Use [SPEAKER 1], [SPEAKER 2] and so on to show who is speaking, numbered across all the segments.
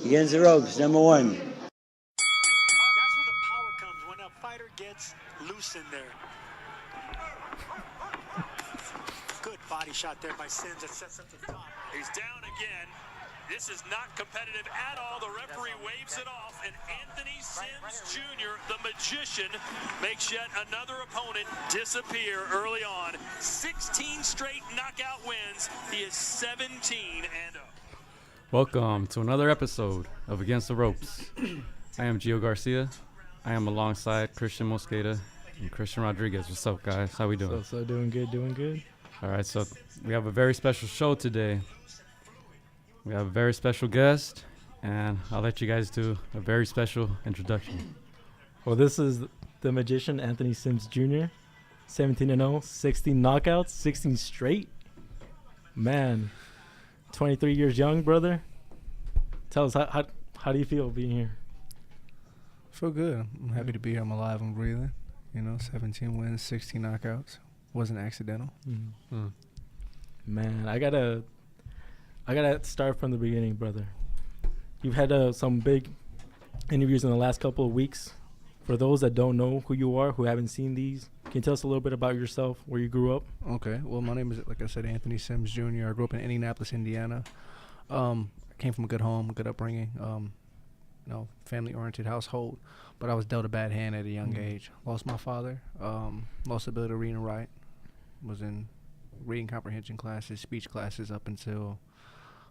[SPEAKER 1] Against the ropes, number one.
[SPEAKER 2] That's where the power comes, when a fighter gets loose in there. Good body shot there by SIMS that sets up the top.
[SPEAKER 3] He's down again. This is not competitive at all. The referee waves it off, and Anthony SIMS Jr., the magician, makes yet another opponent disappear early on. 16 straight knockout wins. He is 17-0.
[SPEAKER 4] Welcome to another episode of Against the Ropes. I am Gio Garcia. I am alongside Christian Mosqueda and Christian Rodriguez. What's up, guys? How we doing?
[SPEAKER 5] So doing good.
[SPEAKER 4] All right, so we have a very special show today. We have a very special guest, and I'll let you guys do a very special introduction.
[SPEAKER 5] Well, this is the magician, Anthony SIMS Jr., 17-0, 16 knockouts, 16 straight. Man, 23 years young, brother. Tell us, how do you feel being here?
[SPEAKER 6] I feel good. I'm happy to be here. I'm alive. I'm breathing. 17 wins, 16 knockouts. Wasn't accidental.
[SPEAKER 5] Mm-hmm. Man, I gotta start from the beginning, brother. You've had some big interviews in the last couple of weeks. For those that don't know who you are, who haven't seen these, can you tell us a little bit about yourself, where you grew up?
[SPEAKER 6] Okay. Well, my name is, like I said, Anthony SIMS Jr. I grew up in Indianapolis, Indiana. I came from a good home, good upbringing, family-oriented household. But I was dealt a bad hand at a young age. Lost my father, lost the ability to read and write. Was in reading comprehension classes, speech classes up until,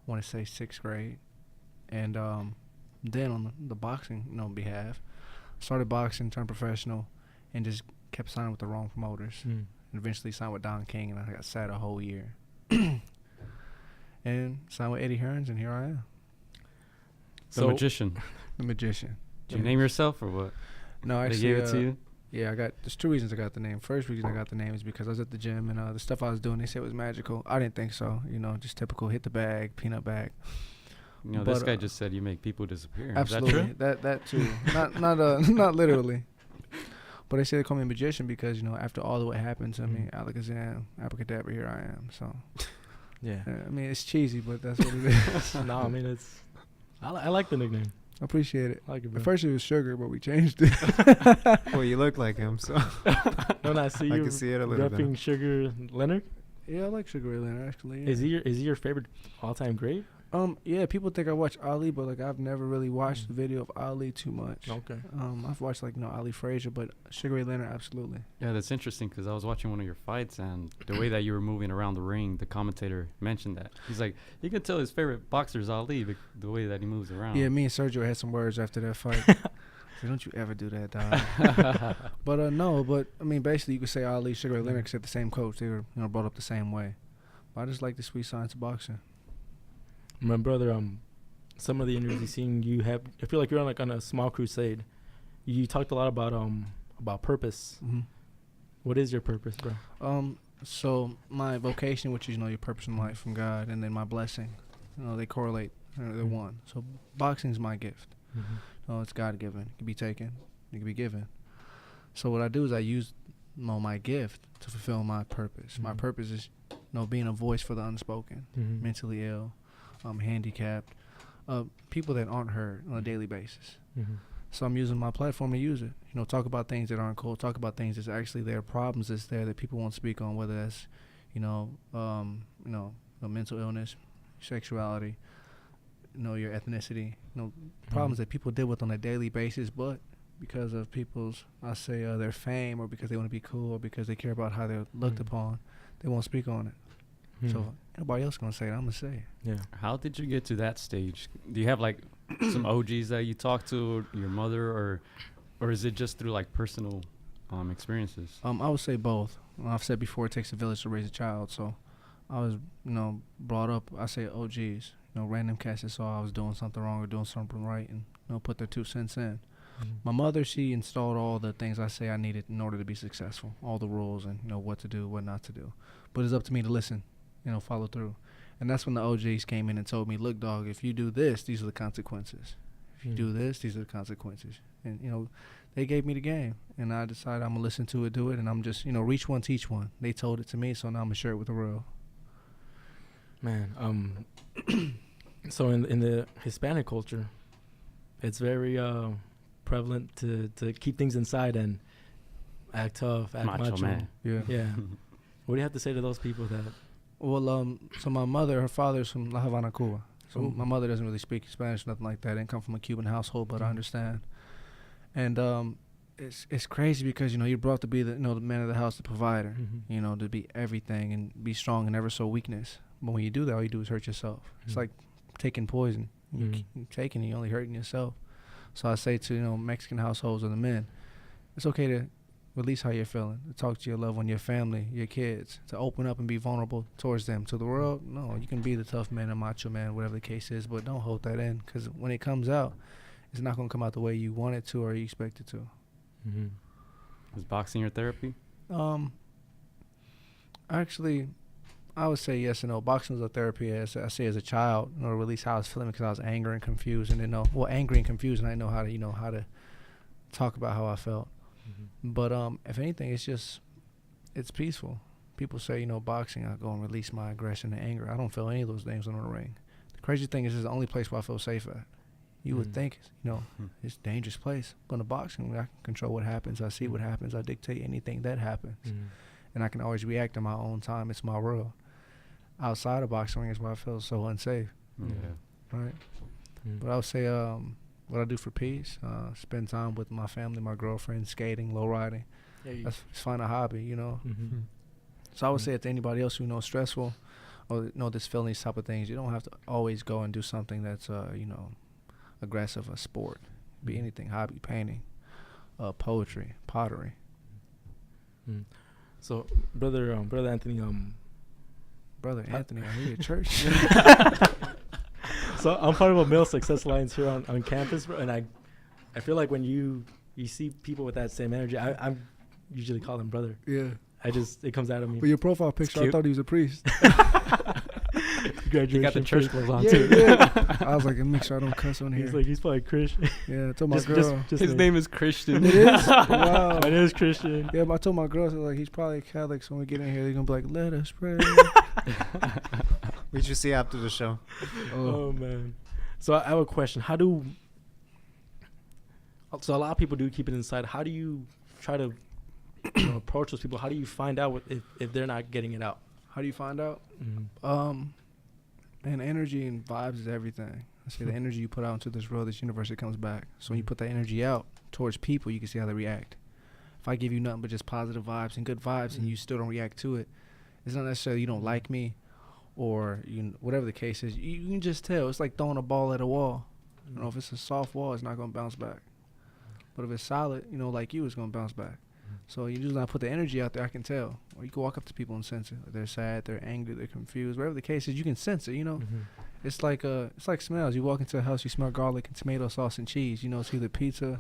[SPEAKER 6] I want to say, 6th grade. And then on the boxing behalf, started boxing, turned professional, and just kept signing with the wrong promoters. And eventually signed with Don King, and I got sat a whole year. And signed with Eddie Hearns, and here I am.
[SPEAKER 4] The magician.
[SPEAKER 6] The magician.
[SPEAKER 4] Did you name yourself or what?
[SPEAKER 6] No, actually,
[SPEAKER 4] they gave it to you?
[SPEAKER 6] Yeah, there's 2 reasons I got the name. First reason I got the name is because I was at the gym, and the stuff I was doing, they said it was magical. I didn't think so. Just typical hit the bag, peanut bag.
[SPEAKER 4] This guy just said you make people disappear.
[SPEAKER 6] Absolutely.
[SPEAKER 4] Is that true?
[SPEAKER 6] That too. not literally. But they say they call me a magician because, after all of what happened to me, Alakazam, abracadabra, here I am. So,
[SPEAKER 5] yeah.
[SPEAKER 6] It's cheesy, but that's what it is.
[SPEAKER 5] No, I like the nickname.
[SPEAKER 6] I appreciate it.
[SPEAKER 5] I like it, bro.
[SPEAKER 6] At first it was Sugar, but we changed it.
[SPEAKER 7] Well, you look like him, so
[SPEAKER 5] Don't I see you
[SPEAKER 7] can see it a little
[SPEAKER 5] repping
[SPEAKER 7] bit.
[SPEAKER 5] Sugar Leonard?
[SPEAKER 6] Yeah, I like Sugar Ray Leonard, actually. Yeah.
[SPEAKER 5] Is he your favorite all-time great?
[SPEAKER 6] Yeah, people think I watch Ali, but I've never really watched the video of Ali too much.
[SPEAKER 5] Okay.
[SPEAKER 6] I've watched Ali Frazier, but Sugar Ray Leonard, absolutely.
[SPEAKER 4] Yeah, that's interesting because I was watching one of your fights, and the way that you were moving around the ring, the commentator mentioned that. He's like, you can tell his favorite boxer is Ali, the way that he moves around.
[SPEAKER 6] Yeah, me and Sergio had some words after that fight. So don't you ever do that, dog. But basically you could say Ali, Sugar Ray Leonard, except the same coach. They were brought up the same way. But I just like the sweet science of boxing.
[SPEAKER 5] My brother, some of the interviews you've seen, I feel like you're on a small crusade. You talked a lot about purpose.
[SPEAKER 6] Mm-hmm.
[SPEAKER 5] What is your purpose, bro?
[SPEAKER 6] So my vocation, which is your purpose in life from God, and then my blessing, they correlate. They're one. So boxing's my gift.
[SPEAKER 5] Mm-hmm.
[SPEAKER 6] It's God given. It can be taken. It can be given. So what I do is I use my gift to fulfill my purpose.
[SPEAKER 5] Mm-hmm.
[SPEAKER 6] My purpose is being a voice for the unspoken, mentally ill, handicapped, people that aren't heard on a daily basis.
[SPEAKER 5] Mm-hmm.
[SPEAKER 6] So I'm using my platform to use it. Talk about things that aren't cool. Talk about things that's actually there, problems that's there that people won't speak on, whether that's, mental illness, sexuality, your ethnicity, problems that people deal with on a daily basis, but because of people's, their fame, or because they want to be cool, or because they care about how they're looked upon, they won't speak on it. So nobody else gonna say it. I'm gonna say it.
[SPEAKER 5] Yeah.
[SPEAKER 4] How did you get to that stage? Do you have some OGs that you talk to, or your mother, or is it just through personal experiences?
[SPEAKER 6] I would say both. I've said before, it takes a village to raise a child. So I was, brought up. I say OGs, random cats that saw I was doing something wrong or doing something right, and put their 2 cents in. Mm-hmm. My mother, she installed all the things I say I needed in order to be successful, all the rules and what to do, what not to do. But it's up to me to listen. Follow through. And that's when the OGs came in and told me, look, dog, if you do this, these are the consequences. If you do this, these are the consequences. And, they gave me the game. And I decided I'm going to listen to it, do it, and I'm just, reach one, teach one. They told it to me, so now I'm going to share it with the world.
[SPEAKER 5] Man, so in the Hispanic culture, it's very prevalent to keep things inside and act tough, act
[SPEAKER 4] Macho man.
[SPEAKER 6] Yeah.
[SPEAKER 5] Yeah. What do you have to say to those people that?
[SPEAKER 6] Well, so my mother, her father's from La Habana, Cuba. So
[SPEAKER 5] Ooh.
[SPEAKER 6] my mother doesn't really speak Spanish, nothing like that. Didn't come from a Cuban household, but I understand. And it's crazy because you're brought to be the the man of the house, the provider.
[SPEAKER 5] Mhm.
[SPEAKER 6] To be everything and be strong and never show weakness. But when you do that, all you do is hurt yourself. It's
[SPEAKER 5] Mhm.
[SPEAKER 6] like taking poison.
[SPEAKER 5] Mhm.
[SPEAKER 6] You taking it, you're only hurting yourself. So I say to Mexican households or the men, it's okay to release how you're feeling, to talk to your loved one, your family, your kids, to open up and be vulnerable towards them. To the world, no, you can be the tough man, a macho man, whatever the case is, but don't hold that in, because when it comes out, it's not going to come out the way you want it to or you expect it to.
[SPEAKER 5] Mhm.
[SPEAKER 4] Is boxing your therapy?
[SPEAKER 6] Actually, I would say yes and no. Boxing was a therapy, as I say, as a child, to release how I was feeling because I was angry and confused, and angry and confused, and I didn't know how to talk about how I felt.
[SPEAKER 5] Mhm.
[SPEAKER 6] But if anything, it's peaceful. People say, boxing, I go and release my aggression and anger. I don't feel any of those things in the ring. The crazy thing is, it's the only place where I feel safe at. You would think, it's a dangerous place. But in boxing, I can control what happens. I see what happens. I dictate anything that happens.
[SPEAKER 5] Mhm.
[SPEAKER 6] And I can always react in my own time. It's my world. Outside of boxing ring is where I feel so unsafe,
[SPEAKER 4] Yeah.
[SPEAKER 6] right?
[SPEAKER 5] Mhm.
[SPEAKER 6] But I would say what I do for peace, spend time with my family, my girlfriend, skating, low riding. It's find a hobby,
[SPEAKER 5] Mhm.
[SPEAKER 6] So I would say to anybody else who knows stressful or this feeling, these type of things, you don't have to always go and do something that's aggressive, a sport. Be anything, hobby, painting, poetry, pottery.
[SPEAKER 5] Mhm. So, brother Anthony,
[SPEAKER 6] Brother Anthony, I hear you at church.
[SPEAKER 5] so I'm part of a Male Success Alliance here on campus, bro, and I feel like when you see people with that same energy, I usually call them brother.
[SPEAKER 6] Yeah.
[SPEAKER 5] It comes out of me.
[SPEAKER 6] But your profile picture, I
[SPEAKER 4] cute.
[SPEAKER 6] thought he was a priest.
[SPEAKER 5] Graduation
[SPEAKER 4] You got the church
[SPEAKER 5] first.
[SPEAKER 4] clothes on
[SPEAKER 6] Yeah,
[SPEAKER 4] too.
[SPEAKER 6] yeah. I was like, make sure I don't cuss on here.
[SPEAKER 5] He's probably Christian.
[SPEAKER 6] Yeah, I told my
[SPEAKER 5] Just-
[SPEAKER 6] girl.
[SPEAKER 5] just
[SPEAKER 4] His
[SPEAKER 5] like-
[SPEAKER 4] name is Christian.
[SPEAKER 6] It is? Wow.
[SPEAKER 5] My name is Christian.
[SPEAKER 6] Yeah, but I told my girl, so like, he's probably Catholic, so when we get in here, they're going to be like, let us pray.
[SPEAKER 7] We should see after the show.
[SPEAKER 5] Oh man. So I have a question. So a lot of people do keep it inside. How do you try to approach those people? How do you find out if they're not getting it out?
[SPEAKER 6] How do you find out?
[SPEAKER 5] Mm-hmm.
[SPEAKER 6] Man, energy and vibes is everything. I say the energy you put out into this world, this universe, it comes back. So when you put that energy out towards people, you can see how they react. If I give you nothing but just positive vibes and good vibes and you still don't react to it, it's not necessarily you don't like me or whatever the case is. You can just tell. It's like throwing a ball at a wall. If it's a soft wall, it's not going to bounce back. But if it's solid, like you, it's going to bounce back. So you just not put the energy out there, I can tell. Or you can walk up to people and sense it. They're sad, they're angry, they're confused. Whatever the case is, you can sense it,
[SPEAKER 5] Mm-hmm.
[SPEAKER 6] It's like smells. You walk into a house, you smell garlic and tomato sauce and cheese. It's either pizza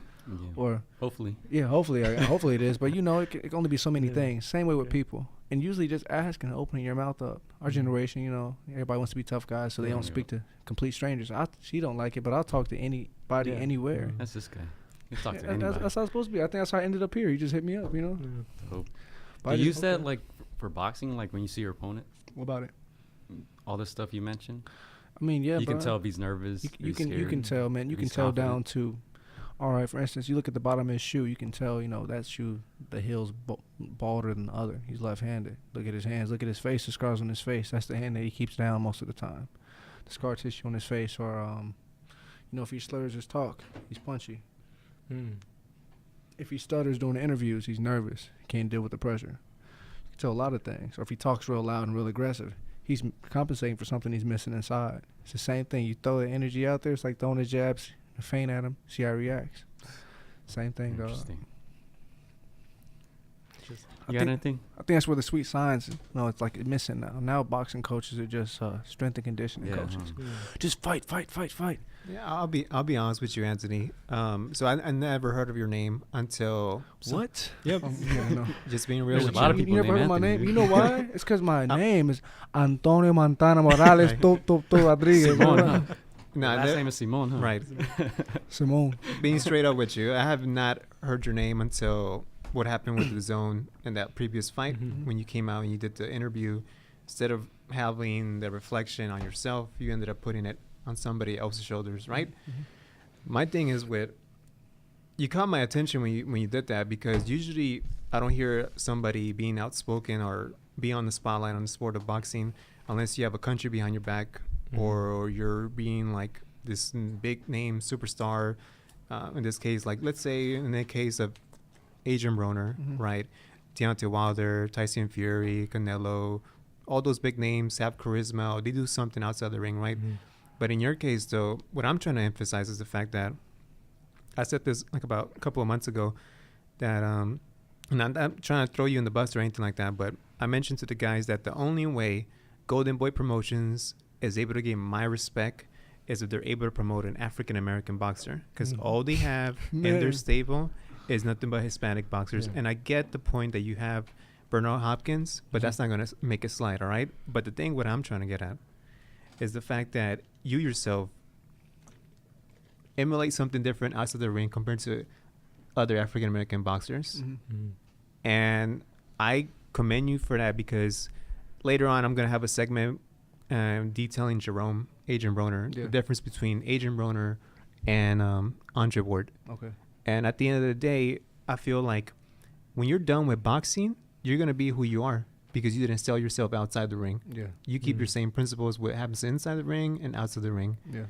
[SPEAKER 6] or
[SPEAKER 4] Hopefully.
[SPEAKER 6] hopefully it is. But it can only be so many
[SPEAKER 5] Yeah.
[SPEAKER 6] things. Same way with
[SPEAKER 5] Yeah.
[SPEAKER 6] people. And usually just asking and opening your mouth up. Our generation, everybody wants to be tough guys, so they don't speak to complete strangers. She don't like it, but I'll talk to anybody
[SPEAKER 5] Yeah.
[SPEAKER 6] anywhere.
[SPEAKER 4] That's this guy. You can talk to
[SPEAKER 6] Yeah,
[SPEAKER 4] anybody.
[SPEAKER 6] that's how it's supposed to be. I think that's how I ended up here. You just hit me up,
[SPEAKER 4] Dope.
[SPEAKER 6] But
[SPEAKER 4] Do
[SPEAKER 6] I
[SPEAKER 4] you use
[SPEAKER 6] just-
[SPEAKER 4] that like for boxing, like when you see your opponent?
[SPEAKER 6] What about it?
[SPEAKER 4] All this stuff you mentioned?
[SPEAKER 6] I mean, yeah,
[SPEAKER 4] You can
[SPEAKER 6] bro.
[SPEAKER 4] tell if he's nervous.
[SPEAKER 6] You
[SPEAKER 4] if
[SPEAKER 6] can
[SPEAKER 4] he's
[SPEAKER 6] you can
[SPEAKER 4] scared,
[SPEAKER 6] tell, man. You
[SPEAKER 4] if
[SPEAKER 6] can
[SPEAKER 4] he's
[SPEAKER 6] tell
[SPEAKER 4] confident.
[SPEAKER 6] down to, all right. For instance, you look at the bottom of his shoe. You can tell, that shoe, the heel's balder than the other. He's left-handed. Look at his hands. Look at his face. The scars on his face. That's the hand that he keeps down most of the time. The scar tissue on his face, or if he slurs his talk, he's punchy.
[SPEAKER 5] Mm.
[SPEAKER 6] If he stutters during the interviews, he's nervous. He can't deal with the pressure. You can tell a lot of things. Or if he talks real loud and real aggressive, he's compensating for something he's missing inside. It's the same thing. You throw the energy out there. It's like throwing the jabs, feint at him, see how he reacts. Same thing, dog.
[SPEAKER 4] Interesting.
[SPEAKER 6] I
[SPEAKER 4] You got
[SPEAKER 6] think,
[SPEAKER 4] anything?
[SPEAKER 6] I think that's where the sweet science, it's like it's missing now. Now boxing coaches are just strength and conditioning
[SPEAKER 4] Yeah,
[SPEAKER 6] coaches.
[SPEAKER 4] huh.
[SPEAKER 6] Just fight.
[SPEAKER 7] Yeah, I'll be honest with you, Anthony. So I never heard of your name until
[SPEAKER 6] What?
[SPEAKER 7] Yep.
[SPEAKER 6] Yeah, no.
[SPEAKER 7] Just being real
[SPEAKER 4] There's
[SPEAKER 7] with
[SPEAKER 4] a lot of
[SPEAKER 7] you.
[SPEAKER 4] people
[SPEAKER 6] You never heard of my
[SPEAKER 4] named
[SPEAKER 6] name?
[SPEAKER 4] Anthony.
[SPEAKER 6] You know why? It's because my name is Antonio Montana Morales Rodriguez.
[SPEAKER 4] Simon, huh?
[SPEAKER 7] No,
[SPEAKER 4] Last
[SPEAKER 7] that-
[SPEAKER 4] name is Simon, huh?
[SPEAKER 7] right.
[SPEAKER 6] Simone.
[SPEAKER 7] Being straight up with you, I have not heard your name until what happened with the zone in that previous fight when you came out and you did the interview. Instead of having the reflection on yourself, you ended up putting it on somebody else's shoulders, right? My thing is you caught my attention when you did that, because usually I don't hear somebody being outspoken or be on the spotlight on the sport of boxing unless you have a country behind your back, or you're being like this big name superstar. In this case, like let's say in the case of Adrian Broner, right? Deontay Wilder, Tyson Fury, Canelo, all those big names have charisma, or they do something outside the ring, right? But in your case, though, what I'm trying to emphasize is the fact that I said this like about a couple of months ago, that and I'm not trying to throw you in the bus or anything like that, but I mentioned to the guys that the only way Golden Boy Promotions is able to gain my respect is if they're able to promote an African American boxer, because all they have in their stable is nothing but Hispanic boxers. And I get the point that you have Bernard Hopkins, but that's not going to make it slide, all right? But the thing, what I'm trying to get at is the fact that you yourself emulate something different outside the ring compared to other African American boxers. And I commend you for that, because later on I'm going to have a segment detailing Adrian Broner, the difference between Adrian Broner and Andre Ward.
[SPEAKER 6] Okay.
[SPEAKER 7] And at the end of the day, I feel like when you're done with boxing, you're going to be who you are, because you didn't sell yourself outside the ring.
[SPEAKER 6] Yeah.
[SPEAKER 7] You keep your same principles, what happens inside the ring and outside the ring.
[SPEAKER 6] Yeah.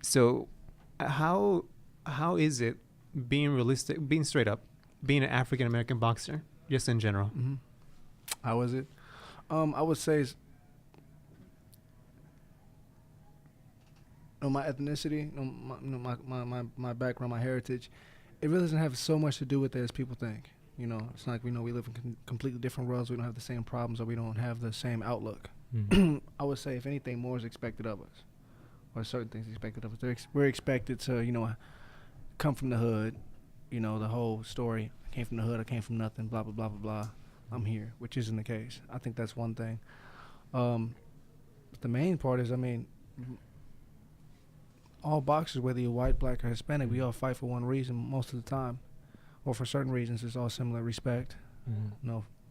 [SPEAKER 7] So how is it being realistic, being straight up, being an African American boxer, just in general?
[SPEAKER 6] How is it? I would say my ethnicity, my background, my heritage, it really doesn't have so much to do with it as people think. You know, it's like we live in completely different worlds. We don't have the same problems, or we don't have the same outlook. I would say, if anything, more is expected of us, or certain things expected of us. We're expected to, come from the hood. You know, the whole story. I came from the hood. I came from nothing. Blah blah blah blah blah. I'm here, which isn't the case. I think that's one thing. But the main part is, all boxers, whether you're white, black, or Hispanic, we all fight for one reason most of the time, or for certain reasons. It's all similar: respect,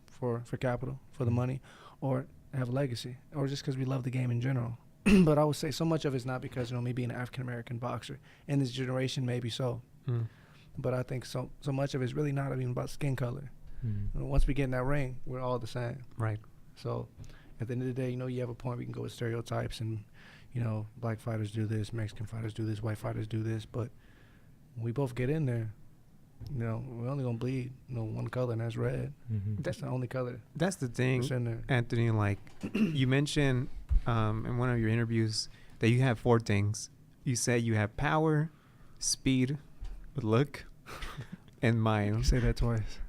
[SPEAKER 6] for capital, for the money, or have a legacy, or just because we love the game in general. But I would say so much of it's not because me being an African American boxer in this generation, maybe so. But I think so much of it's really not even about skin color. Once we get in that ring, we're all the same.
[SPEAKER 7] Right.
[SPEAKER 6] So at the end of the day, you have a point. We can go with stereotypes and, black fighters do this, Mexican fighters do this, white fighters do this. But when we both get in there, we're only going to bleed, one color, and that's red. That's the only color.
[SPEAKER 7] That's the thing,
[SPEAKER 6] in there.
[SPEAKER 7] Anthony, like you mentioned in one of your interviews that you have 4 things. You said you have power, speed, look, and mind.
[SPEAKER 6] You say that twice.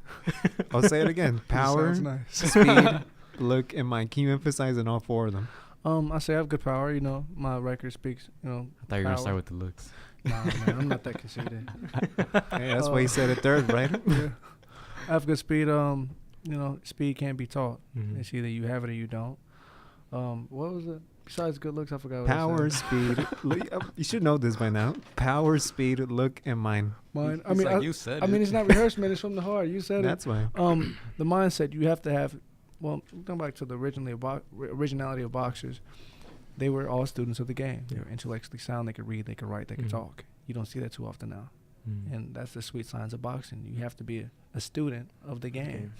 [SPEAKER 7] I'll say it again. Power,
[SPEAKER 6] nice.
[SPEAKER 7] speed, look, and mind. Can you emphasize on all 4 of them?
[SPEAKER 6] I say I have good power. My record speaks.
[SPEAKER 4] I thought you were gonna start with the looks.
[SPEAKER 6] Nah, man, I'm not that conceited.
[SPEAKER 7] Hey, that's why he said it third, right?
[SPEAKER 6] Yeah. I have good speed. Speed can't be taught. It's either you have it or you don't. What was it? Besides good looks, I forgot what
[SPEAKER 7] Power,
[SPEAKER 6] I said.
[SPEAKER 7] speed. You should know this by now. Power, speed, look, and mind.
[SPEAKER 6] Mind.
[SPEAKER 4] You said it.
[SPEAKER 6] It's not rehearsed, man. It's from the heart. You said
[SPEAKER 7] That's why.
[SPEAKER 6] The mindset you have to have. Well, going back to the originality of boxers, they were all students of the game. They were intellectually sound. They could read. They could write. They could talk. You don't see that too often now. And that's the sweet science of boxing. You have to be a student of the game.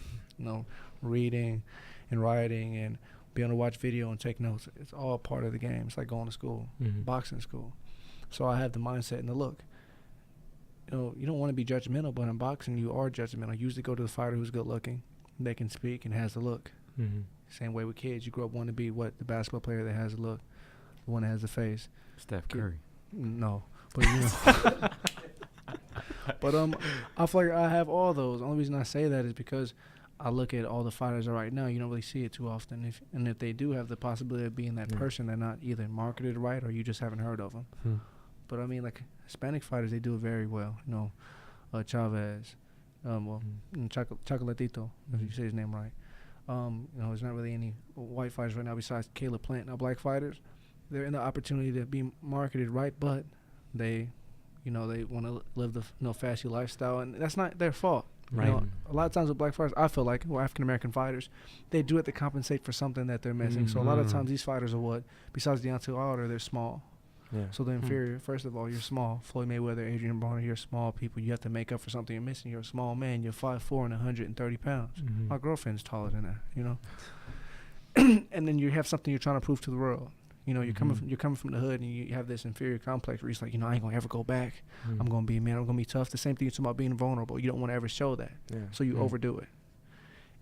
[SPEAKER 6] Reading and writing and be able to watch video and take notes. It's all part of the game. It's like going to school, boxing school. So I have the mindset and the look. You don't want to be judgmental, but in boxing, you are judgmental. You usually go to the fighter who's good looking. They can speak and has the look. Same way with kids. You grow up wanting to be the basketball player that has the look, the one that has the face.
[SPEAKER 4] Steph Curry.
[SPEAKER 6] No, but but I feel like I have all those. The only reason I say that is because I look at all the fighters right now. You don't really see it too often. If they do have the possibility of being that person, they're not either marketed right or you just haven't heard of them. But like Hispanic fighters, they do it very well. Chavez. Chocolatito, if you say his name right. There's not really any white fighters right now besides Caleb Plant. Now, black fighters, they're in the opportunity to be marketed right, but they want to live the fashy lifestyle, and that's not their fault.
[SPEAKER 7] Right.
[SPEAKER 6] A lot of times with black fighters, I feel like, African American fighters, they do it to compensate for something that they're missing. So a lot of times these fighters are besides Deontay Wilder, they're small.
[SPEAKER 5] Yeah.
[SPEAKER 6] So the inferior, first of all, you're small. Floyd Mayweather, Adrian Broner, you're small people. You have to make up for something you're missing. You're a small man. You're 5'4" and 130 pounds.
[SPEAKER 5] Mhm.
[SPEAKER 6] My girlfriend's taller than that, you know. And then you have something you're trying to prove to the world. You know, you're coming from the hood, and you have this inferior complex where you're like, you know, I ain't gonna ever go back. I'm gonna be a man. I'm gonna be tough. The same thing it's about being vulnerable. You don't want to ever show that, so you overdo it.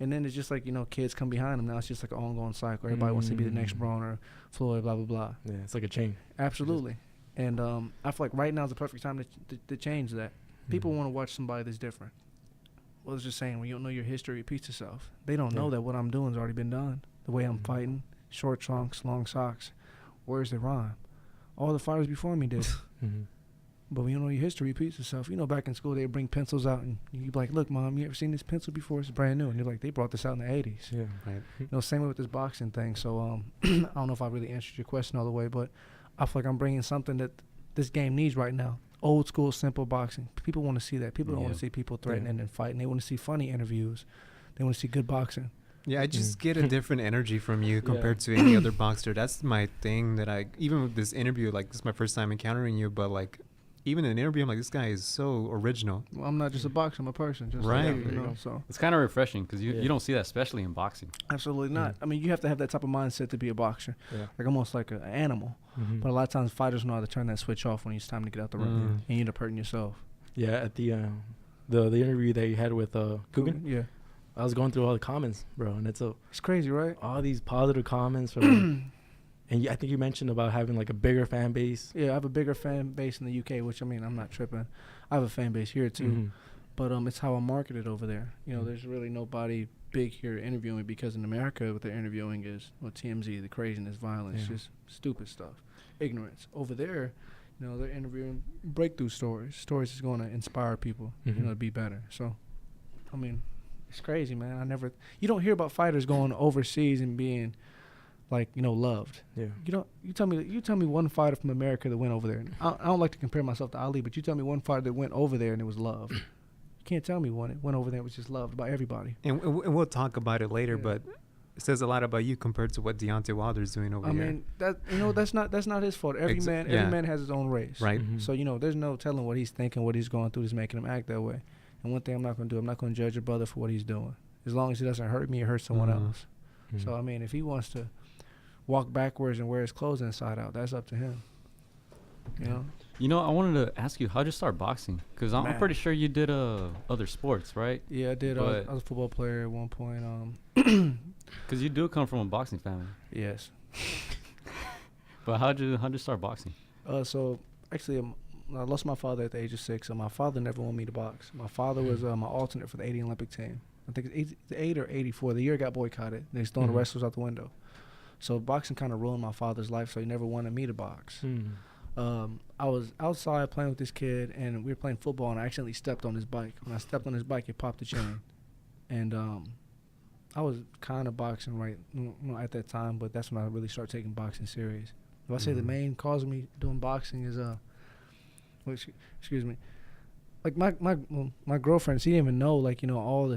[SPEAKER 6] And then it's just like, you know, kids come behind them. Now it's just like an ongoing cycle. Everybody wants to be the next Broner, Floyd, blah blah blah.
[SPEAKER 5] Yeah, it's like a chain.
[SPEAKER 6] Absolutely. And I feel like right now is the perfect time to change that. People want to watch somebody that's different. Well, it's just saying, when you don't know your history, repeats itself. They don't know that what I'm doing has already been done. The way I'm fighting, short trunks, long socks, words that rhyme. All the fighters before me did. But when you know your history repeats itself, you know, back in school, they'd bring pencils out, and you'd be like, look, Mom, you ever seen this pencil before? It's brand new. And you're like, they brought this out in the 80s.
[SPEAKER 5] Yeah.
[SPEAKER 7] Right.
[SPEAKER 6] You know, same way with this boxing thing. So I don't know if I really answered your question all the way, but I feel like I'm bringing something that this game needs right now. Old school, simple boxing. People want to see that. People don't want to see people threatening and fighting. They want to see funny interviews. They want to see good boxing.
[SPEAKER 7] Yeah, I just get a different energy from you compared to any other boxer. That's my thing that even with this interview, like, this is my first time encountering you, but like, even in an interview, I'm like, this guy is so original.
[SPEAKER 6] Well, I'm not just a boxer, I'm a person. Just
[SPEAKER 7] Right.
[SPEAKER 6] like you know, so.
[SPEAKER 4] It's kind of refreshing because you don't see that, especially in boxing.
[SPEAKER 6] Absolutely not. I mean, you have to have that type of mindset to be a boxer.
[SPEAKER 5] Yeah.
[SPEAKER 6] Like almost like an animal. But a lot of times fighters know how to turn that switch off when it's time to get out the ring. And you end up hurting yourself.
[SPEAKER 5] Yeah, at the interview that you had with Coogan,
[SPEAKER 6] Yeah.
[SPEAKER 5] I was going through all the comments, bro, and it's
[SPEAKER 6] crazy, right?
[SPEAKER 5] all these positive comments from and I think you mentioned about having like a bigger fan base.
[SPEAKER 6] Yeah, I have a bigger fan base in the UK, which, I mean, I'm not tripping. I have a fan base here too. But it's how I'm marketed over there. You know, there's really nobody big here interviewing, because in America what they're interviewing is TMZ, the craziness, violence, just stupid stuff, ignorance. Over there, you know, they're interviewing breakthrough stories that's going to inspire people, you know, to be better. So, I mean, it's crazy, man. You don't hear about fighters going overseas and being, like, you know, loved.
[SPEAKER 5] Yeah.
[SPEAKER 6] You tell me one fighter from America that went over there. I don't like to compare myself to Ali, but you tell me one fighter that went over there and it was loved. You can't tell me one that went over there and was just loved by everybody.
[SPEAKER 7] And we'll talk about it later, but it says a lot about you compared to what Deontay Wilder's doing over here.
[SPEAKER 6] I mean, that's not his fault. Every man has his own race.
[SPEAKER 7] Right.
[SPEAKER 6] So, you know, there's no telling what he's thinking, what he's going through is making him act that way. And one thing I'm not going to do, I'm not going to judge a brother for what he's doing. As long as he doesn't hurt me or hurt someone else. So, I mean, if he wants to walk backwards and wear his clothes inside out, that's up to him. You know?
[SPEAKER 4] You know, I wanted to ask you, how'd you start boxing? Because I'm pretty sure you did other sports, right?
[SPEAKER 6] Yeah, I did. I was a football player at one point.
[SPEAKER 4] Because you do come from a boxing family.
[SPEAKER 6] Yes.
[SPEAKER 4] But how'd you start boxing?
[SPEAKER 6] So, actually, I lost my father at the age of 6, so my father never wanted me to box. My father was my alternate for the 80 Olympic team. I think it's 8 or 84. The year it got boycotted. They just throwing the wrestlers out the window. So boxing kind of ruined my father's life, so he never wanted me to box. I was outside playing with this kid, and we were playing football, and I accidentally stepped on his bike. When I stepped on his bike, it popped the chain. And I was kind of boxing at that time, but that's when I really started taking boxing serious. If I say the main cause of me doing boxing is, excuse me, like my girlfriend, she didn't even know, like, you know, all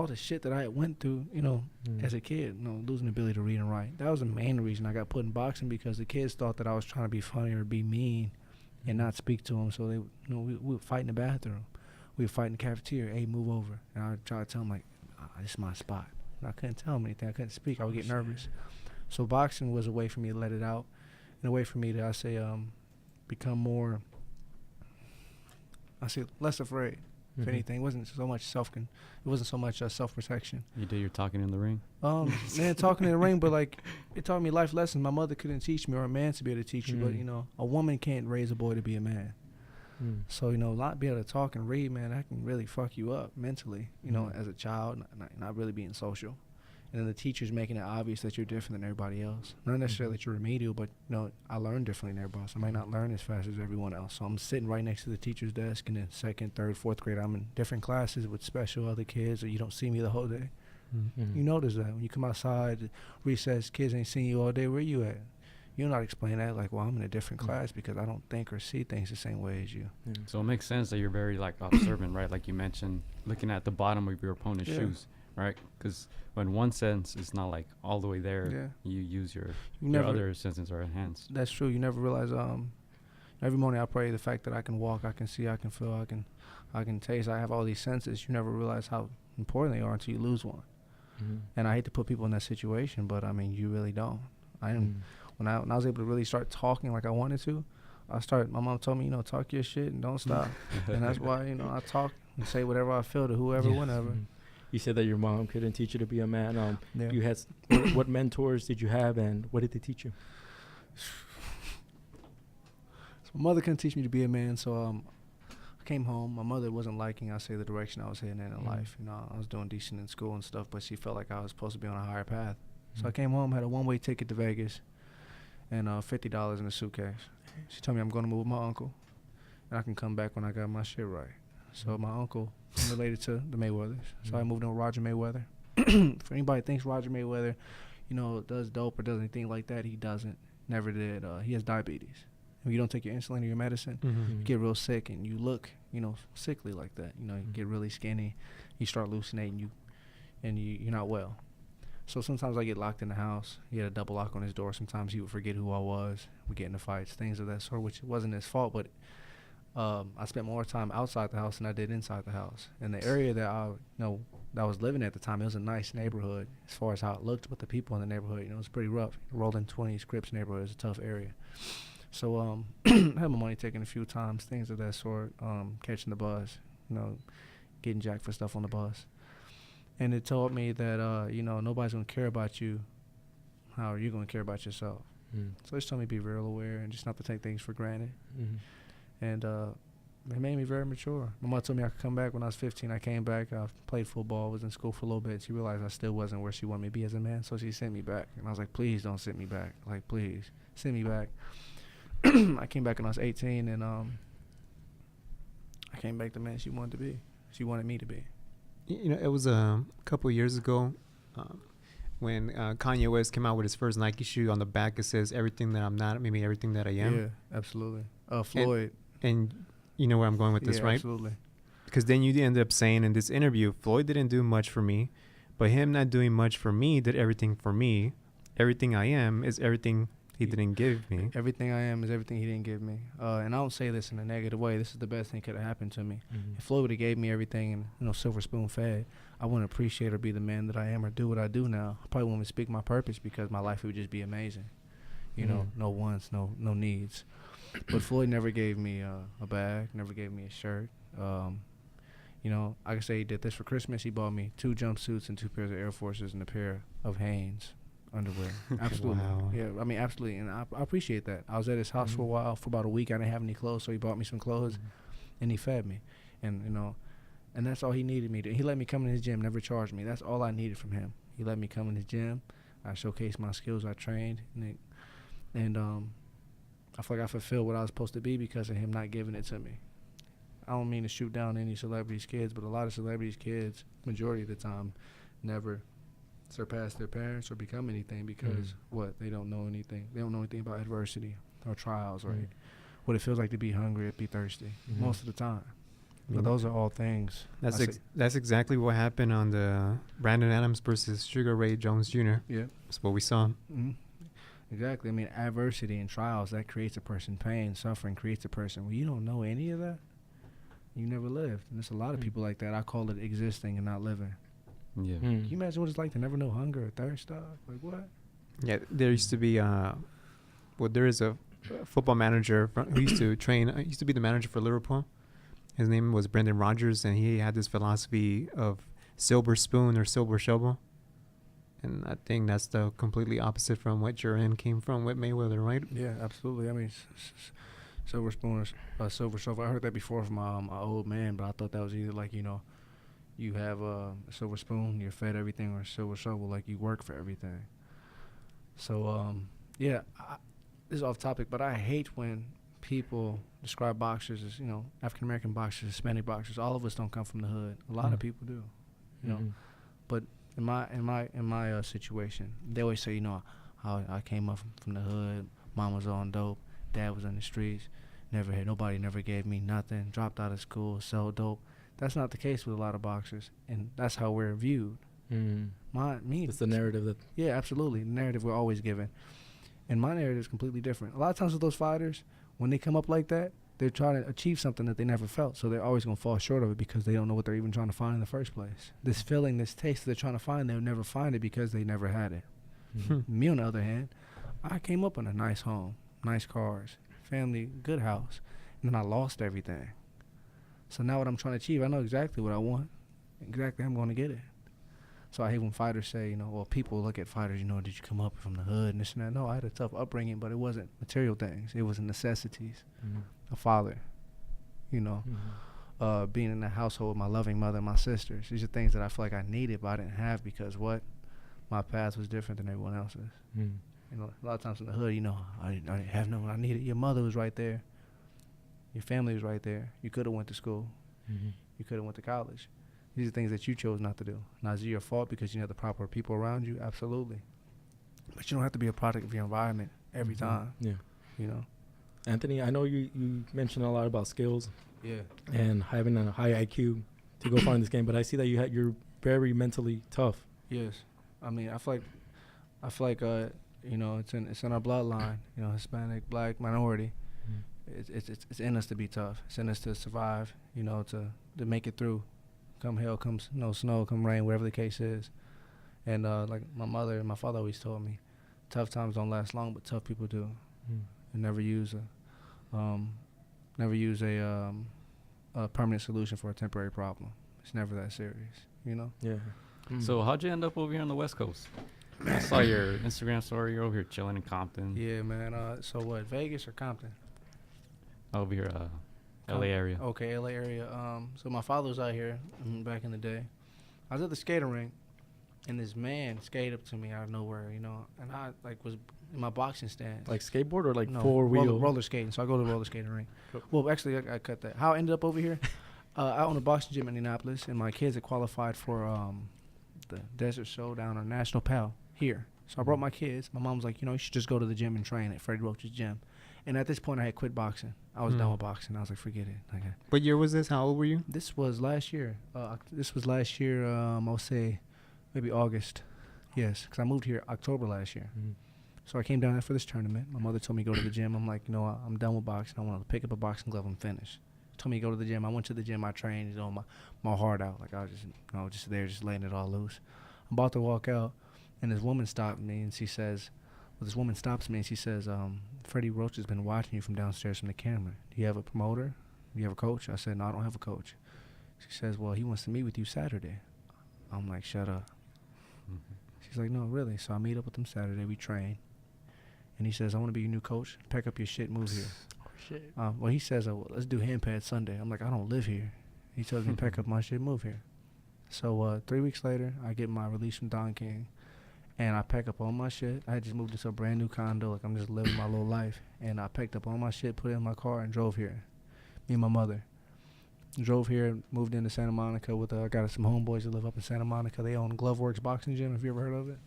[SPEAKER 6] the shit that I went through, you know, as a kid, you know, losing the ability to read and write. That was the main reason I got put in boxing, because the kids thought that I was trying to be funny or be mean and not speak to them. So they, you know, we would fight in the bathroom, we would fight in the cafeteria. Hey, move over, and I would try to tell them, like, this is my spot. And I couldn't tell them anything. I couldn't speak. I would get nervous. So boxing was a way for me to let it out, and a way for me to become more. Less afraid. If anything, it wasn't so much self-protection.
[SPEAKER 4] You did your talking in the ring?
[SPEAKER 6] Man, talking in the ring, but like, it taught me life lessons my mother couldn't teach me, or a man to be able to teach you. But, you know, a woman can't raise a boy to be a man. So, you know, not be able to talk and read, man, that can really fuck you up mentally, you know, as a child, not really being social. And then the teacher's making it obvious that you're different than everybody else. Not necessarily that you're remedial, but, you know, I learn differently than everybody else. I might not learn as fast as everyone else. So I'm sitting right next to the teacher's desk, and then 2nd, 3rd, 4th grade, I'm in different classes with special other kids, or you don't see me the whole day. You notice that. When you come outside, recess, kids ain't seen you all day. Where you at? You're not explaining that, like, well, I'm in a different class because I don't think or see things the same way as you.
[SPEAKER 4] So it makes sense that you're very, like, observant, right? Like you mentioned, looking at the bottom of your opponent's shoes. Right, because in one sense, it's not like all the way there. You use your other senses are enhanced.
[SPEAKER 6] That's true. You never realize Every morning I pray the fact that I can walk, I can see, I can feel, I can taste. I have all these senses. You never realize how important they are until you lose one. And I hate to put people in that situation, but I mean, you really don't. When I was able to really start talking like I wanted to, my mom told me, you know, talk your shit and don't stop. And that's why, you know, I talk and say whatever I feel to whoever, whenever.
[SPEAKER 5] You said that your mom couldn't teach you to be a man.
[SPEAKER 6] Yeah.
[SPEAKER 5] You had what mentors did you have, and what did they teach you?
[SPEAKER 6] So my mother couldn't teach me to be a man, so I came home. My mother wasn't liking, I say, the direction I was heading in life. You know, I was doing decent in school and stuff, but she felt like I was supposed to be on a higher path. So I came home, had a one-way ticket to Vegas, and $50 in a suitcase. She told me I'm going to move with my uncle, and I can come back when I got my shit right. So my uncle, I'm related to the Mayweathers. So I moved in with Roger Mayweather. For anybody that thinks Roger Mayweather, you know, does dope or does anything like that, he doesn't. Never did. He has diabetes. If you don't take your insulin or your medicine, you get real sick and you look, you know, sickly like that. You know, you get really skinny, you start hallucinating, you're not well. So sometimes I get locked in the house. He had a double lock on his door. Sometimes he would forget who I was. We get into fights, things of that sort, which wasn't his fault, but I spent more time outside the house than I did inside the house. In the area that I was living at the time, it was a nice neighborhood as far as how it looked, but the people in the neighborhood, you know, it was pretty rough. Rolling 20s, Crips neighborhood is a tough area. So I had my money taken a few times, things of that sort, catching the bus, you know, getting jacked for stuff on the bus. And it taught me that, you know, nobody's going to care about you. How are you going to care about yourself? So it's told me to be real aware and just not to take things for granted. And it made me very mature. My mom told me I could come back when I was 15. I came back. I played football, was in school for a little bit. She realized I still wasn't where she wanted me to be as a man, so she sent me back. And I was like, please don't send me back. Like, please, send me back. I came back when I was 18, and I came back the man she wanted to be. She wanted me to be.
[SPEAKER 7] You know, it was a couple of years ago when Kanye West came out with his first Nike shoe. On the back, it says, everything that I'm not, maybe everything that I am.
[SPEAKER 6] Yeah, absolutely. Floyd.
[SPEAKER 7] And you know where I'm going with this, right?
[SPEAKER 6] Absolutely.
[SPEAKER 7] Because then you ended up saying in this interview, Floyd didn't do much for me, but him not doing much for me did everything for me. Everything I am is everything he didn't give me.
[SPEAKER 6] Everything I am is everything he didn't give me. And I don't say this in a negative way. This is the best thing that could have happened to me. If Floyd would have gave me everything and, you know, silver spoon fed, I wouldn't appreciate or be the man that I am or do what I do now. I probably wouldn't even speak my purpose because my life would just be amazing. You know, no wants, no needs. But Floyd never gave me a bag, never gave me a shirt. You know, I can say he did this for Christmas. He bought me 2 jumpsuits and 2 pairs of Air Forces and a pair of Hanes underwear. Absolutely.
[SPEAKER 7] Wow.
[SPEAKER 6] Yeah, I mean, absolutely. And I appreciate that. I was at his house for a while, for about a week. I didn't have any clothes, so he bought me some clothes, and he fed me. And, you know, and that's all he needed me to. He let me come in his gym, never charged me. That's all I needed from him. He let me come in his gym. I showcased my skills. I trained. And I feel like I fulfilled what I was supposed to be because of him not giving it to me. I don't mean to shoot down any celebrities' kids, but a lot of celebrities' kids, majority of the time, never surpass their parents or become anything because they don't know anything. They don't know anything about adversity or trials or what it feels like to be hungry or be thirsty most of the time. But those are all things.
[SPEAKER 7] That's exactly what happened on the Brandon Adams versus Sugar Ray Jones Jr.
[SPEAKER 6] Yeah,
[SPEAKER 7] that's what we saw.
[SPEAKER 6] Exactly. I mean, adversity and trials, that creates a person. Pain, suffering creates a person. When you don't know any of that, you never lived. And there's a lot of people like that. I call it existing and not living.
[SPEAKER 4] Yeah.
[SPEAKER 6] Can you imagine what it's like to never know hunger or thirst, dog? Like, what?
[SPEAKER 7] Yeah, there used to be, there is a football manager who used to train, used to be the manager for Liverpool. His name was Brendan Rodgers, and he had this philosophy of silver spoon or silver shovel. And I think that's the completely opposite from what your end came from with Mayweather, right?
[SPEAKER 6] Yeah, absolutely. I mean, silver spoon or silver shovel. I heard that before from my old man, but I thought that was either like, you know, you have a silver spoon, you're fed everything, or a silver shovel, like you work for everything. So, yeah, this is off topic, but I hate when people describe boxers as, you know, African-American boxers, Hispanic boxers. All of us don't come from the hood. A lot of people do, you know. But in my situation, they always say, you know, how I came up from the hood. Mom was on dope. Dad was in the streets. Nobody never gave me nothing. Dropped out of school, sold dope. That's not the case with a lot of boxers, and that's how we're viewed. It's
[SPEAKER 5] the narrative that.
[SPEAKER 6] Yeah, absolutely. The narrative we're always given, and my narrative is completely different. A lot of times with those fighters, when they come up like that, they're trying to achieve something that they never felt. So they're always going to fall short of it because they don't know what they're even trying to find in the first place. This feeling, this taste that they're trying to find, they'll never find it because they never had it. Me, on the other hand, I came up in a nice home, nice cars, family, good house, and then I lost everything. So now what I'm trying to achieve, I know exactly what I want. Exactly, I'm going to get it. So I hate when fighters say, well, people look at fighters, did you come up from the hood and this and that? No, I had a tough upbringing, but it wasn't material things. It was necessities. A father, being in a household with my loving mother and my sisters. These are things that I feel like I needed, but I didn't have because my path was different than everyone else's. A lot of times in the hood, I didn't have no one I needed. Your mother was right there. Your family was right there. You could have went to school. You could have went to college. These are things that you chose not to do. Now, is it your fault because you have the proper people around you? Absolutely. But you don't have to be a product of your environment every time.
[SPEAKER 5] Yeah.
[SPEAKER 6] Anthony,
[SPEAKER 5] I know you mentioned a lot about skills.
[SPEAKER 6] Yeah.
[SPEAKER 5] And having a high IQ to go find this game, but I see that you're very mentally tough.
[SPEAKER 6] Yes. I mean, I feel like it's in our bloodline, Hispanic, black, minority. It's in us to be tough. It's in us to survive, to make it through. Come hell, come snow, come rain, whatever the case is. And like my mother and my father always told me, tough times don't last long, but tough people do. And never use a permanent solution for a temporary problem. It's never that serious,
[SPEAKER 5] Yeah.
[SPEAKER 4] So how'd you end up over here on the West Coast? I saw your Instagram story. You're over here chilling in Compton.
[SPEAKER 6] Yeah, man. So what, Vegas or Compton?
[SPEAKER 4] Over here, LA area.
[SPEAKER 6] Okay, LA area. So my father was out here back in the day. I was at the skating rink, and this man skated up to me out of nowhere, and I was in my boxing stance.
[SPEAKER 5] Like skateboard or
[SPEAKER 6] no,
[SPEAKER 5] four-wheel?
[SPEAKER 6] Roller skating. So I go to the roller skating rink.
[SPEAKER 5] Cool.
[SPEAKER 6] Well, actually, I cut that. How I ended up over here, I own a boxing gym in Indianapolis, and my kids had qualified for the Desert Showdown or National Pal here. So I brought my kids. My mom was like, you should just go to the gym and train at Freddie Roach's gym. And at this point, I had quit boxing. I was done with boxing. I was like, forget it.
[SPEAKER 7] What year was this? How old were you?
[SPEAKER 6] This was last year. I'll say maybe August. Yes, because I moved here October last year. So I came down there for this tournament. My mother told me to go to the gym. I'm like, I'm done with boxing. I want to pick up a boxing glove and finish. Told me to go to the gym. I went to the gym. I trained, my heart out. Like I was just there, just letting it all loose. I'm about to walk out, and this woman stopped me, and she says, Freddie Roach has been watching you from downstairs from the camera. Do you have a promoter? Do you have a coach? I said, no, I don't have a coach. She says, well, he wants to meet with you Saturday. I'm like, shut up. She's like, no, really? So I meet up with him Saturday. We train. And he says, I want to be your new coach. Pack up your shit, move here.
[SPEAKER 5] Shit.
[SPEAKER 6] Well, he says, let's do hand pads Sunday. I'm like, I don't live here. He tells me to pack up my shit, move here. So 3 weeks later, I get my release from Don King. And I pack up all my shit. I had just moved into a brand new condo. Like, I'm just living my little life. And I packed up all my shit, put it in my car, and drove here. Me and my mother. Drove here, moved into Santa Monica with, I got some homeboys that live up in Santa Monica. They own Gloveworks Boxing Gym, if you ever heard of it.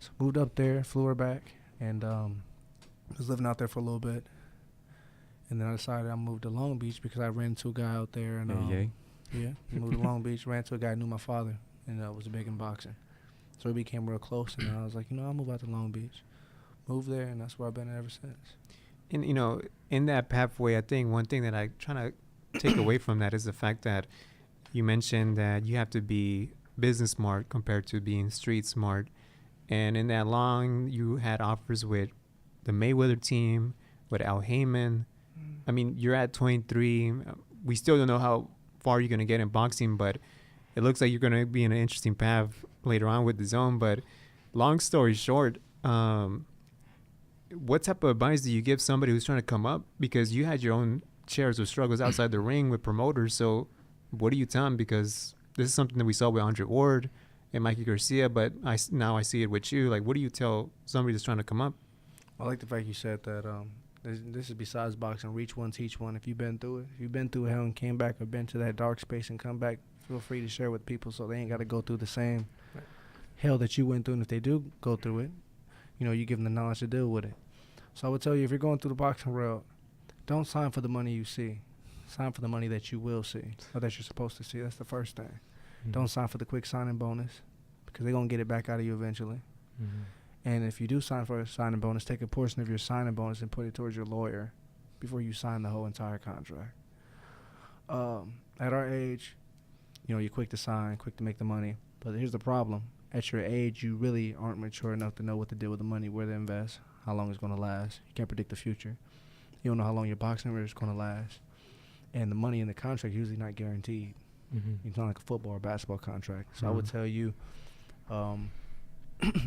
[SPEAKER 6] So moved up there, flew her back, and was living out there for a little bit. And then I decided I moved to Long Beach because I ran into a guy out there. And moved to Long Beach, ran into a guy who knew my father, and was big in boxing. So we became real close, and I was like, I'll move out to Long Beach. Moved there, and that's where I've been ever since.
[SPEAKER 7] And, in that pathway, I think one thing that I try to take away from that is the fact that you mentioned that you have to be business smart compared to being street smart. And in that long, you had offers with the Mayweather team, with Al Heyman. I mean, you're at 23. We still don't know how far you're going to get in boxing, but it looks like you're going to be in an interesting path later on with the zone. But long story short, what type of advice do you give somebody who's trying to come up? Because you had your own shares of struggles outside the ring with promoters. So what do you tell them? Because this is something that we saw with Andre Ward and Mikey Garcia, but now I see it with you. Like, what do you tell somebody that's trying to come up?
[SPEAKER 6] I like the fact you said that this is besides boxing. Reach one, teach one. If you've been through it, if you've been through hell and came back or been to that dark space and come back, feel free to share with people so they ain't got to go through the same hell that you went through. And if they do go through it, you give them the knowledge to deal with it. So I would tell you, if you're going through the boxing route, don't sign for the money you see. Sign for the money that you will see or that you're supposed to see. That's the first thing. Don't sign for the quick signing bonus because they're going to get it back out of you eventually. And if you do sign for a signing bonus, take a portion of your signing bonus and put it towards your lawyer before you sign the whole entire contract. At our age, you're quick to sign, quick to make the money. But here's the problem. At your age, you really aren't mature enough to know what to do with the money, where to invest, how long it's going to last. You can't predict the future. You don't know how long your boxing career is going to last. And the money in the contract is usually not guaranteed. It's not like a football or basketball contract. So I would tell you,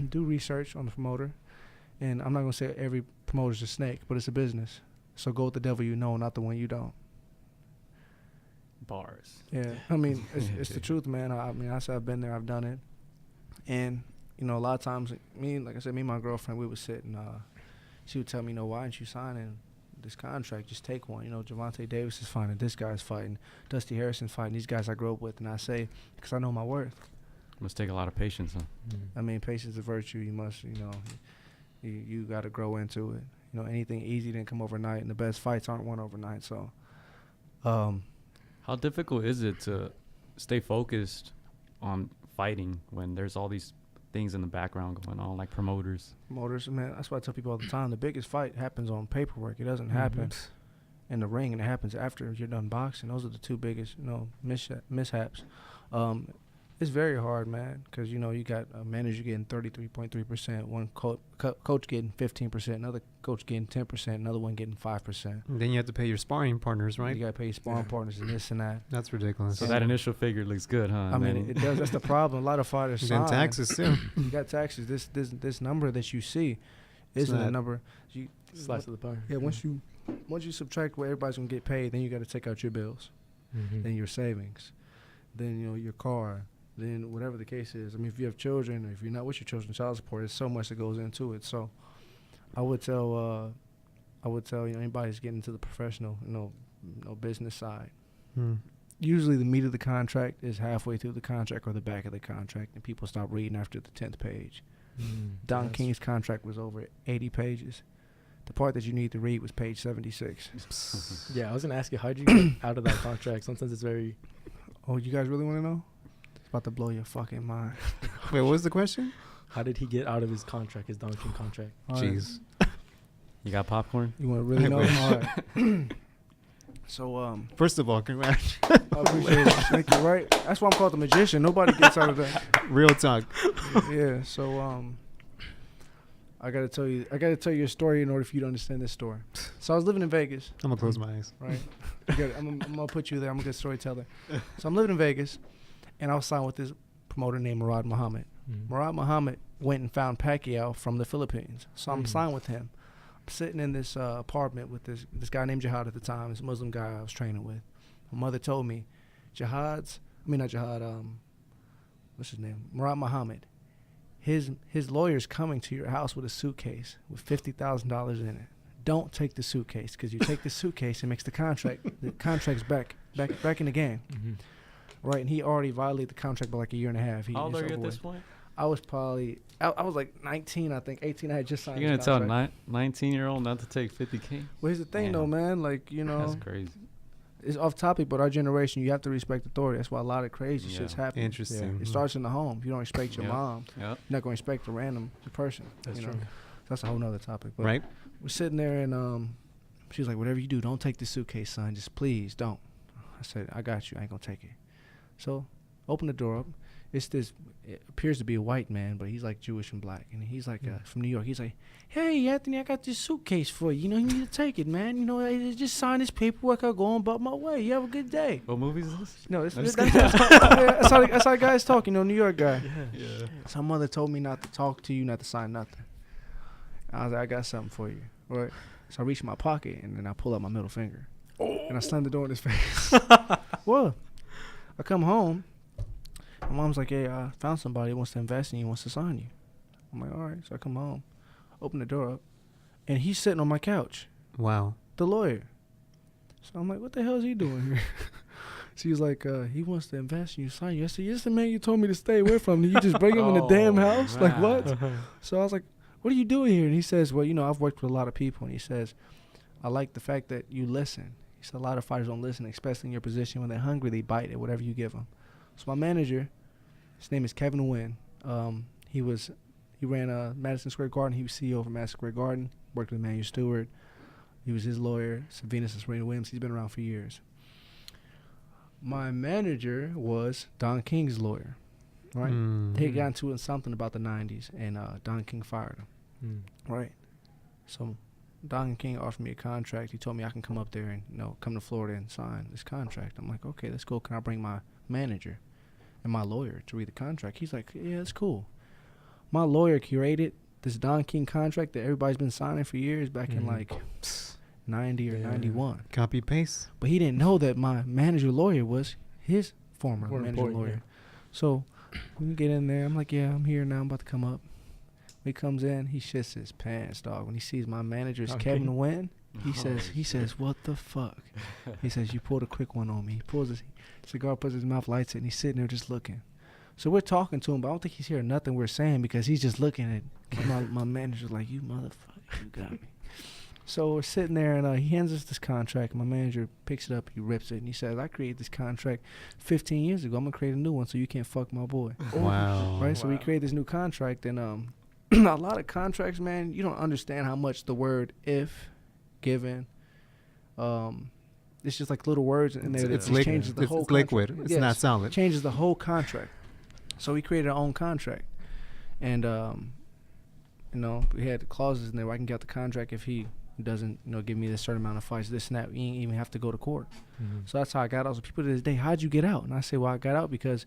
[SPEAKER 6] do research on the promoter. And I'm not going to say every promoter's a snake, but it's a business. So go with the devil you know, not the one you don't.
[SPEAKER 4] Bars.
[SPEAKER 6] Yeah, I mean, it's the truth, man. I said I've been there, I've done it. And, a lot of times, like I said, me and my girlfriend, we would sit and she would tell me, why aren't you signing this contract? Just take one. Javante Davis is fighting, this guy's fighting, Dusty Harrison's fighting, these guys I grew up with. And I say, because I know my worth.
[SPEAKER 4] Must take a lot of patience, huh?
[SPEAKER 6] I mean, patience is a virtue. You must, you got to grow into it. Anything easy didn't come overnight, and the best fights aren't won overnight. So,
[SPEAKER 4] how difficult is it to stay focused on fighting when there's all these things in the background going on, like promoters?
[SPEAKER 6] Man, that's why I tell people all the time. The biggest fight happens on paperwork. It doesn't happen in the ring, and it happens after you're done boxing. Those are the two biggest, mishaps. It's very hard, man, because, you got a manager getting 33.3%, one coach getting 15%, another coach getting 10%, another one getting 5%.
[SPEAKER 7] And then you have to pay your sparring partners, right?
[SPEAKER 6] You got to pay your sparring partners and this and that.
[SPEAKER 7] That's ridiculous.
[SPEAKER 4] So that initial figure looks good, huh?
[SPEAKER 6] I mean, it does. That's the problem. A lot of fighters sign.
[SPEAKER 7] And taxes, too.
[SPEAKER 6] You got taxes. This number that you see isn't a number.
[SPEAKER 5] Slice of the pie.
[SPEAKER 6] Yeah, once you subtract what everybody's going to get paid, then you got to take out your bills, then your savings, then, your car, then whatever the case is. I mean, if you have children or if you're not with your children, child support, there's so much that goes into it. So I would tell anybody who's getting into the professional, business side. Usually the meat of the contract is halfway through the contract or the back of the contract, and people stop reading after the 10th page. Don King's contract was over 80 pages. The part that you need to read was page 76.
[SPEAKER 5] Yeah, I was going to ask you, how did you get out of that contract? Sometimes it's very...
[SPEAKER 6] Oh, you guys really want to know? It's about to blow your fucking mind.
[SPEAKER 7] Wait, what was the question?
[SPEAKER 5] How did he get out of his contract, his Don King contract?
[SPEAKER 7] Jeez.
[SPEAKER 4] You got popcorn?
[SPEAKER 6] You want to really know? All right. So,
[SPEAKER 7] first of all, congrats.
[SPEAKER 6] I appreciate it. Thank you. Right? That's why I'm called the magician. Nobody gets out of that.
[SPEAKER 7] Real talk.
[SPEAKER 6] Yeah. So, I gotta tell you a story in order for you to understand this story. So I was living in Vegas.
[SPEAKER 7] I'm gonna close my eyes.
[SPEAKER 6] Right. I'm gonna put you there. I'm a good storyteller. So I'm living in Vegas, and I was signed with this promoter named Murad Muhammad. Murad Muhammad went and found Pacquiao from the Philippines. So I'm signed with him. I'm sitting in this apartment with this guy named Jihad at the time, this Muslim guy I was training with. My mother told me, what's his name? Murad Muhammad. His lawyer's coming to your house with a suitcase with $50,000 in it. Don't take the suitcase, because you take the suitcase, it makes the contract's back in the game. Right, and he already violated the contract by like a year and a half.
[SPEAKER 4] How old are you at this point?
[SPEAKER 6] I was probably, I was like 19, I think, 18. I had just signed.
[SPEAKER 4] You're going to tell a 19-year-old not to take $50K?
[SPEAKER 6] Well, here's the thing, though, man. Like,
[SPEAKER 4] That's crazy.
[SPEAKER 6] It's off topic, but our generation, you have to respect authority. That's why a lot of crazy shit's happening.
[SPEAKER 7] Interesting.
[SPEAKER 6] Yeah. It starts in the home. If you don't respect your mom, you're not going to respect a random person.
[SPEAKER 5] That's true.
[SPEAKER 6] That's a whole nother topic. But
[SPEAKER 7] right.
[SPEAKER 6] We're sitting there, and she was like, whatever you do, don't take the suitcase, son. Just please don't. I said, I got you. I ain't going to take it. So open the door up. It appears to be a white man, but he's like Jewish and black. And he's like from New York. He's like, hey, Anthony, I got this suitcase for you. You need to take it, man. Just sign this paperwork. I'll go on about my way. You have a good day.
[SPEAKER 4] What movie is this?
[SPEAKER 6] No, that's how guys talk, New York guy. Yeah. So my mother told me not to talk to you, not to sign nothing. I was like, I got something for you. Right. So I reached my pocket, and then I pull out my middle finger. And I slammed the door in his face. What? I come home. My mom's like, hey, I found somebody who wants to invest in you, wants to sign you. I'm like, all right. So I come home, open the door up, and he's sitting on my couch.
[SPEAKER 7] Wow.
[SPEAKER 6] The lawyer. So I'm like, what the hell is he doing here? She's like, he wants to invest in you, sign you. I said, yes, the man you told me to stay away from. Did you just bring him in the damn house? Man. Like, what? So I was like, what are you doing here? And he says, well, I've worked with a lot of people. And he says, I like the fact that you listen. He said, a lot of fighters don't listen, especially in your position. When they're hungry, they bite at whatever you give them. So my manager, his name is Kevin Wynn. He ran Madison Square Garden. He was CEO for Madison Square Garden. Worked with Emmanuel Stewart. He was his lawyer, Venus and Serena Williams. He's been around for years. My manager was Don King's lawyer, right? They had gotten to something about the 90s, and Don King fired him, right? So Don King offered me a contract. He told me I can come up there and, come to Florida and sign this contract. I'm like, okay, that's cool. Can I bring my manager and my lawyer to read the contract? He's like, yeah, that's cool. My lawyer curated this Don King contract that everybody's been signing for years back in like 90 or 91.
[SPEAKER 7] Copy paste.
[SPEAKER 6] But he didn't know that my manager lawyer was his former manager lawyer.
[SPEAKER 5] Yeah.
[SPEAKER 6] So we get in there. I'm like, yeah, I'm here now. I'm about to come up. When he comes in, he shits his pants, dog. When he sees my manager's Kevin Wynn, he says, what the fuck? He says, you pulled a quick one on me. He pulls his cigar, puts his mouth, lights it, and he's sitting there just looking. So we're talking to him, but I don't think he's hearing nothing we're saying because he's just looking at my manager's like, you motherfucker, you got me. So we're sitting there, and he hands us this contract. My manager picks it up, he rips it, and he says, I created this contract 15 years ago. I'm going to create a new one so you can't fuck my boy.
[SPEAKER 7] Wow.
[SPEAKER 6] Right? So we create this new contract, and a lot of contracts, man, you don't understand how much the word if, given, it's just like little words in there.
[SPEAKER 7] It's
[SPEAKER 6] that changes the whole
[SPEAKER 7] liquid.
[SPEAKER 6] contract.
[SPEAKER 7] It's
[SPEAKER 6] Yes,
[SPEAKER 7] not solid.
[SPEAKER 6] Changes the whole contract. So we created our own contract. And, we had clauses in there where I can get out the contract if he doesn't, give me this certain amount of fights, this and that. We ain't even have to go to court. So that's how I got out. So people to this day, how'd you get out? And I say, well, I got out because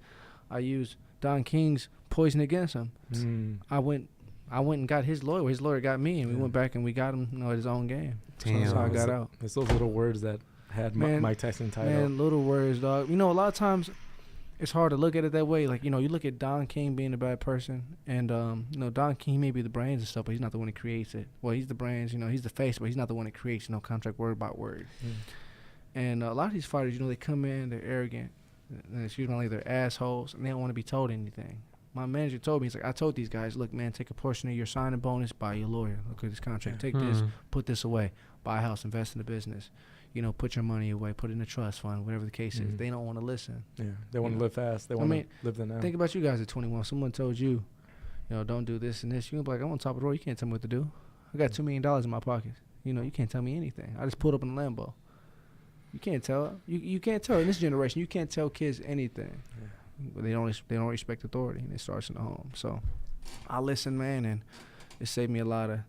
[SPEAKER 6] I used Don King's poison against him. I went and got his lawyer. His lawyer got me, and we went back and we got him, at his own game. So that's how I got out.
[SPEAKER 5] It's those little words that had Mike Tyson tied up.
[SPEAKER 6] Man, little words, dog. A lot of times it's hard to look at it that way. Like, you look at Don King being a bad person, and, Don King may be the brains and stuff, but he's not the one that creates it. Well, he's the brains, he's the face, but he's not the one that creates, contract word by word. And a lot of these fighters, they come in, they're arrogant, and it's usually they're assholes, and they don't want to be told anything. My manager told me, he's like, I told these guys, look, man, take a portion of your signing bonus, buy your lawyer. Look at this contract. Take this, put this away, buy a house, invest in the business. Put your money away, put it in a trust fund, whatever the case is. They don't want to listen.
[SPEAKER 5] Yeah, they want to live fast. They want to live the now.
[SPEAKER 6] Think about you guys at 21. Someone told you, don't do this and this. You're going to be like, I'm on top of the road. You can't tell me what to do. I got $2 million in my pocket. You can't tell me anything. I just pulled up in a Lambo. You can't tell. You can't tell. In this generation, you can't tell kids anything. Yeah. But they don't respect authority, and it starts in the home. So I listen, man, and it saved me a lot of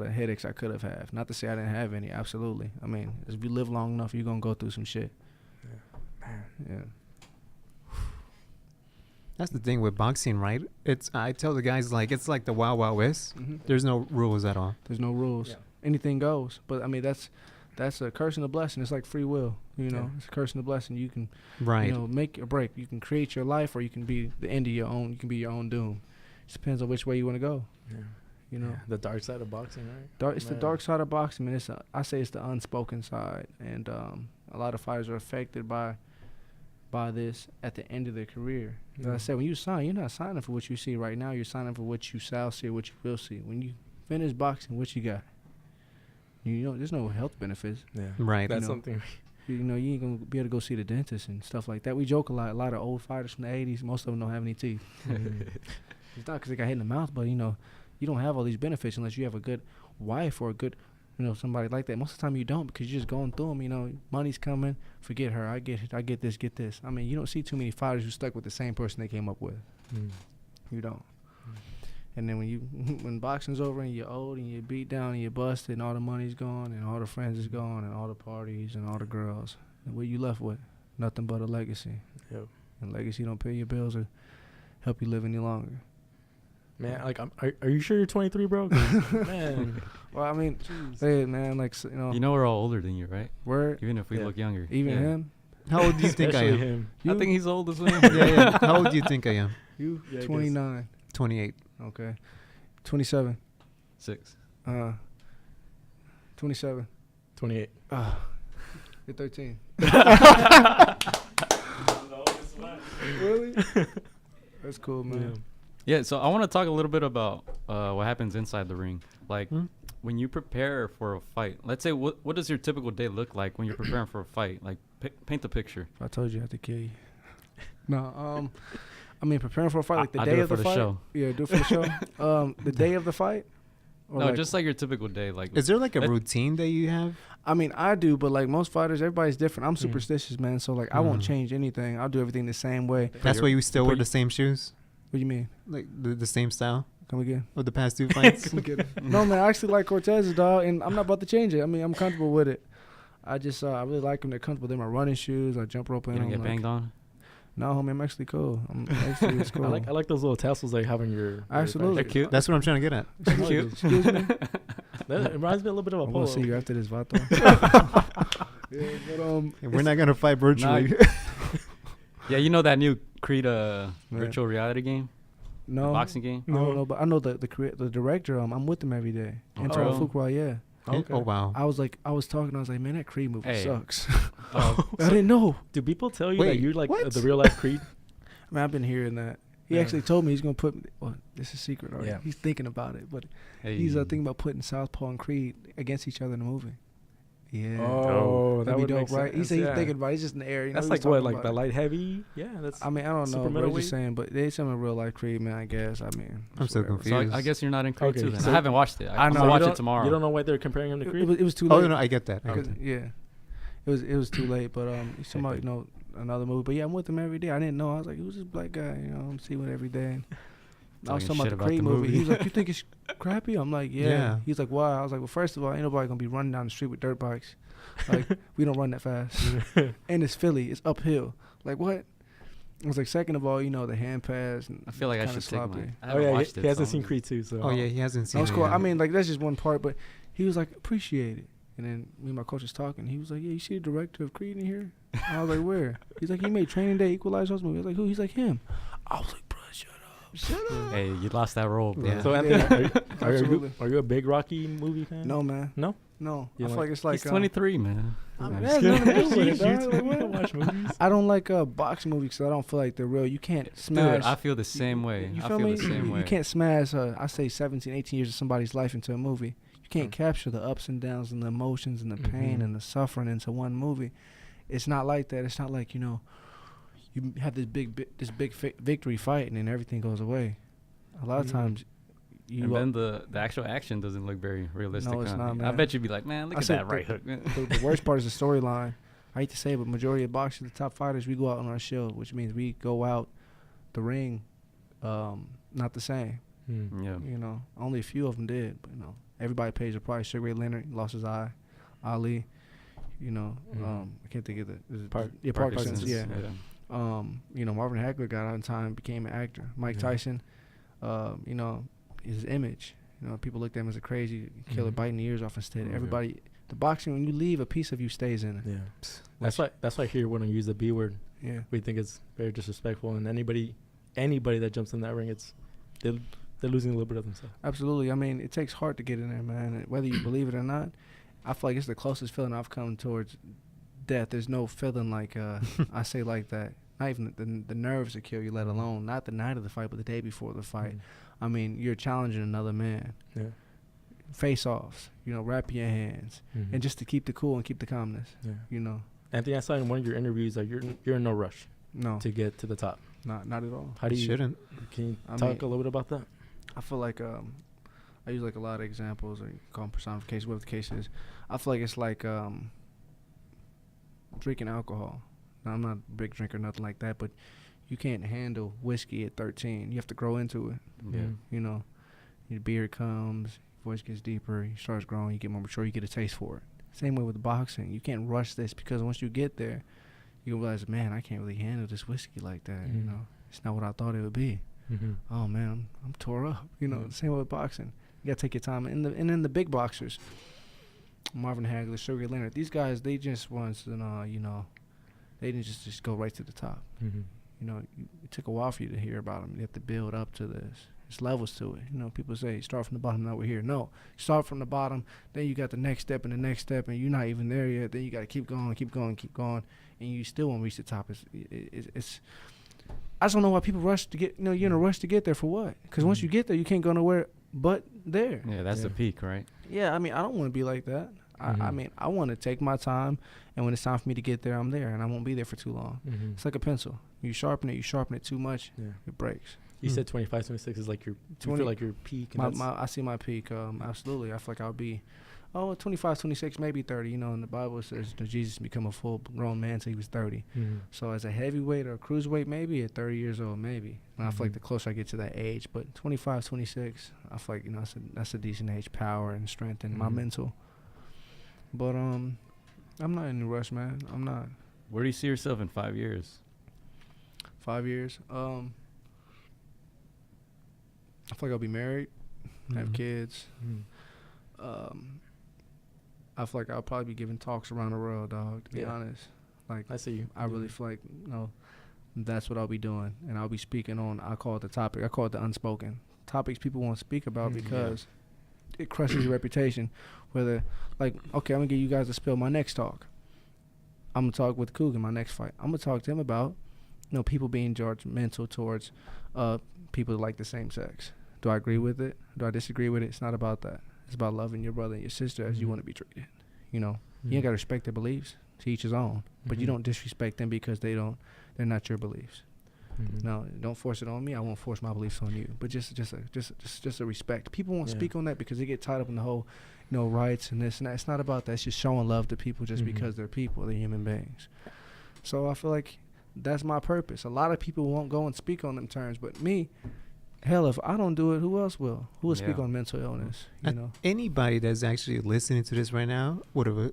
[SPEAKER 6] headaches I could have had. Not to say I didn't have any, absolutely. I mean, if you live long enough, you're going to go through some shit.
[SPEAKER 5] Yeah. Man.
[SPEAKER 6] Yeah.
[SPEAKER 7] That's the thing with boxing, right? I tell the guys, it's like the Wild Wild West. There's no rules at all.
[SPEAKER 6] There's no rules. Yeah. Anything goes. But, I mean, that's a curse and a blessing. It's like free will, It's a curse and a blessing. You can, make or break. You can create your life, or you can be the end of your own. You can be your own doom. It just depends on which way you want to go. Yeah.
[SPEAKER 5] The dark side of boxing, right?
[SPEAKER 6] It's the dark side of boxing, man. I say it's the unspoken side, and a lot of fighters are affected by this at the end of their career. Like I said, when you sign, you're not signing for what you see right now. You're signing for what you shall see or what you will see. When you finish boxing, what you got? There's no health benefits.
[SPEAKER 5] Yeah,
[SPEAKER 7] right.
[SPEAKER 5] That's something.
[SPEAKER 6] You ain't gonna be able to go see the dentist and stuff like that. We joke a lot. A lot of old fighters from the '80s, most of them don't have any teeth. It's not because they got hit in the mouth, but you don't have all these benefits unless you have a good wife or a good, somebody like that. Most of the time you don't, because you're just going through them. Money's coming. Forget her. I get this. Get this. I mean, you don't see too many fighters who stuck with the same person they came up with. You don't. And then when boxing's over and you're old and you're beat down and you're busted and all the money's gone and all the friends is gone and all the parties and all the girls, and what you left with? Nothing but a legacy.
[SPEAKER 5] Yep.
[SPEAKER 6] And legacy don't pay your bills or help you live any longer.
[SPEAKER 5] Man, are you sure you're 23, bro? Man.
[SPEAKER 6] Well, I mean, hey, man,
[SPEAKER 4] we're all older than you, right?
[SPEAKER 6] Word.
[SPEAKER 4] Even if we look younger.
[SPEAKER 6] Even him.
[SPEAKER 7] How old do you think I am?
[SPEAKER 5] Him.
[SPEAKER 4] I think he's old as well.
[SPEAKER 7] Yeah. How old do you think I am?
[SPEAKER 6] You? Yeah, 29.
[SPEAKER 7] 28.
[SPEAKER 6] Okay. 27.
[SPEAKER 4] 6.
[SPEAKER 6] 27.
[SPEAKER 5] 28.
[SPEAKER 6] You're 13.
[SPEAKER 5] Really?
[SPEAKER 6] That's cool, man.
[SPEAKER 4] Yeah, so I want to talk a little bit about what happens inside the ring. Like, when you prepare for a fight, let's say, what does your typical day look like when you're preparing for a fight? Like, paint the picture.
[SPEAKER 6] If I told you I had to kill you. No, I mean, preparing for a fight, like the
[SPEAKER 4] I
[SPEAKER 6] day
[SPEAKER 4] do it
[SPEAKER 6] of the
[SPEAKER 4] for
[SPEAKER 6] fight.
[SPEAKER 4] show.
[SPEAKER 6] Yeah, do it for the show. The day of the fight, Or
[SPEAKER 4] No,
[SPEAKER 6] like,
[SPEAKER 4] just like your typical day. Like,
[SPEAKER 7] Is there like a
[SPEAKER 4] That-
[SPEAKER 7] routine that you have?
[SPEAKER 6] I mean, I do, but like most fighters, everybody's different. I'm superstitious, man. So like, I won't change anything. I'll do everything the same way.
[SPEAKER 7] That's why you still
[SPEAKER 5] but
[SPEAKER 7] wear
[SPEAKER 5] you-
[SPEAKER 7] the same shoes,
[SPEAKER 6] What do you mean?
[SPEAKER 7] like the same style
[SPEAKER 6] Come again?
[SPEAKER 7] of the past 2 fights.
[SPEAKER 6] No, man. I actually like Cortez's, dog, and I'm not about to change it. I mean, I'm comfortable with it. I just, I really like them. They're comfortable. They're my running shoes. I jump rope in
[SPEAKER 4] you don't
[SPEAKER 6] them.
[SPEAKER 4] get
[SPEAKER 6] Like,
[SPEAKER 4] banged on.
[SPEAKER 6] no, homie, I'm actually cool. Actually, it's cool.
[SPEAKER 5] I like those little tassels they have on your.
[SPEAKER 6] Absolutely.
[SPEAKER 4] They're cute.
[SPEAKER 7] That's what I'm trying to get at.
[SPEAKER 4] Cute.
[SPEAKER 6] Excuse me.
[SPEAKER 5] That reminds me a little bit of a
[SPEAKER 6] I'm
[SPEAKER 5] polo.
[SPEAKER 6] gonna see you after this, Vato. Yeah, but
[SPEAKER 7] And we're not gonna fight virtually.
[SPEAKER 4] Yeah, you know that new Creed virtual reality game,
[SPEAKER 6] no,
[SPEAKER 4] boxing game.
[SPEAKER 6] I don't know, but I know the director. I'm with him every day. Antoine
[SPEAKER 4] Oh.
[SPEAKER 6] Fuqua, yeah.
[SPEAKER 5] Okay.
[SPEAKER 7] Oh wow.
[SPEAKER 6] I was talking. I was like, man, that Creed movie
[SPEAKER 4] Hey.
[SPEAKER 6] sucks.
[SPEAKER 4] Oh,
[SPEAKER 6] I didn't know.
[SPEAKER 5] Do people tell you
[SPEAKER 7] Wait,
[SPEAKER 5] that you're like
[SPEAKER 7] what?
[SPEAKER 5] the real life Creed?
[SPEAKER 6] I mean, I've been hearing that. He
[SPEAKER 5] Yeah.
[SPEAKER 6] actually told me he's gonna put. Well, this is secret already.
[SPEAKER 5] Yeah.
[SPEAKER 6] He's thinking about it, but
[SPEAKER 4] hey.
[SPEAKER 6] he's thinking about putting Southpaw and Creed against each other in a movie. Yeah.
[SPEAKER 5] Oh, that
[SPEAKER 6] That'd
[SPEAKER 5] would
[SPEAKER 6] be
[SPEAKER 5] make
[SPEAKER 6] dope, right? He
[SPEAKER 5] sense,
[SPEAKER 6] said he's
[SPEAKER 5] yeah.
[SPEAKER 6] thinking about it. He's just in the air. You know,
[SPEAKER 5] That's
[SPEAKER 6] he's
[SPEAKER 5] like what,
[SPEAKER 6] talking
[SPEAKER 5] like
[SPEAKER 6] about
[SPEAKER 5] the
[SPEAKER 6] it.
[SPEAKER 5] light heavy? Yeah, that's.
[SPEAKER 6] I mean, I don't know.
[SPEAKER 5] super
[SPEAKER 6] But I'm
[SPEAKER 5] middleweight?
[SPEAKER 6] just saying, but they some real life Creed, man. I guess. I mean,
[SPEAKER 7] I'm so
[SPEAKER 6] whatever.
[SPEAKER 7] confused.
[SPEAKER 4] So I guess you're not in Creed
[SPEAKER 5] Okay,
[SPEAKER 4] too. Then
[SPEAKER 5] so-
[SPEAKER 4] I haven't watched it.
[SPEAKER 6] I
[SPEAKER 4] I'm
[SPEAKER 6] know,
[SPEAKER 4] gonna
[SPEAKER 6] you
[SPEAKER 4] watch
[SPEAKER 5] don't-
[SPEAKER 4] it tomorrow.
[SPEAKER 5] You don't know why they're comparing him to Creed?
[SPEAKER 6] It was too late.
[SPEAKER 7] Oh no, I get that. I get
[SPEAKER 6] Because,
[SPEAKER 7] that.
[SPEAKER 6] yeah, it was too late. But he's talking about, you know, another movie. But yeah, I'm with him every day. I didn't know. I was like, who's this black guy? You know, I'm seeing it every day. And I was
[SPEAKER 4] Talking
[SPEAKER 6] talking
[SPEAKER 4] shit
[SPEAKER 6] about the
[SPEAKER 4] about
[SPEAKER 6] Creed
[SPEAKER 4] the
[SPEAKER 6] movie.
[SPEAKER 4] movie.
[SPEAKER 6] He was like, you think it's crappy? I'm like, yeah.
[SPEAKER 7] Yeah.
[SPEAKER 6] He's like, why? I was like, well, first of all, ain't nobody gonna be running down the street with dirt bikes. Like, we don't run that fast. And it's Philly. It's uphill. Like, what? I was like, second of all, you know, the hand pass. And
[SPEAKER 4] I feel like I
[SPEAKER 6] kinda
[SPEAKER 4] should take
[SPEAKER 6] sloppy.
[SPEAKER 4] my. I
[SPEAKER 5] Oh
[SPEAKER 4] haven't
[SPEAKER 5] yeah,
[SPEAKER 4] watched
[SPEAKER 5] he
[SPEAKER 4] it.
[SPEAKER 5] hasn't
[SPEAKER 4] so-
[SPEAKER 5] seen Creed 2, so.
[SPEAKER 7] Oh yeah, he hasn't seen
[SPEAKER 6] That was
[SPEAKER 7] it
[SPEAKER 6] cool.
[SPEAKER 7] yet.
[SPEAKER 6] I mean, like, that's just one part, but he was like, appreciate it. And then me and my coach was talking. He was like, yeah, you see the director of Creed in here? I was like, where? He's like, he made Training Day, Equalize those movies. I was like, who? He's like, him. I was like, bro, shut up. Shut up.
[SPEAKER 4] Hey, you lost that role, bro.
[SPEAKER 7] Yeah.
[SPEAKER 5] So
[SPEAKER 6] Yeah.
[SPEAKER 5] Anthony,
[SPEAKER 6] Absolutely.
[SPEAKER 5] are you a big Rocky movie fan?
[SPEAKER 6] No, man.
[SPEAKER 5] No?
[SPEAKER 6] No.
[SPEAKER 5] You
[SPEAKER 6] I feel
[SPEAKER 5] like-
[SPEAKER 6] like it's like.
[SPEAKER 4] He's 23, man.
[SPEAKER 6] I mean,
[SPEAKER 4] Yeah.
[SPEAKER 6] that's nothing to do with it, dog.
[SPEAKER 5] You
[SPEAKER 6] Like, what?
[SPEAKER 5] don't watch movies?
[SPEAKER 6] I don't like boxing movies because I don't feel like they're real. You can't smash.
[SPEAKER 4] Dude, I feel the same way.
[SPEAKER 6] You
[SPEAKER 4] I
[SPEAKER 6] feel
[SPEAKER 4] feel
[SPEAKER 6] me?
[SPEAKER 4] the same way.
[SPEAKER 6] You can't smash, I say 17, 18 years of somebody's life into a movie. You can't capture the ups and downs and the emotions and the pain
[SPEAKER 5] Mhm.
[SPEAKER 6] and the suffering into one movie. It's not like that. It's not like, you know, you have this big victory fight and then everything goes away. A lot of
[SPEAKER 5] Mhm.
[SPEAKER 6] times,
[SPEAKER 4] And then the actual action doesn't look very realistic.
[SPEAKER 6] No, it's
[SPEAKER 4] huh?
[SPEAKER 6] not,
[SPEAKER 4] I
[SPEAKER 6] man.
[SPEAKER 4] bet you'd be like, man, look
[SPEAKER 6] I
[SPEAKER 4] at
[SPEAKER 6] said
[SPEAKER 4] that right hook.
[SPEAKER 6] the worst part is the storyline. I hate to say it, but majority of boxers, the top fighters, we go out on our show, which means we go out the ring not the same.
[SPEAKER 5] Hmm.
[SPEAKER 4] Yeah.
[SPEAKER 6] You know, only a few of them did, but you know, everybody pays their price. Sugar Ray Leonard lost his eye. Ali, you know, I can't think of Parkinson's. Yeah. You know, Marvin Hagler got out in time, became an actor. Mike Tyson, you know, his image. You know, people looked at him as a crazy killer, biting the ears off instead. Everybody, the boxing, when you leave, a piece of you stays in it.
[SPEAKER 5] Yeah. That's why I hear when I use the B word.
[SPEAKER 6] Yeah.
[SPEAKER 5] We think it's very disrespectful, and anybody that jumps in that ring, they're losing a little bit of themselves.
[SPEAKER 6] Absolutely. I mean, it takes heart to get in there, man. And whether you believe it or not, I feel like it's the closest feeling I've come towards death. There's no feeling like I say like that. Not even the nerves that kill you, let alone not the night of the fight, but the day before the fight. I mean, you're challenging another man.
[SPEAKER 5] Yeah.
[SPEAKER 6] Face-offs, you know, wrap your hands, and just to keep the cool and keep the calmness.
[SPEAKER 5] Yeah.
[SPEAKER 6] You know.
[SPEAKER 5] Anthony, I saw in one of your interviews that you're in no rush
[SPEAKER 6] No,
[SPEAKER 5] to get to the top.
[SPEAKER 6] not at all.
[SPEAKER 5] How do you?
[SPEAKER 7] Shouldn't.
[SPEAKER 5] Can you
[SPEAKER 6] I
[SPEAKER 5] talk
[SPEAKER 6] mean-
[SPEAKER 5] a little bit about that?
[SPEAKER 6] I feel like I use like a lot of examples, or you call them personification, whatever the case is. I feel like it's like drinking alcohol. Now, I'm not a big drinker, nothing like that, but you can't handle whiskey at 13. You have to grow into it.
[SPEAKER 4] Yeah.
[SPEAKER 6] You know, your beard comes, your voice gets deeper, you starts growing, you get more mature, you get a taste for it. Same way with boxing. You can't rush this because once you get there, you realize, man, I can't really handle this whiskey like that. You know, it's not what I thought it would be. Oh man, I'm tore up. You know, same way with boxing. You gotta take your time. And then the big boxers, Marvin Hagler, Sugar Ray Leonard, these guys, they just once and you know, they didn't just go right to the top. You know, it took a while for you to hear about them. You have to build up to this. There's levels to it. You know, people say start from the bottom, now we're here. No, start from the bottom. Then you got the next step and the next step, and you're not even there yet. Then you got to keep going, and you still won't reach the top. It's I just don't know why people rush to get. You know, you're in a rush to get there for what? Because once you get there, you can't go nowhere but there.
[SPEAKER 4] Yeah, that's the peak, right?
[SPEAKER 6] Yeah, I mean, I don't want to be like that. I mean, I want to take my time, and when it's time for me to get there, I'm there, and I won't be there for too long. It's like a pencil. You sharpen it too much, it breaks.
[SPEAKER 5] You said 25, 26 is like your
[SPEAKER 6] 20
[SPEAKER 5] feel like your peak. And
[SPEAKER 6] I see my peak. Absolutely. I feel like I'll be, 25, 26, maybe 30. You know, in the Bible it says that Jesus become a full-grown man until he was 30. So as a heavyweight or a cruiserweight, maybe at 30 years old, maybe. And I feel like the closer I get to that age, but 25, 26, I feel like, you know, that's a decent age, power and strength and my mental. But I'm not in a rush, man. I'm not.
[SPEAKER 4] Where do you see yourself in 5 years?
[SPEAKER 6] 5 years. I feel like I'll be married, have kids. I feel like I'll probably be giving talks around the world, dog, to be honest. Like,
[SPEAKER 5] I see you.
[SPEAKER 6] I really feel like, you know, that's what I'll be doing. And I'll be speaking on, I call it the topic, I call it the unspoken. Topics people won't speak about because it crushes your reputation. Whether, like, okay, I'm going to get you guys to spill my next talk. I'm going to talk with Coogan, my next fight. I'm going to talk to him about, you know, people being judgmental towards people that like the same sex. Do I agree with it? Do I disagree with it? It's not about that. It's about loving your brother and your sister as you want to be treated. You know, you ain't got to respect their beliefs. To each his own. But you don't disrespect them because they're not your beliefs. No, don't force it on me. I won't force my beliefs on you. But just a respect. People won't speak on that because they get tied up in the whole, you know, rights and this and that. It's not about that. It's just showing love to people just because they're people. They're human beings. So I feel like that's my purpose. A lot of people won't go and speak on them terms, but me. Hell, if I don't do it, who else will? Who will speak on mental illness? You know,
[SPEAKER 7] anybody that's actually listening to this right now would have.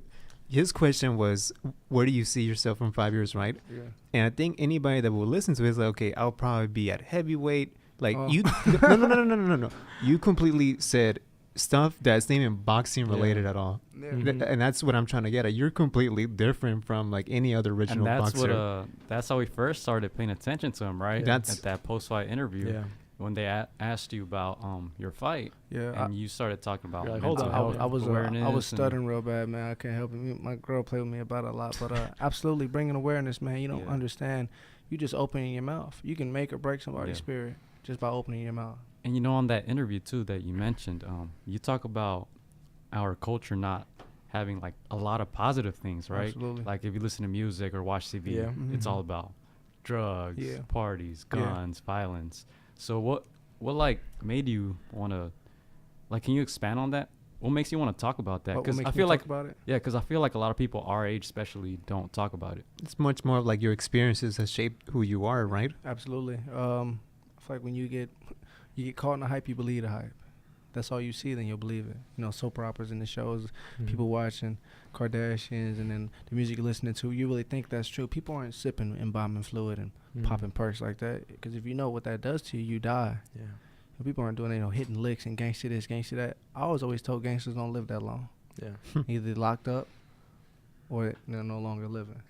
[SPEAKER 7] His question was, where do you see yourself in 5 years, right?
[SPEAKER 6] Yeah.
[SPEAKER 7] And I think anybody that will listen to it is like, okay, I'll probably be at heavyweight. Like you, no. You completely said stuff that's not even boxing related at all. Yeah. And that's what I'm trying to get at. You're completely different from like any other original boxer.
[SPEAKER 4] That's how we first started paying attention to him, right?
[SPEAKER 7] Yeah.
[SPEAKER 4] At that post-fight interview.
[SPEAKER 5] Yeah.
[SPEAKER 4] When they asked you about your fight, and you started talking about
[SPEAKER 5] like,
[SPEAKER 4] mental health
[SPEAKER 6] I was
[SPEAKER 4] and
[SPEAKER 6] stuttering real bad, man. I can't help it. My girl played with me about it a lot, but absolutely bringing awareness, man. You don't understand. You just opening your mouth. You can make or break somebody's spirit just by opening your mouth.
[SPEAKER 4] And you know, on that interview too that you mentioned, you talk about our culture not having like a lot of positive things, right?
[SPEAKER 6] Absolutely.
[SPEAKER 4] Like if you listen to music or watch TV, it's all about drugs, parties, guns, violence. So what like made you want to, like, can you expand on that? What makes you want to talk about that?
[SPEAKER 6] Because I feel like about it?
[SPEAKER 4] Yeah, because I feel like a lot of people our age especially don't talk about it.
[SPEAKER 7] It's much more of like your experiences has shaped who you are, right?
[SPEAKER 6] Absolutely. I feel like when you get caught in the hype, you believe the hype. That's all you see, then you'll believe it. You know, soap operas and the shows, people watching Kardashians, and then the music you're listening to, you really think that's true. People aren't sipping embalming fluid and popping perks like that, because if you know what that does to you, you die. Yeah. And people aren't doing, you know, hitting licks and gangster this, gangster that. I was always told gangsters don't live that long. Yeah. Either locked up or they're no longer living.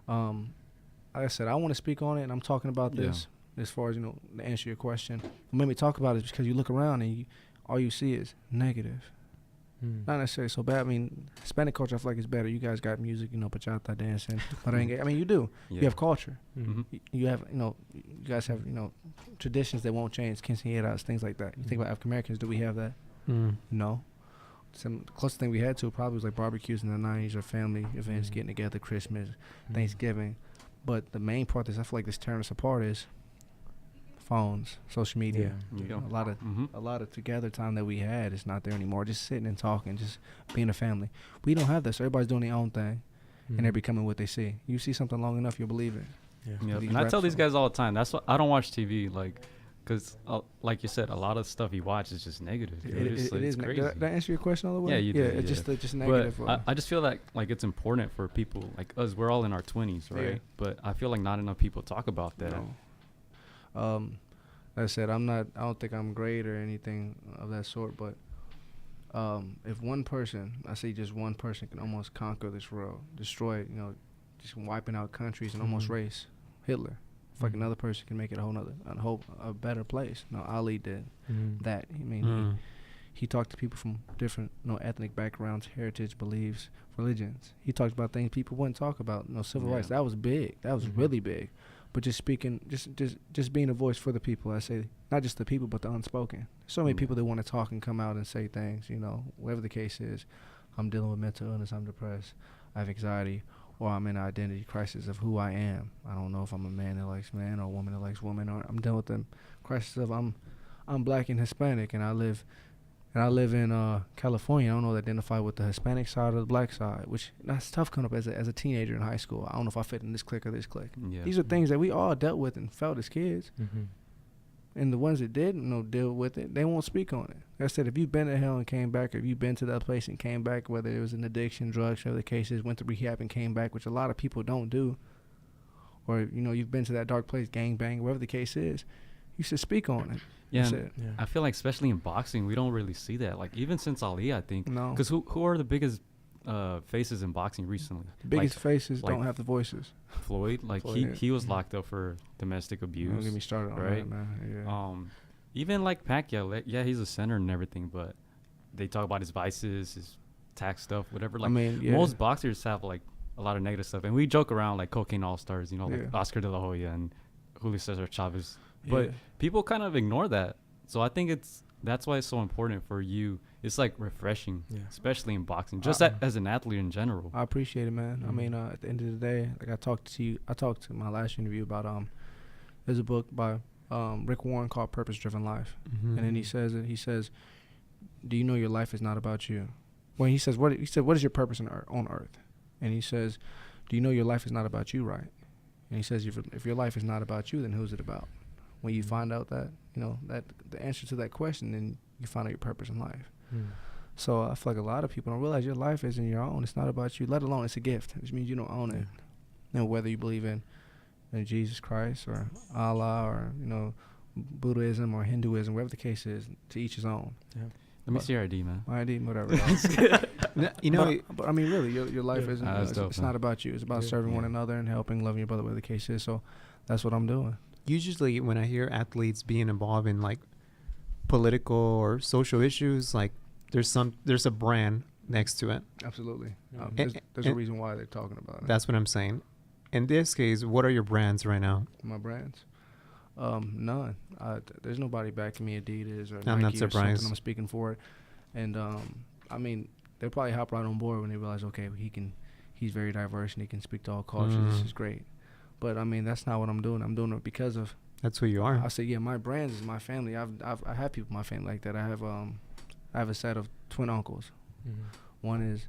[SPEAKER 6] Like I said, I want to speak on it, and I'm talking about this as far as, you know, to answer your question. What made me talk about it is because you look around and all you see is negative. Not necessarily so bad. I mean, Hispanic culture, I feel like it's better. You guys got music, you know, bachata dancing. I mean, you do. You have culture. You have, you know, you guys have, you know, traditions that won't change, quinceañeras, things like that. You think about African Americans, do we have that? No. The closest thing we had to probably was like barbecues in the 90s or family events, getting together, Christmas, Thanksgiving. But the main part is, I feel like this tearing us apart is phones, social media. You know, a lot of together time that we had is not there anymore. Just sitting and talking, just being a family. We don't have this. So everybody's doing their own thing, and they're becoming what they see. You see something long enough, you'll believe it.
[SPEAKER 4] And I tell these guys all the time, that's what I don't watch TV, like, because like you said, a lot of stuff you watch is just negative.
[SPEAKER 6] It is crazy. Did I answer your question all the way?
[SPEAKER 4] Yeah, you did.
[SPEAKER 6] Yeah, it's just negative.
[SPEAKER 4] But I just feel like it's important for people like us. We're all in our 20s, right? Yeah. But I feel like not enough people talk about that.
[SPEAKER 6] No. Like I said, I don't think I'm great or anything of that sort, but if one person, I say just one person, can almost conquer this world, destroy it, you know, just wiping out countries and almost race, Hitler. If like another person can make it a better place. No, Ali did that. I mean, he talked to people from different, you know, ethnic backgrounds, heritage, beliefs, religions. He talked about things people wouldn't talk about. You know, civil rights. That was big. That was really big. But just speaking, just being a voice for the people. I say not just the people, but the unspoken. So many people that want to talk and come out and say things. You know, whatever the case is, I'm dealing with mental illness. I'm depressed. I have anxiety. or I'm in an identity crisis of who I am. I don't know if I'm a man that likes man or a woman that likes woman, or I'm dealing with the crisis of I'm black and Hispanic, and I live in California. I don't know to identify with the Hispanic side or the black side, which that's tough coming up as a teenager in high school. I don't know if I fit in this clique or this clique.
[SPEAKER 4] Yeah.
[SPEAKER 6] These are things that we all dealt with and felt as kids.
[SPEAKER 5] Mm-hmm.
[SPEAKER 6] And the ones that didn't deal with it, they won't speak on it. Like I said, if you've been to hell and came back, or if you've been to that place and came back, whether it was an addiction, drugs, whatever the case is, went to rehab and came back, which a lot of people don't do, or, you've been to that dark place, gang bang, whatever the case is, you should speak on it.
[SPEAKER 4] Yeah, I feel like especially in boxing, we don't really see that. Like even since Ali, I think.
[SPEAKER 6] No.
[SPEAKER 4] Because who are the biggest faces in boxing recently?
[SPEAKER 6] The biggest faces don't have the voices.
[SPEAKER 4] Floyd, he was locked up for domestic abuse.
[SPEAKER 6] Don't get me started on
[SPEAKER 4] right?
[SPEAKER 6] that, man. Yeah.
[SPEAKER 4] Even like Pacquiao, yeah, he's a center and everything, but they talk about his vices, his tax stuff, whatever. Like most boxers have like a lot of negative stuff, and we joke around like cocaine all-stars, like Oscar De La Hoya and Julio Cesar Chavez. But people kind of ignore that. So I think that's why it's so important for you. It's like refreshing, especially in boxing, just as an athlete in general.
[SPEAKER 6] I appreciate it, man. I mean, at the end of the day, like I talked to my last interview about there's a book by Rick Warren called Purpose Driven Life.
[SPEAKER 7] Mm-hmm.
[SPEAKER 6] And then he says, do you know your life is not about you? When he said, what is your purpose on earth? And he says, do you know your life is not about you, right? And he says, if your life is not about you, then who's it about? When you find out that, that the answer to that question, then you find out your purpose in life. So I feel like a lot of people don't realize your life isn't your own. It's not about you, let alone it's a gift, which means you don't own it. And whether you believe in Jesus Christ or Allah or, Buddhism or Hinduism, whatever the case is, to each his own. Yeah.
[SPEAKER 4] Let me see your ID, man.
[SPEAKER 6] My ID, whatever. But I mean, really, your life isn't. It's not about you. It's about serving one another and helping, loving your brother, whatever the case is. So that's what I'm doing.
[SPEAKER 7] Usually, when I hear athletes being involved in like political or social issues, like there's a brand next to it.
[SPEAKER 6] Absolutely. There's a reason why they're talking about it.
[SPEAKER 7] That's what I'm saying. In this case, what are your brands right now?
[SPEAKER 6] My brands? None. There's nobody backing me, Adidas or
[SPEAKER 7] I'm
[SPEAKER 6] Nike
[SPEAKER 7] not surprised.
[SPEAKER 6] or something. I'm speaking for it. And I mean, they'll probably hop right on board when they realize, okay, he's very diverse and he can speak to all cultures. This is great. But I mean, that's not what I'm doing. I'm doing it because of.
[SPEAKER 7] That's who you are.
[SPEAKER 6] I say, my brands is my family. I have people in my family like that. I have a set of twin uncles. Mm-hmm. One is,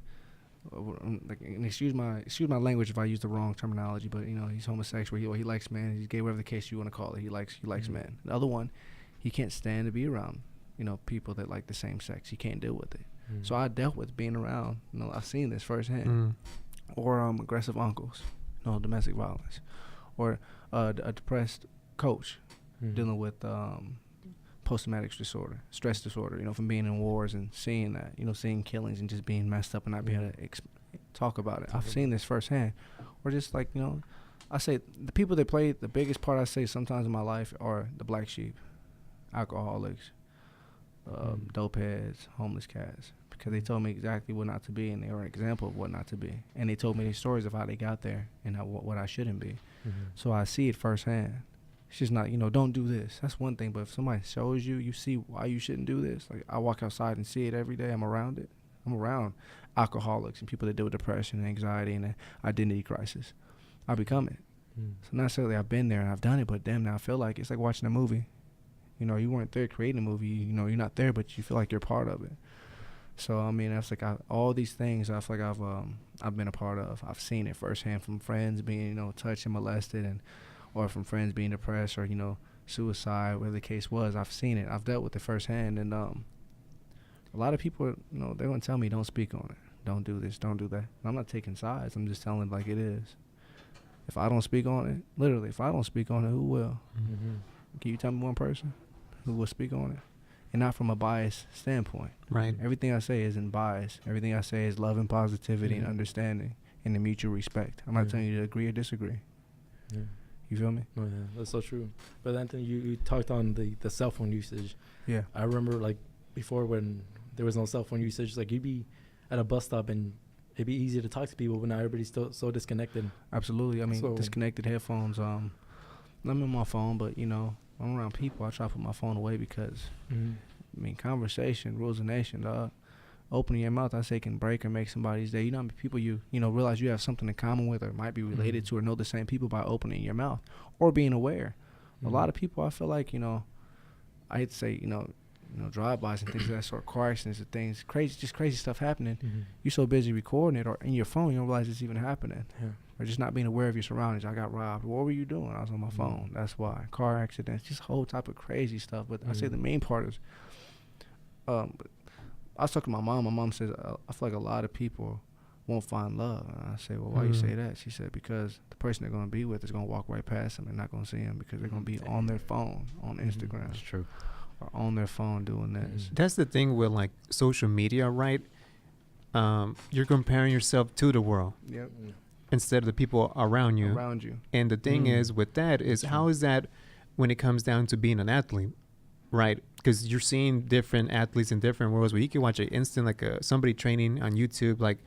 [SPEAKER 6] and excuse my language if I use the wrong terminology, but he's homosexual. He likes men. He's gay, whatever the case you want to call it. He likes men. The other one, he can't stand to be around people that like the same sex. He can't deal with it. So I dealt with being around. I've seen this firsthand. Or aggressive uncles, domestic violence, or a depressed coach dealing with post-traumatic disorder, stress disorder, from being in wars and seeing that, seeing killings and just being messed up and not being able to talk about it. I've seen this firsthand. Or just like, I say the people that play the biggest part, I say sometimes in my life, are the black sheep, alcoholics, dope heads, homeless cats, because they told me exactly what not to be, and they were an example of what not to be. And they told me these stories of how they got there and what I shouldn't be. So I see it firsthand. It's just not, don't do this. That's one thing. But if somebody shows you, you see why you shouldn't do this. Like, I walk outside and see it every day. I'm around it. I'm around alcoholics and people that deal with depression and anxiety and identity crisis. I become it. So not necessarily I've been there and I've done it, but damn, now I feel like it's like watching a movie. You weren't there creating a movie. You're not there, but you feel like you're part of it. So, I mean, that's like all these things I feel like I've been a part of. I've seen it firsthand from friends being, touched and molested, or from friends being depressed or, suicide, whatever the case was. I've seen it. I've dealt with it firsthand. And a lot of people, they're going to tell me, don't speak on it. Don't do this. Don't do that. And I'm not taking sides. I'm just telling it like it is. If I don't speak on it, literally, if I don't speak on it, who will? Can you tell me one person who will speak on it? And not from a biased standpoint.
[SPEAKER 7] Right.
[SPEAKER 6] Everything I say isn't biased. Everything I say is love and positivity and understanding and the mutual respect. I'm not telling you to agree or disagree. Yeah. You feel me?
[SPEAKER 5] Oh, yeah, that's so true. But Anthony, you talked on the cell phone usage. Yeah. I remember, like, before when there was no cell phone usage, like, you'd be at a bus stop and it'd be easy to talk to people, but now everybody's still so disconnected.
[SPEAKER 6] Absolutely. I mean, disconnected headphones. I'm on my phone, but, I'm around people. I try to put my phone away because, I mean, conversation rules a nation, dog. opening your mouth, I say, can break or make somebody's day. You know how many people you realize you have something in common with or might be related to or know the same people by opening your mouth or being aware. A lot of people, I feel like, I hate to say, drive-bys and things of that sort, car accidents and things, crazy stuff happening. You're so busy recording it or in your phone, you don't realize it's even happening. Or just not being aware of your surroundings. I got robbed. What were you doing? I was on my phone. That's why. Car accidents, just whole type of crazy stuff. But I say the main part is, I was talking to my mom. My mom says, I feel like a lot of people won't find love. And I say, well, why you say that? She said, because the person they're going to be with is going to walk right past them and not going to see them because they're going to be on their phone, on Instagram.
[SPEAKER 4] That's true.
[SPEAKER 6] Or on their phone doing this.
[SPEAKER 7] That's the thing with like social media, right? You're comparing yourself to the world.
[SPEAKER 6] Yep.
[SPEAKER 7] Instead of the people around you. And the thing is with that is how is that when it comes down to being an athlete, right? Because you're seeing different athletes in different worlds where you can watch an instant, like somebody training on YouTube. Like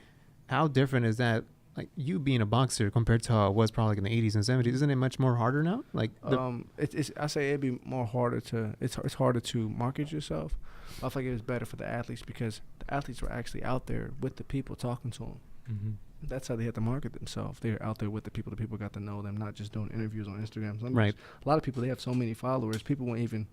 [SPEAKER 7] how different is that? Like you being a boxer compared to how it was probably like in the 80s and 70s, isn't it much more harder now? Like
[SPEAKER 6] I say it'd be more harder to it's harder to market yourself. I feel like it was better for the athletes because the athletes were actually out there with the people talking to them. That's how they had to market themselves. They're out there with the people got to know them, not just doing interviews on Instagram. Right. A lot of people, they have so many followers, people won't even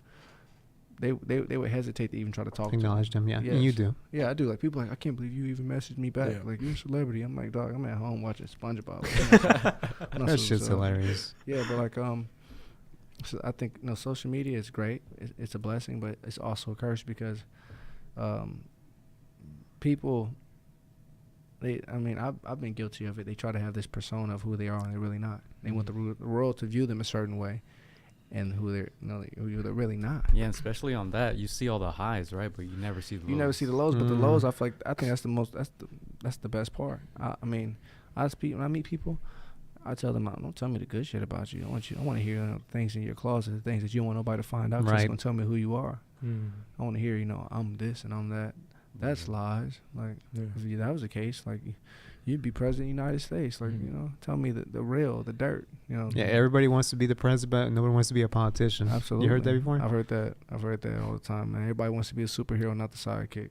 [SPEAKER 6] they would hesitate to even try to talk
[SPEAKER 7] acknowledge
[SPEAKER 6] to them.
[SPEAKER 7] Yeah. Yes. And you do.
[SPEAKER 6] Yeah, I do. Like people like, I can't believe you even messaged me back. Like you're a celebrity. I'm like, dog, I'm at home watching SpongeBob.
[SPEAKER 7] That shit's hilarious.
[SPEAKER 6] Yeah, but like so I think social media is great. It's a blessing, but it's also a curse because people I've been guilty of it. They try to have this persona of who they are and they're really not. They want the world to view them a certain way. And who they're really not.
[SPEAKER 4] Yeah, especially on that, you see all the highs, right? But you never see the lows.
[SPEAKER 6] You never see the lows, but the lows, I think that's the best part. I mean, when I meet people, I tell them, don't tell me the good shit about you. I want to hear things in your closet, the things that you don't want nobody to find out. Just gonna tell me who you are. I want to hear, I'm this and I'm that. That's lies. Like if that was the case, like you'd be president of the United States. Like tell me the real, the dirt.
[SPEAKER 7] Yeah, everybody wants to be the president. Nobody wants to be a politician.
[SPEAKER 6] Absolutely.
[SPEAKER 7] You heard that before?
[SPEAKER 6] I've heard that all the time, man. Everybody wants to be a superhero, not the sidekick.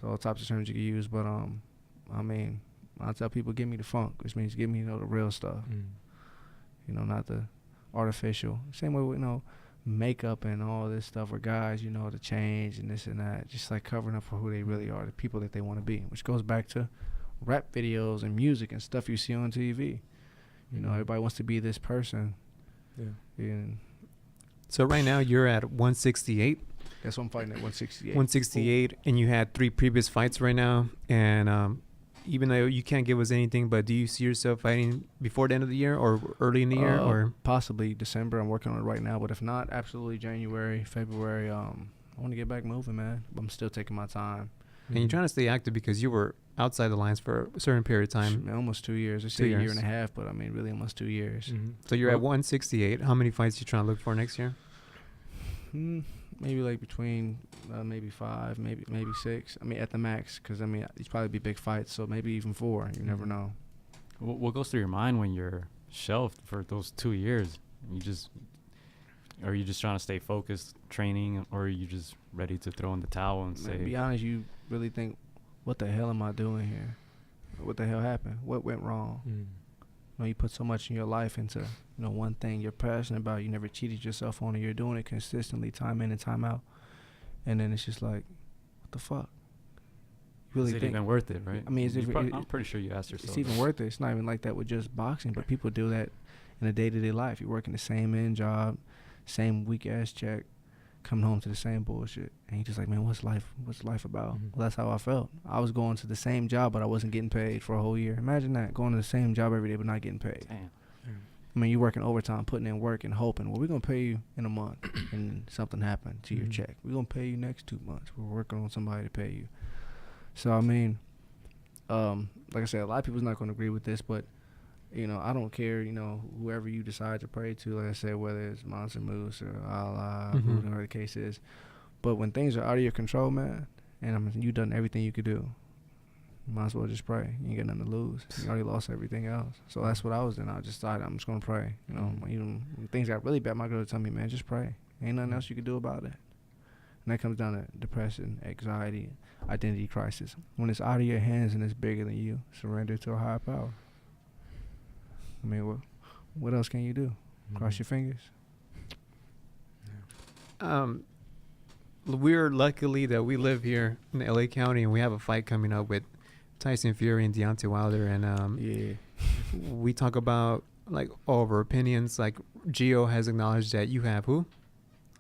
[SPEAKER 6] So all types of terms you can use, but I tell people, give me the funk, which means give me the real stuff. Not the artificial. Same way with makeup and all this stuff where guys, to change and this and that, just like covering up for who they really are, the people that they want to be, which goes back to rap videos and music and stuff you see on TV. Everybody wants to be this person. And
[SPEAKER 7] so right now you're at 168.
[SPEAKER 6] That's what I'm fighting at, 168.
[SPEAKER 7] 168, and you had 3 previous fights right now. And even though you can't give us anything, but do you see yourself fighting before the end of the year or early in the year, or
[SPEAKER 6] possibly December? I'm working on it right now, but if not, absolutely January, February. I want to get back moving, man. I'm still taking my time.
[SPEAKER 7] And you're trying to stay active because you were outside the lines for a certain period of time.
[SPEAKER 6] Almost 2 years. I say a year and a half, but really almost 2 years.
[SPEAKER 7] So you're at 168. How many fights you trying to look for next year?
[SPEAKER 6] Maybe like between maybe 5, maybe 6. At the max, because these probably be big fights, so maybe even 4. You never know.
[SPEAKER 4] What goes through your mind when you're shelved for those 2 years? Are you just trying to stay focused, training, or are you just ready to throw in the towel and say?
[SPEAKER 6] To be honest, you really think, what the hell am I doing here? What the hell happened? What went wrong? You put so much in your life into one thing you're passionate about. You never cheated yourself on it. You're doing it consistently, time in and time out, and then it's just like, what the fuck? You really
[SPEAKER 4] is it
[SPEAKER 6] think
[SPEAKER 4] even worth it, right?
[SPEAKER 6] I'm
[SPEAKER 4] pretty sure you asked yourself.
[SPEAKER 6] It's even worth it. It's not even like that with just boxing, but people do that in a day-to-day life. You're working the same end job, same weak ass check, coming home to the same bullshit, and you just like, man, what's life about? Well, that's how I felt. I was going to the same job, but I wasn't getting paid for a whole year. Imagine that, going to the same job every day but not getting paid.
[SPEAKER 4] Damn.
[SPEAKER 6] You're working overtime, putting in work and hoping, well, we're gonna pay you in a month, and then something happened to your check. We're gonna pay you next 2 months. We're working on somebody to pay you. So like I said, a lot of people's not gonna agree with this, but I don't care, whoever you decide to pray to, like I said, whether it's Monster Moose or Allah, whatever the case is. But when things are out of your control, man, and you've done everything you could do, you might as well just pray. You ain't got nothing to lose. You already lost everything else. So that's what I was doing. I just decided I'm just going to pray. Even when things got really bad, my girl would tell me, man, just pray. Ain't nothing else you can do about it. And that comes down to depression, anxiety, identity crisis. When it's out of your hands and it's bigger than you, surrender to a higher power. I mean, what else can you do? Cross your fingers.
[SPEAKER 7] We're luckily that we live here in LA County, and we have a fight coming up with Tyson Fury and Deontay Wilder, and we talk about like all of our opinions. Like Gio has acknowledged that you have who?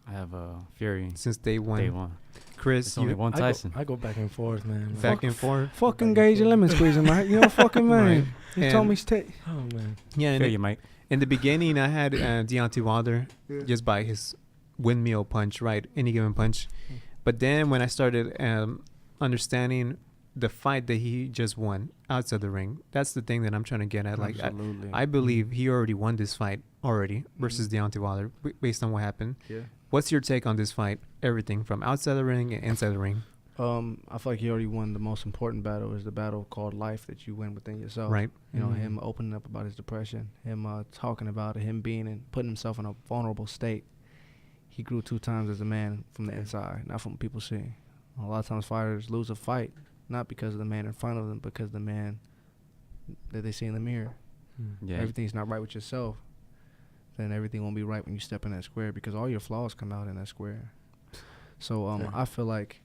[SPEAKER 4] I have Fury
[SPEAKER 7] Since day one.
[SPEAKER 4] Day one.
[SPEAKER 7] Chris,
[SPEAKER 4] It's only one Tyson.
[SPEAKER 5] I go back and forth, man.
[SPEAKER 7] back and forth.
[SPEAKER 6] Fucking gauge your lemon squeezing, Mike. You know, fucking man.
[SPEAKER 7] Right.
[SPEAKER 6] You
[SPEAKER 7] And-
[SPEAKER 6] told me stay.
[SPEAKER 5] Oh man.
[SPEAKER 7] Yeah,
[SPEAKER 4] Feel you, Mike.
[SPEAKER 7] in the beginning, I had Deontay Wilder just by his windmill punch, right? Any given punch. But then when I started understanding the fight that he just won outside the ring, that's the thing that I'm trying to get at. Like,
[SPEAKER 6] Absolutely.
[SPEAKER 7] I believe he already won this fight already versus Deontay Wilder based on what happened.
[SPEAKER 6] Yeah.
[SPEAKER 7] What's your take on this fight? Everything from outside the ring and inside the ring.
[SPEAKER 6] I feel like he already won the most important battle, is the battle called life that you win within yourself.
[SPEAKER 7] Right.
[SPEAKER 6] You know, him opening up about his depression, him talking about it, him being and putting himself in a vulnerable state. He grew 2 times as a man from the inside, not from what people see. A lot of times fighters lose a fight, not because of the man in front of them, because the man that they see in the mirror.
[SPEAKER 4] Yeah.
[SPEAKER 6] Everything's not right with yourself, then everything won't be right when you step in that square, because all your flaws come out in that square. So I feel like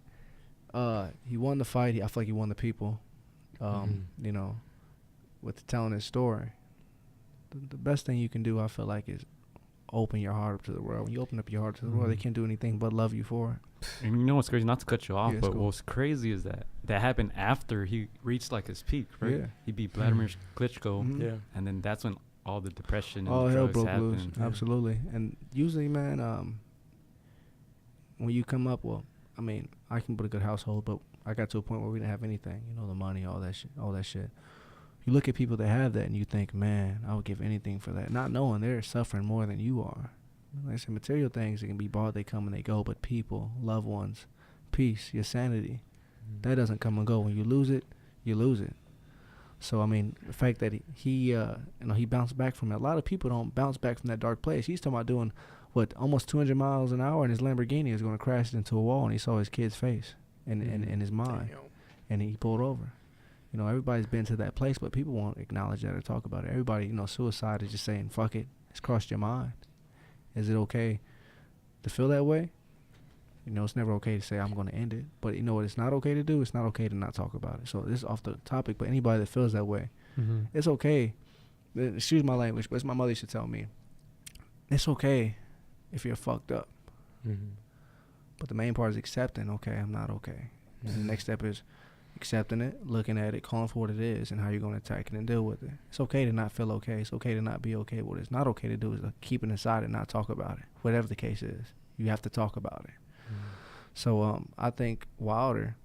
[SPEAKER 6] he won the fight. I feel like he won the people. You know, with telling his story. The best thing you can do, I feel like, is open your heart up to the world. When you open up your heart to the world, they can't do anything but love you for it.
[SPEAKER 4] And you know what's crazy? Not to cut you off,
[SPEAKER 6] Yeah, it's
[SPEAKER 4] but
[SPEAKER 6] cool.
[SPEAKER 4] what's crazy is that happened after he reached like his peak, right?
[SPEAKER 6] Yeah.
[SPEAKER 4] He beat Vladimir Klitschko,
[SPEAKER 6] Mhm.
[SPEAKER 5] Yeah.
[SPEAKER 4] and then that's when all the depression and
[SPEAKER 6] All
[SPEAKER 4] the
[SPEAKER 6] hell
[SPEAKER 4] drugs
[SPEAKER 6] broke loose.
[SPEAKER 4] happened.
[SPEAKER 5] Yeah.
[SPEAKER 6] Absolutely. And usually, man, when you come up, well, I mean, I can put a good household, but I got to a point where we didn't have anything. You know, the money, all that shit. You look at people that have that, and you think, man, I would give anything for that, not knowing they're suffering more than you are. Like I said, material things that can be bought, they come and they go, but people, loved ones, peace, your sanity, that doesn't come and go. When you lose it, you lose it. So I mean, the fact that he bounced back from it. A lot of people don't bounce back from that dark place. He's talking about doing almost 200 miles an hour, and his Lamborghini is going to crash into a wall, and he saw his kid's face in his mind, and he pulled over. You know, everybody's been to that place, but people won't acknowledge that or talk about it. Everybody, you know, suicide is just saying, fuck it, it's crossed your mind. Is it okay to feel that way? You know, it's never okay to say, I'm going to end it. But you know what it's not okay to do? It's not okay to not talk about it. So this is off the topic, but anybody that feels that way, it's okay. Excuse my language, but it's my mother used to tell me, it's okay if you're fucked up. But the main part is accepting, okay, I'm not okay. And the next step is accepting it, looking at it, calling for what it is, and how you're going to attack it and deal with it. It's okay to not feel okay. It's okay to not be okay. What it's not okay to do is to keep it inside and not talk about it. Whatever the case is, you have to talk about it. So I think Wilder,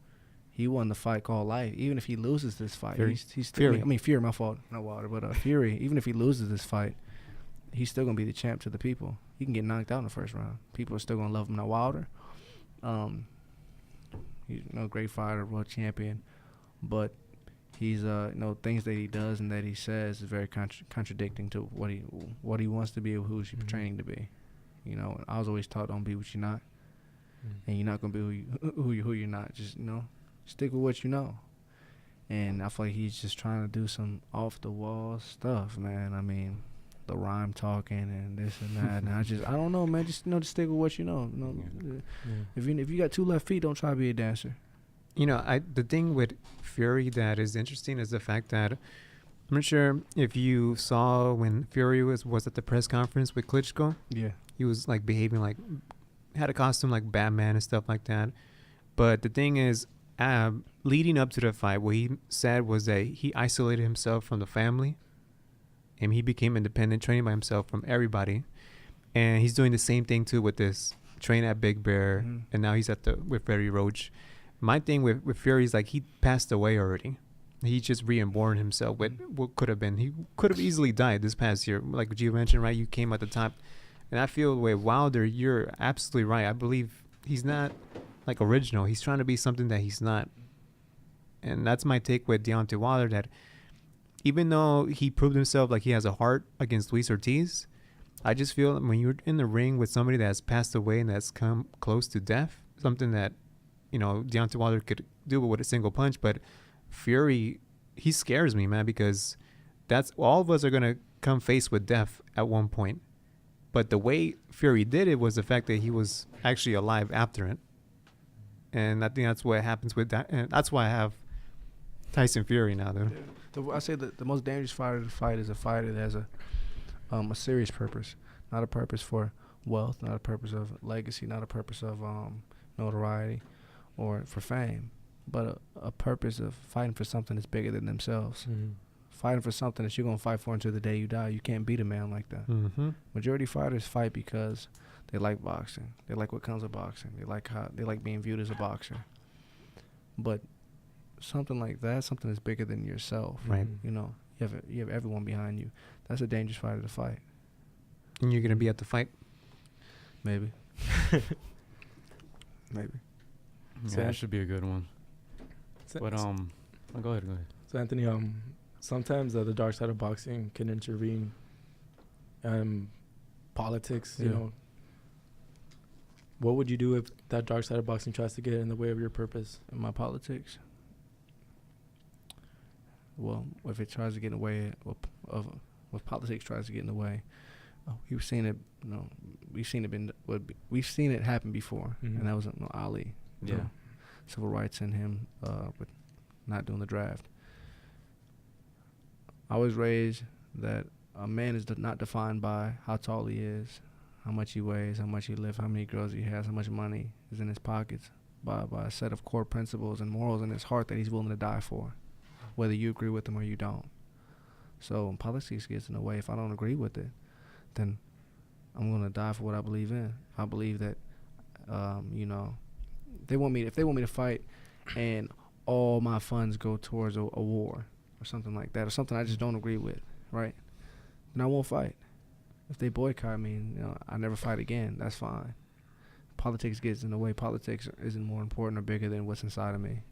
[SPEAKER 6] he won the fight called life. Even if he loses this fight,
[SPEAKER 7] Fury.
[SPEAKER 6] he's
[SPEAKER 7] Fury.
[SPEAKER 6] I mean, Fury, my fault, not Wilder, but Fury. Even if he loses this fight, he's still gonna be the champ to the people. He can get knocked out in the first round. People are still gonna love him. Now Wilder, he's a great fighter, world champion, but he's things that he does and that he says is very contradicting to what he wants to be or who he's training to be. You know, I was always taught, don't be what you're not, and you're not gonna be who you're not. Just stick with what you know. And I feel like he's just trying to do some off the wall stuff, man. I mean, the rhyme talking and this and that. And I don't know, man. Just stick with what you know. If you got 2 left feet, don't try to be a dancer.
[SPEAKER 7] You know, the thing with Fury that is interesting is the fact that I'm not sure if you saw when Fury was at the press conference with Klitschko.
[SPEAKER 6] Yeah.
[SPEAKER 7] He was like behaving like, had a costume like Batman and stuff like that. But the thing is, leading up to the fight, what he said was that he isolated himself from the family, and he became independent, training by himself from everybody. And he's doing the same thing too with this train at Big Bear, and now he's with Freddie Roach. My thing with Fury is like he passed away already. He just reborn himself with what could have been. He could have easily died this past year. Like what you mentioned, right? You came at the top. And I feel with Wilder, you're absolutely right. I believe he's not like original. He's trying to be something that he's not. And that's my take with Deontay Wilder, that even though he proved himself like he has a heart against Luis Ortiz, I just feel when you're in the ring with somebody that has passed away and that's come close to death, something that, Deontay Wilder could do with a single punch. But Fury, he scares me, man, because that's all of us are gonna come face with death at one point. But the way Fury did it was the fact that he was actually alive after it. And I think that's what happens with that. And that's why I have Tyson Fury now, dude.
[SPEAKER 6] I say that the most dangerous fighter to fight is a fighter that has a serious purpose, not a purpose for wealth, not a purpose of legacy, not a purpose of notoriety or for fame, but a purpose of fighting for something that's bigger than themselves.
[SPEAKER 5] Mm-hmm.
[SPEAKER 6] Fighting for something that you're going to fight for until the day you die. You can't beat a man like that.
[SPEAKER 7] Mm-hmm.
[SPEAKER 6] Majority fighters fight because they like boxing. They like what comes with boxing. They like being viewed as a boxer. But something like that, something that's bigger than yourself,
[SPEAKER 7] right?
[SPEAKER 6] You have everyone behind you. That's a dangerous fighter to fight.
[SPEAKER 7] And you're going to be at the fight?
[SPEAKER 6] Maybe. Maybe.
[SPEAKER 4] Yeah, that should be a good one. But go ahead.
[SPEAKER 5] So Anthony, sometimes the dark side of boxing can intervene politics, you know. What would you do if that dark side of boxing tries to get in the way of your purpose?
[SPEAKER 6] In my politics? Well, if it tries to get in the way if politics tries to get in the way, we've seen it. We've seen it happen before, and that was Ali.
[SPEAKER 4] Yeah,
[SPEAKER 6] civil rights in him, with not doing the draft. I was raised that a man is not defined by how tall he is, how much he weighs, how much he lifts, how many girls he has, how much money is in his pockets, by a set of core principles and morals in his heart that he's willing to die for, whether you agree with them or you don't. So when politics gets in the way, if I don't agree with it, then I'm going to die for what I believe in. I believe that, if they want me to fight and all my funds go towards a war or something like that, or something I just don't agree with, right? Then I won't fight. If they boycott me, I never fight again, that's fine. Politics gets in the way. Politics isn't more important or bigger than what's inside of me.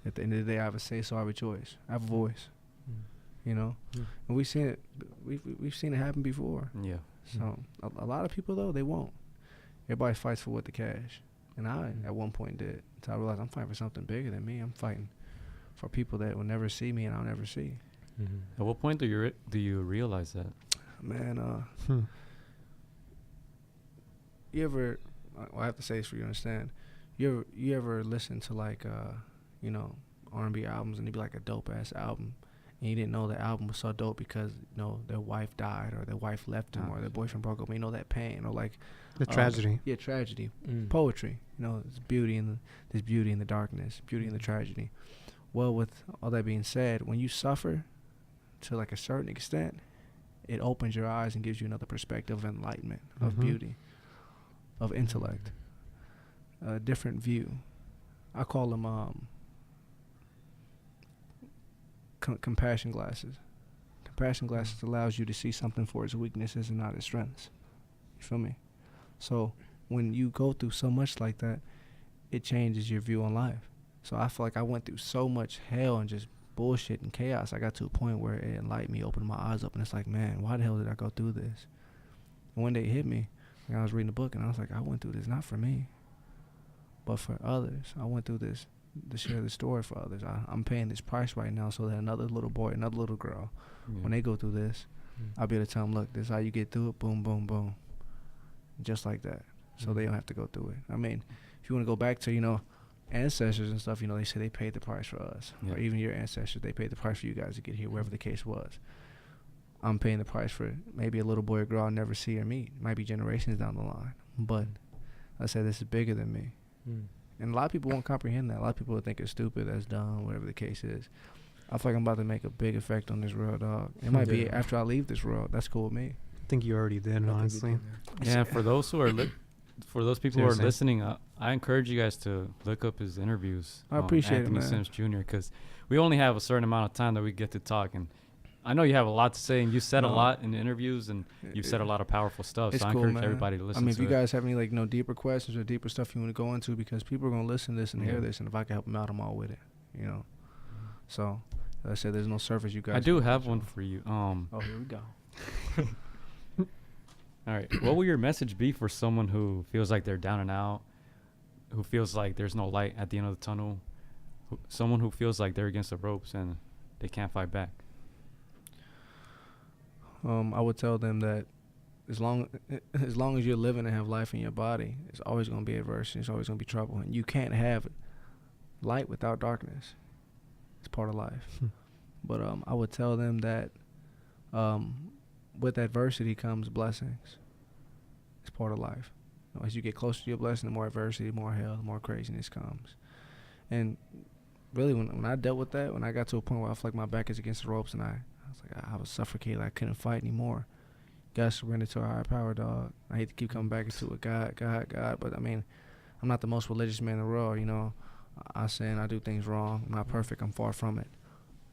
[SPEAKER 6] At the end of the day, I have a say, so I have a choice. I have a voice. And we've seen it. We've seen it happen before.
[SPEAKER 4] Yeah.
[SPEAKER 6] So a lot of people though, they won't. Everybody fights for what the cash, and I at one point did. Until I realized I'm fighting for something bigger than me. I'm fighting for people that will never see me and I'll never see.
[SPEAKER 4] At what point do you realize that?
[SPEAKER 6] Man, you ever? I have to say this for you to understand. You ever listen to like R&B albums and it'd be like a dope ass album, and you didn't know the album was so dope because their wife died or their wife left them or their boyfriend broke up. That pain or like
[SPEAKER 7] the tragedy.
[SPEAKER 6] Yeah, tragedy. Poetry. There's beauty in the darkness, beauty in the tragedy. Well, with all that being said, when you suffer to like a certain extent, it opens your eyes and gives you another perspective of enlightenment, of beauty, of intellect, a different view. I call them compassion glasses. Compassion glasses allows you to see something for its weaknesses and not its strengths. You feel me? So when you go through so much like that, it changes your view on life. So I feel like I went through so much hell and just bullshit and chaos. I got to a point where it enlightened me, opened my eyes up, and it's like, man, why the hell did I go through this? And one day it hit me. I was reading a book, and I was like, I went through this not for me, but for others. I went through this to share the story for others. I'm paying this price right now so that another little boy, another little girl, when they go through this, I'll be able to tell them, look, this is how you get through it, boom, boom, boom. Just like that. So they don't have to go through it. I mean, if you want to go back to, ancestors and stuff, they say they paid the price for us.
[SPEAKER 4] Yeah.
[SPEAKER 6] Or even your ancestors, they paid the price for you guys to get here, wherever the case was. I'm paying the price for maybe a little boy or girl I'll never see or meet. It might be generations down the line. But I said this is bigger than me. And a lot of people won't comprehend that. A lot of people will think it's stupid, that's dumb, whatever the case is. I feel like I'm about to make a big effect on this world, dog. It might be after I leave this world. That's cool with me.
[SPEAKER 7] I think you already did, honestly.
[SPEAKER 4] Yeah, for those who are for those people who are listening, I encourage you guys to look up his interviews.
[SPEAKER 6] I appreciate
[SPEAKER 4] Anthony
[SPEAKER 6] it, man.
[SPEAKER 4] Sims Jr. because we only have a certain amount of time that we get to talk, and I know you have a lot to say, and you said a lot in the interviews, and you've said a lot of powerful stuff.
[SPEAKER 6] It's
[SPEAKER 4] So I
[SPEAKER 6] cool,
[SPEAKER 4] encourage
[SPEAKER 6] man.
[SPEAKER 4] everybody to listen.
[SPEAKER 6] I mean,
[SPEAKER 4] to
[SPEAKER 6] if you guys have any deeper questions or deeper stuff you want to go into, because people are gonna listen to this and hear this, and if I can help them out, I'm all with it. So, as I said, there's no surface you guys.
[SPEAKER 4] I do have one for you.
[SPEAKER 6] Oh, here we go.
[SPEAKER 4] All right. What will your message be for someone who feels like they're down and out, who feels like there's no light at the end of the tunnel, someone who feels like they're against the ropes and they can't fight back?
[SPEAKER 6] I would tell them that as long as you're living and have life in your body, it's always going to be adversity. It's always going to be trouble. And you can't have light without darkness. It's part of life. But I would tell them that with adversity comes blessings. It's part of life. You know, as you get closer to your blessing, the more adversity, the more hell, the more craziness comes. And really, when I dealt with that, when I got to a point where I felt like my back is against the ropes and I was like, I was suffocated. I couldn't fight anymore. Got surrendered to a higher power, dog. I hate to keep coming back into it. God. But, I mean, I'm not the most religious man in the world, you know. I sin, I do things wrong. I'm not perfect. I'm far from it.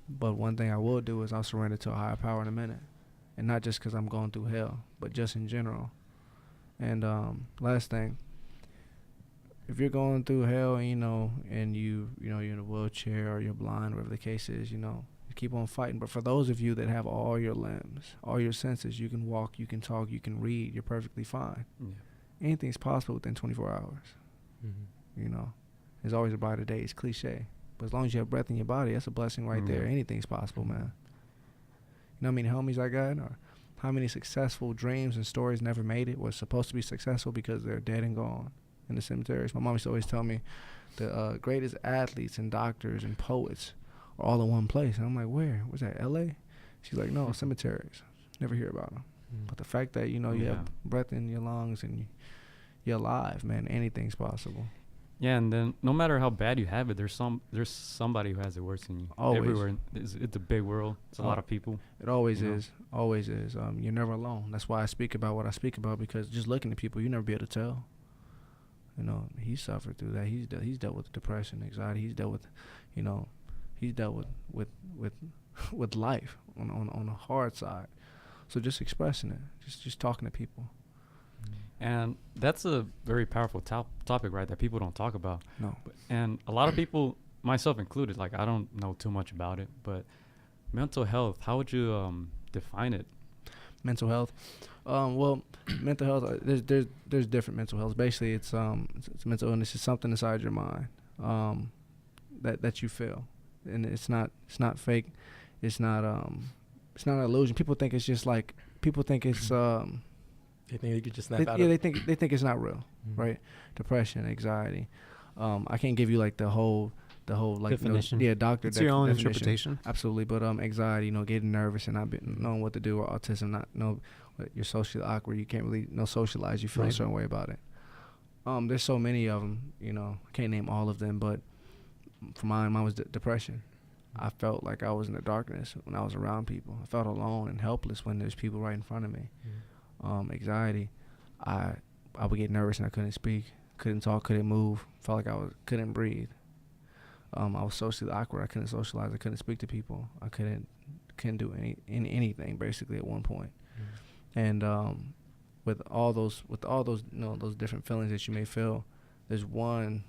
[SPEAKER 6] But one thing I will do is I'll surrender to a higher power in a minute. And not just because I'm going through hell, but just in general. And last thing, if you're going through hell, and you're in a wheelchair or you're blind, whatever the case is, you keep on fighting. But for those of you that have all your limbs, all your senses, you can walk, you can talk, you can read, you're perfectly fine. Yeah. Anything's possible within 24 hours. Mm-hmm. There's always a brighter day. It's cliche. But as long as you have breath in your body, that's a blessing right there. Anything's possible, man. You know how many homies I got? Or how many successful dreams and stories never made it, was supposed to be successful because they're dead and gone in the cemeteries. My mom used to always tell me the greatest athletes and doctors and poets are all in one place. And I'm like, where? Was that L.A.? She's like, no, cemeteries. Never hear about them. But the fact that, you have breath in your lungs and you're alive, man, anything's possible.
[SPEAKER 4] Yeah, and then no matter how bad you have it, there's somebody who has it worse than you.
[SPEAKER 6] Always.
[SPEAKER 4] Everywhere. It's a big world. It's a lot of people.
[SPEAKER 6] It always is. Always is. You're never alone. That's why I speak about what I speak about, because just looking at people, you never be able to tell. He suffered through that. He's dealt with depression, anxiety. He's dealt with, he's dealt with life on a hard side. So just expressing it, just talking to people.
[SPEAKER 4] And that's a very powerful topic, right, that people don't talk about.
[SPEAKER 6] No.
[SPEAKER 4] And a lot of people, myself included, like, I don't know too much about it, but mental health, how would you define it?
[SPEAKER 6] Mental health? Well, mental health, there's different mental health. Basically, it's mental illness. It's something inside your mind that you feel. And it's not fake. It's not an illusion. People think it's just like, it's...
[SPEAKER 5] They think you could just snap out of
[SPEAKER 6] it. They think it's not real, right? Depression, anxiety. I can't give you like the whole like
[SPEAKER 5] definition.
[SPEAKER 6] Doctor.
[SPEAKER 7] It's your own interpretation.
[SPEAKER 6] Absolutely, but anxiety, getting nervous and not knowing what to do, or autism, not you're socially awkward. You can't really socialize. You feel a certain way about it. There's so many of them. I can't name all of them, but for mine was depression. I felt like I was in the darkness when I was around people. I felt alone and helpless when there's people right in front of me. Anxiety, I would get nervous and I couldn't speak, couldn't talk, couldn't move, felt like couldn't breathe. I was socially awkward. I couldn't socialize. I couldn't speak to people. I couldn't do anything basically at one point. And with all those those different feelings that you may feel, there's one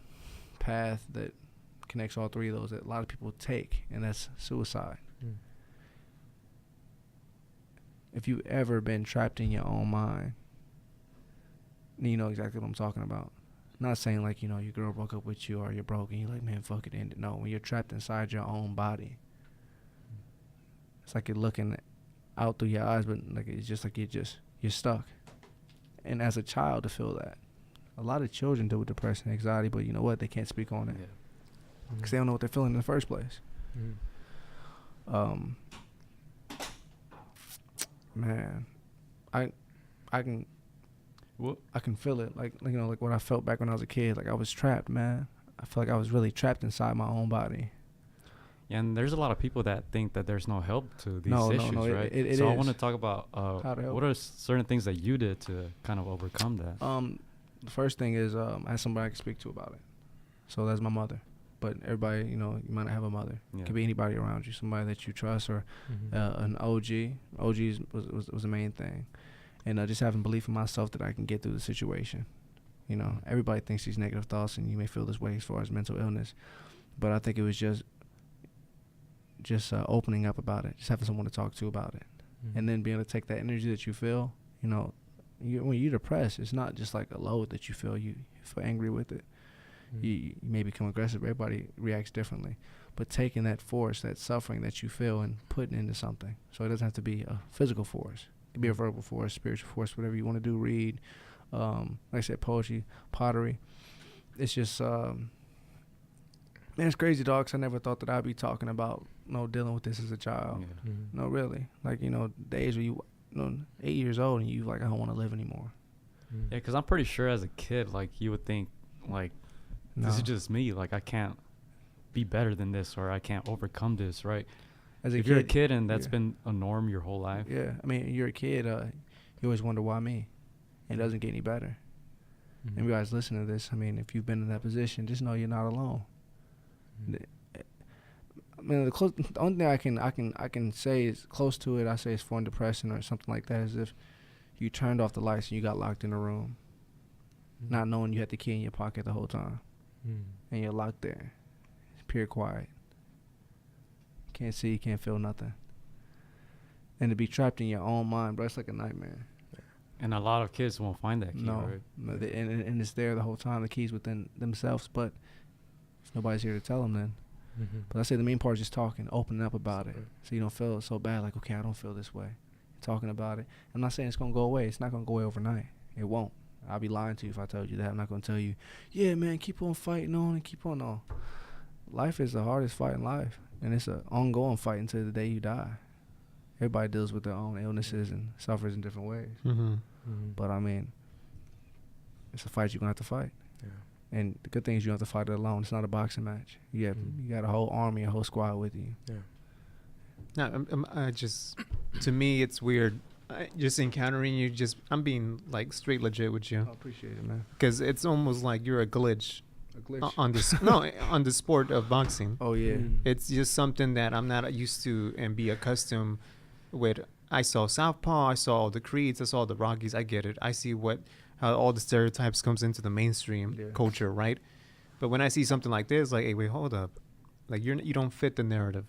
[SPEAKER 6] path that connects all three of those that a lot of people take, and that's suicide. If you've ever been trapped in your own mind, you know exactly what I'm talking about. I'm not saying like, your girl broke up with you or you're broke and you're like, man, fuck it, end it. No, when you're trapped inside your own body, it's like you're looking out through your eyes, but like it's just like you're stuck. And as a child to feel that. A lot of children deal with depression and anxiety, but you know what? They can't speak on it. Because they don't know what they're feeling in the first place. Man, I can feel it, like what I felt back when I was a kid. Like I was trapped, man. I feel like I was really trapped inside my own body.
[SPEAKER 4] Yeah, and there's a lot of people that think that there's no help to these issues, right?
[SPEAKER 6] It
[SPEAKER 4] so
[SPEAKER 6] is.
[SPEAKER 4] I want to talk about what are certain things that you did to kind of overcome that?
[SPEAKER 6] The first thing is I had somebody I could speak to about it. So that's my mother. But everybody, you might not have a mother. Yeah. It could be anybody around you, somebody that you trust, or an OG. OGs was the main thing. And just having belief in myself that I can get through the situation. Everybody thinks these negative thoughts, and you may feel this way as far as mental illness. But I think it was just opening up about it, just having someone to talk to about it. And then being able to take that energy that you feel, when you're depressed, it's not just like a load that you feel. You feel angry with it. You may become aggressive. Everybody reacts differently. But taking that force, that suffering that you feel, and putting it into something. So it doesn't have to be a physical force. It can be a verbal force, spiritual force, whatever you want to do. Read, like I said, poetry, pottery. It's just, man, it's crazy, dog, 'cause I never thought that I'd be talking about, dealing with this as a child.
[SPEAKER 4] Yeah.
[SPEAKER 6] No, really. Like, days where you, 8 years old and you like, I don't want to live anymore.
[SPEAKER 4] Yeah, because I'm pretty sure as a kid, like, you would think, like, this is just me. Like, I can't be better than this, or I can't overcome this, right? If you're a kid and that's been a norm your whole life.
[SPEAKER 6] Yeah, I mean, you're a kid, you always wonder why me. It doesn't get any better. And you guys listen to this, I mean, if you've been in that position, just know you're not alone. I mean, the only thing I can say is close to it. I say it's for depression or something like that. Is if you turned off the lights and you got locked in a room, not knowing you had the key in your pocket the whole time, and you're locked there. It's pure quiet. Can't see, can't feel nothing, and to be trapped in your own mind, bro, it's like a nightmare.
[SPEAKER 4] And a lot of kids won't find that key, right?
[SPEAKER 6] And it's there the whole time. The key's within themselves, but nobody's here to tell them then. But I say the main part is just talking, opening up about it, so you don't feel so bad. Like, okay, I don't feel this way. Talking about it. I'm not saying it's gonna go away. It's not gonna go away overnight. It won't. I'll be lying to you if I told you that. I'm not gonna tell you, yeah, man, keep on fighting on and keep on. No, life is the hardest fight in life, and it's an ongoing fight until the day you die. Everybody deals with their own illnesses and suffers in different ways. But I mean, it's a fight you're gonna have to fight. Yeah. And the good thing is you don't have to fight it alone. It's not a boxing match. You got a whole army, a whole squad with you. Yeah.
[SPEAKER 7] No, I just, to me, it's weird. Just encountering you, I'm being like straight legit with you.
[SPEAKER 6] I appreciate it, man.
[SPEAKER 7] Because it's almost like you're a glitch. On this, on the sport of boxing.
[SPEAKER 6] Oh yeah.
[SPEAKER 7] It's just something that I'm not used to and be accustomed with. I saw Southpaw, I saw all the Creeds, I saw the Rockies. I get it. I see how all the stereotypes comes into the mainstream culture, right? But when I see something like this, like, hey, wait, hold up, like you don't fit the narrative.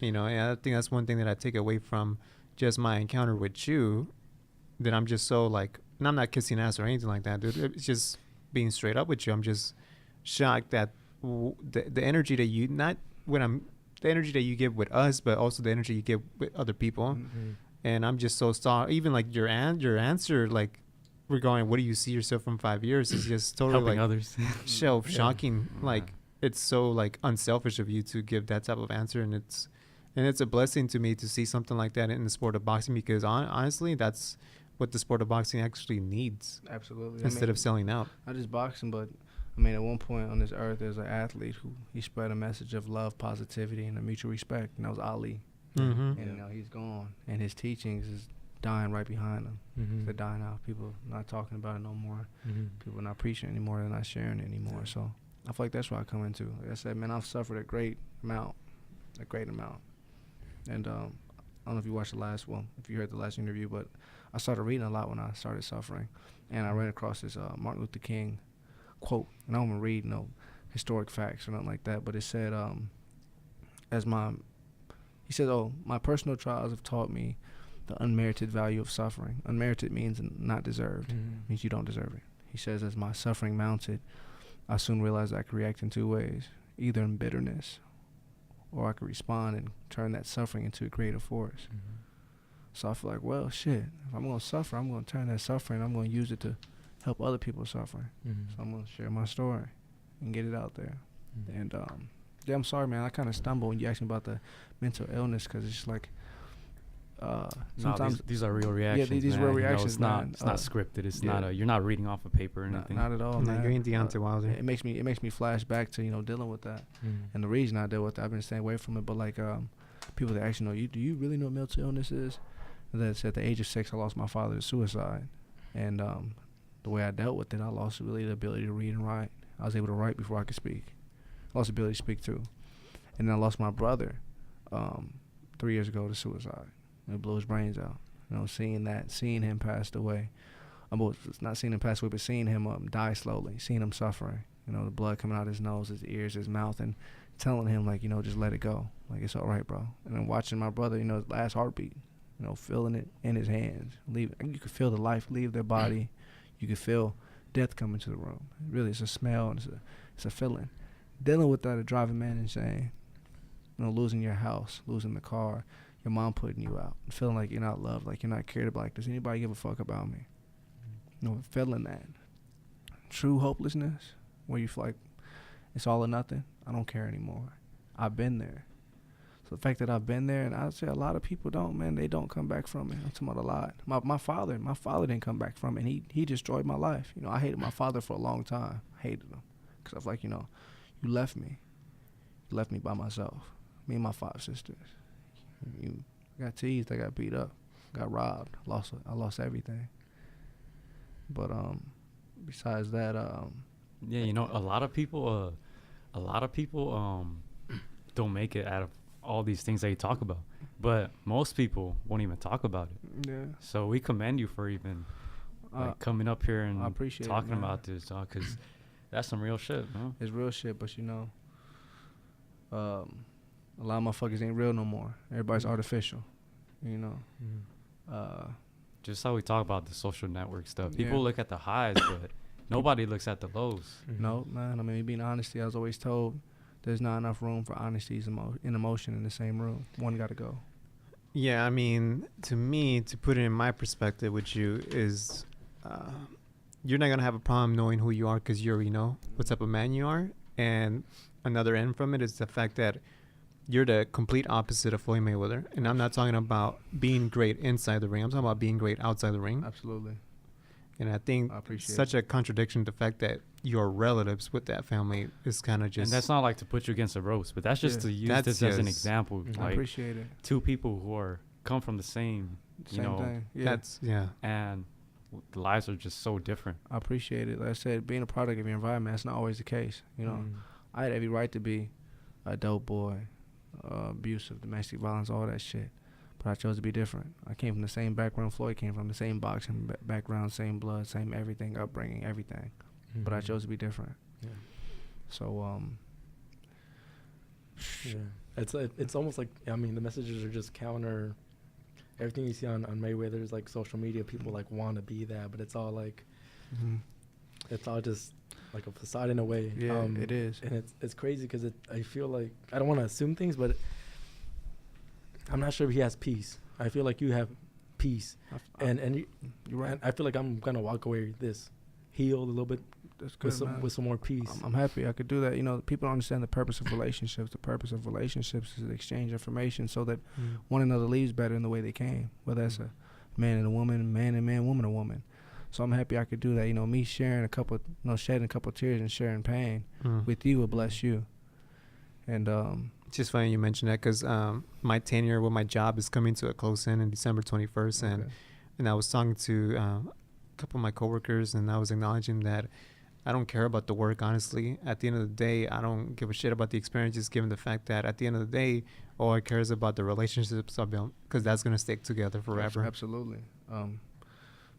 [SPEAKER 7] And I think that's one thing that I take away from just my encounter with you, that I'm just so like, and I'm not kissing ass or anything like that, dude. It's just being straight up with you. I'm just shocked that the energy that you, not when the energy that you give with us, but also the energy you give with other people. And I'm just so sorry. Even like your answer, like regarding what do you see yourself from 5 years, is just totally
[SPEAKER 4] helping
[SPEAKER 7] like
[SPEAKER 4] others.
[SPEAKER 7] so shocking. Like it's so like unselfish of you to give that type of answer, and it's a blessing to me to see something like that in the sport of boxing, because honestly, that's what the sport of boxing actually needs.
[SPEAKER 6] Absolutely.
[SPEAKER 7] Instead of selling out.
[SPEAKER 6] Not just boxing, but I mean, at one point on this earth, there's an athlete who he spread a message of love, positivity, and a mutual respect, and that was Ali. And now he's gone, and his teachings is dying right behind him. They're dying out. People not talking about it no more. People not preaching anymore. They're not sharing it anymore. So I feel like that's what I come into. Like I said, man, I've suffered a great amount. And I don't know if you watched if you heard the last interview, but I started reading a lot when I started suffering, and I ran across this Martin Luther King quote, and I don't want to read no historic facts or nothing like that, but it said, he said, my personal trials have taught me the unmerited value of suffering. Unmerited means not deserved, means you don't deserve it. He says, as my suffering mounted, I soon realized I could react in two ways, either in bitterness, or I could respond and turn that suffering into a creative force. So I feel like, well, shit, if I'm going to suffer, I'm going to turn that suffering, I'm going to use it to help other people suffer. So I'm going to share my story and get it out there. And I'm sorry, man, I kind of stumbled when you asked me about the mental illness, because it's just like, sometimes
[SPEAKER 4] these are real reactions.
[SPEAKER 6] Yeah, these real reactions.
[SPEAKER 4] It's not scripted. It's not you're not reading off a paper or anything.
[SPEAKER 6] Not at all, man.
[SPEAKER 7] You're in Deontay Wilder.
[SPEAKER 6] It makes me flash back to dealing with that, and the reason I deal with that, I've been staying away from it. But like people that actually know, do you really know what mental illness is? And that's at the age of 6, I lost my father to suicide, and the way I dealt with it, I lost really the ability to read and write. I was able to write before I could speak. I lost the ability to speak too, and then I lost my brother 3 years ago to suicide. It blew his brains out. Seeing him pass away. Not seeing him pass away, but seeing him die slowly, seeing him suffering. The blood coming out his nose, his ears, his mouth, and telling him, like, just let it go. Like, it's all right, bro. And then watching my brother, his last heartbeat, feeling it in his hands. You could feel the life leave their body. You could feel death come into the room. Really, it's a smell and it's a feeling. Dealing with that, a driving man and saying, losing your house, losing the car, your mom putting you out, and feeling like you're not loved, like you're not cared about, like, does anybody give a fuck about me? Feeling that true hopelessness where you feel like it's all or nothing. I don't care anymore. I've been there. So the fact that I've been there, and I'd say a lot of people don't, man, they don't come back from it. I'm talking about a lot. My father didn't come back from it, and he destroyed my life. I hated my father for a long time. I hated him because I was like, you left me. You left me by myself. Me and my 5 sisters. I got teased. I got beat up. Got robbed. I lost everything. But besides that,
[SPEAKER 4] yeah, a lot of people don't make it out of all these things that you talk about, but most people won't even talk about it.
[SPEAKER 6] Yeah.
[SPEAKER 4] So we commend you for even coming up here and talking about this, because that's some real shit, man.
[SPEAKER 6] It's real shit, but a lot of motherfuckers ain't real no more. Everybody's artificial,
[SPEAKER 4] Just how we talk about the social network stuff. People look at the highs, but nobody looks at the lows.
[SPEAKER 6] No, man. I mean, being honesty, I was always told there's not enough room for honesty and emotion in the same room. One got to go.
[SPEAKER 7] Yeah, I mean, to me, to put it in my perspective with you is you're not going to have a problem knowing who you are because you already know what type of man you are. And another end from it is the fact that you're the complete opposite of Floyd Mayweather. And I'm not talking about being great inside the ring. I'm talking about being great outside the ring.
[SPEAKER 6] Absolutely.
[SPEAKER 7] And I think such a contradiction, the fact that your relatives with that family is kind of just...
[SPEAKER 4] And that's not like to put you against a roast, but that's just to use this as an example.
[SPEAKER 6] I appreciate it.
[SPEAKER 4] 2 people who come from the same
[SPEAKER 6] thing.
[SPEAKER 7] Yeah.
[SPEAKER 4] And the lives are just so different.
[SPEAKER 6] I appreciate it. Like I said, being a product of your environment, that's not always the case. I had every right to be a dope boy, abusive, domestic violence, all that shit. But I chose to be different. I came from the same background Floyd came from, the same boxing background, same blood, same everything, upbringing, everything. But I chose to be different.
[SPEAKER 5] Yeah.
[SPEAKER 6] So,
[SPEAKER 5] it's almost like, the messages are just counter everything you see on Mayweather's, like, social media. People, like, want to be that, but it's all, like, it's all just, like, a facade in a way.
[SPEAKER 6] Yeah, it is.
[SPEAKER 5] And it's crazy because I feel like, I don't want to assume things, but I'm not sure if he has peace. I feel like you have peace. And you're right. And I feel like I'm going to walk away this healed a little bit.
[SPEAKER 6] That's good,
[SPEAKER 5] with some more peace.
[SPEAKER 6] I'm happy I could do that. People don't understand the purpose of relationships. The purpose of relationships is to exchange information so that one another leaves better in the way they came, whether that's a man and a woman, man and man, woman and woman. So I'm happy I could do that. Me sharing shedding a couple of tears and sharing pain with you will bless you. And
[SPEAKER 7] it's just funny you mentioned that because my tenure with my job is coming to a close end in December 21st. And I was talking to a couple of my coworkers, and I was acknowledging that I don't care about the work, honestly. At the end of the day, I don't give a shit about the experiences, given the fact that at the end of the day, all I care is about the relationships I've built, because that's going to stick together forever.
[SPEAKER 6] Absolutely.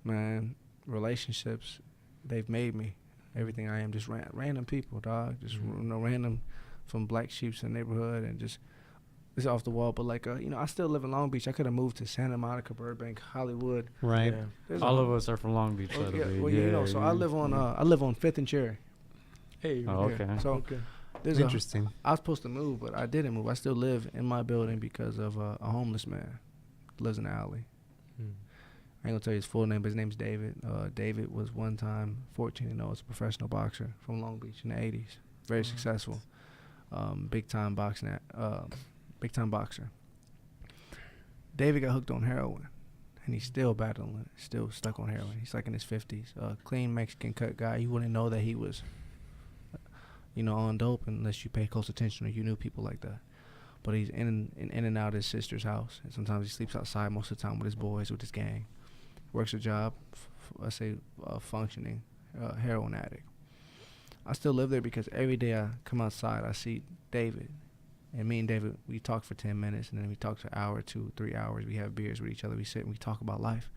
[SPEAKER 6] Man, relationships, they've made me everything I am. Just random people, dog. Just random from black sheeps in the neighborhood, and just, it's off the wall. But like, I still live in Long Beach. I could have moved to Santa Monica, Burbank, Hollywood.
[SPEAKER 7] Right.
[SPEAKER 4] Yeah. All of us are from Long Beach.
[SPEAKER 6] So I live on 5th and Cherry.
[SPEAKER 5] Hey.
[SPEAKER 4] Oh, okay.
[SPEAKER 6] So
[SPEAKER 7] there's interesting.
[SPEAKER 6] I was supposed to move, but I didn't move. I still live in my building because of a homeless man who lives in the alley. I ain't gonna tell you his full name, but his name's David. David was one time 14-0 as a professional boxer from Long Beach in the 80s. Very successful. Big time boxer. David got hooked on heroin, and he's still battling it, still stuck on heroin. He's like in his 50s. Clean Mexican cut guy. You wouldn't know that he was, on dope unless you pay close attention or you knew people like that. But he's in and out of his sister's house, and sometimes he sleeps outside most of the time with his boys, with his gang. Works a job, functioning heroin addict. I still live there because every day I come outside, I see David. And me and David, we talk for 10 minutes, and then we talk for an hour, 2, 3 hours. We have beers with each other. We sit and we talk about life.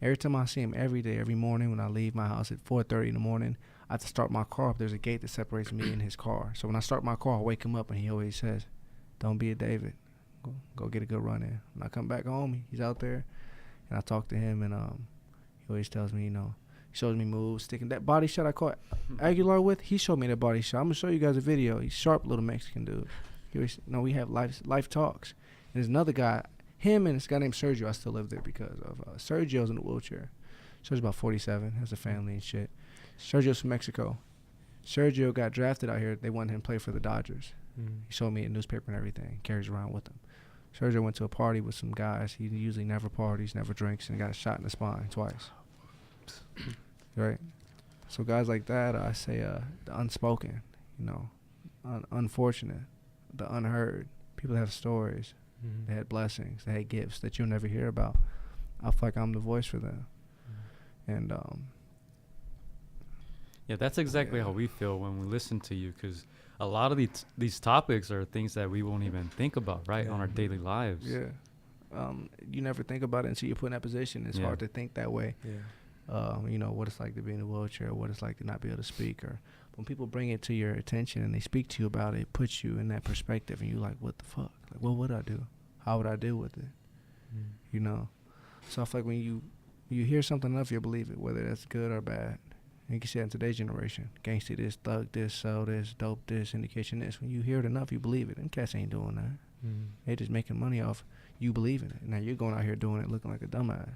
[SPEAKER 6] Every time I see him, every day, every morning when I leave my house at 4:30 in the morning, I have to start my car up. There's a gate that separates me and his car. So when I start my car, I wake him up, and he always says, "Don't be a David. Go get a good run in." When I come back home, he's out there, and I talk to him, and he always tells me, Shows me moves, sticking that body shot I caught Aguilar with. He showed me that body shot. I'm gonna show you guys a video. He's sharp, little Mexican dude. We have life talks. And there's another guy, him and this guy named Sergio. I still live there because of Sergio's in a wheelchair. Sergio's about 47, has a family and shit. Sergio's from Mexico. Sergio got drafted out here. They wanted him to play for the Dodgers. He showed me a newspaper and everything. Carries around with him. Sergio went to a party with some guys. He usually never parties, never drinks, and got shot in the spine twice. Right? So guys like that, I say the unspoken, unfortunate, the unheard. People have stories. They had blessings. They had gifts that you'll never hear about. I feel like I'm the voice for them. And
[SPEAKER 4] yeah, that's exactly how we feel when we listen to you, because a lot of these topics are things that we won't even think about, right, on our daily lives.
[SPEAKER 6] Yeah. You never think about it until you're put in that position. It's hard to think that way. What it's like to be in a wheelchair, what it's like to not be able to speak. Or when people bring it to your attention and they speak to you about it, it puts you in that perspective, and you're like, what the fuck? Like, what would I do? How would I deal with it? So I feel like when you hear something enough, you'll believe it, whether that's good or bad. And you can see that in today's generation. Gangsta this, thug this, sell this, dope this, indication this. When you hear it enough, you believe it. Them cats ain't doing that. They just making money off you believing it. Now you're going out here doing it looking like a dumbass.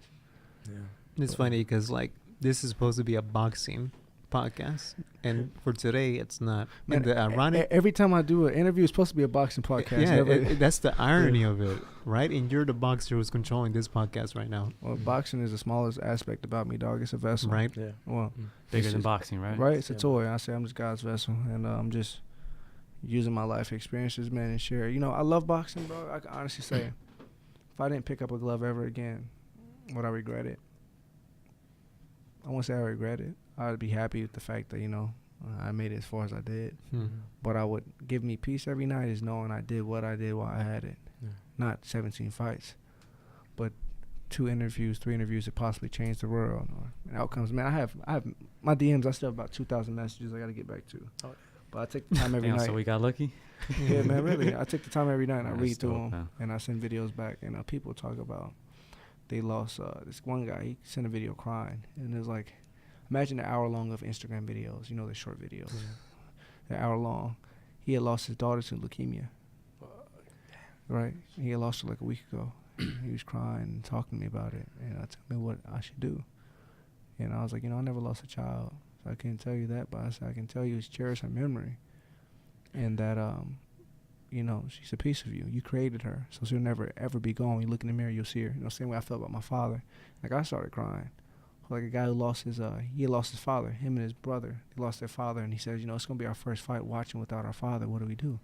[SPEAKER 7] It's funny because, like, this is supposed to be a boxing podcast, and for today, it's not.
[SPEAKER 6] Man,
[SPEAKER 7] and the ironic...
[SPEAKER 6] Every time I do an interview, it's supposed to be a boxing podcast.
[SPEAKER 7] That's the irony of it, right? And you're the boxer who's controlling this podcast right now.
[SPEAKER 6] Well, boxing is the smallest aspect about me, dog. It's a vessel.
[SPEAKER 7] Right?
[SPEAKER 5] Yeah.
[SPEAKER 6] Well,
[SPEAKER 4] Bigger than boxing, right?
[SPEAKER 6] Right? It's a toy. I say I'm just God's vessel, and I'm just using my life experiences, man, and share. I love boxing, bro. I can honestly say, if I didn't pick up a glove ever again, would I regret it? I won't say I regret it. I'd be happy with the fact that, I made it as far as I did. But I would give me peace every night is knowing I did what I did while I had it. Not 17 fights, but 2 interviews, 3 interviews that possibly changed the world or outcomes. Man, I have my DMs. I still have about 2,000 messages I got to get back to. But I take the time every night.
[SPEAKER 4] So we got lucky.
[SPEAKER 6] Yeah, man, really. I take the time every night and I read through them,
[SPEAKER 4] man.
[SPEAKER 6] and I send videos back. And people talk about they lost this one guy. He sent a video crying, and it was like, imagine an hour long of Instagram videos. The short videos. An hour long. He had lost his daughter to leukemia. Right? He had lost her like a week ago. He was crying and talking to me about it, and I told me what I should do. And I was like, I never lost a child, so I can't tell you that, but I said I can tell you is cherish her memory, and that she's a piece of you. You created her, so she'll never ever be gone. When you look in the mirror, you'll see her. Same way I felt about my father. Like, I started crying. Like a guy who lost his father. Him and his brother, they lost their father, and he says, it's gonna be our first fight watching without our father. What do we do?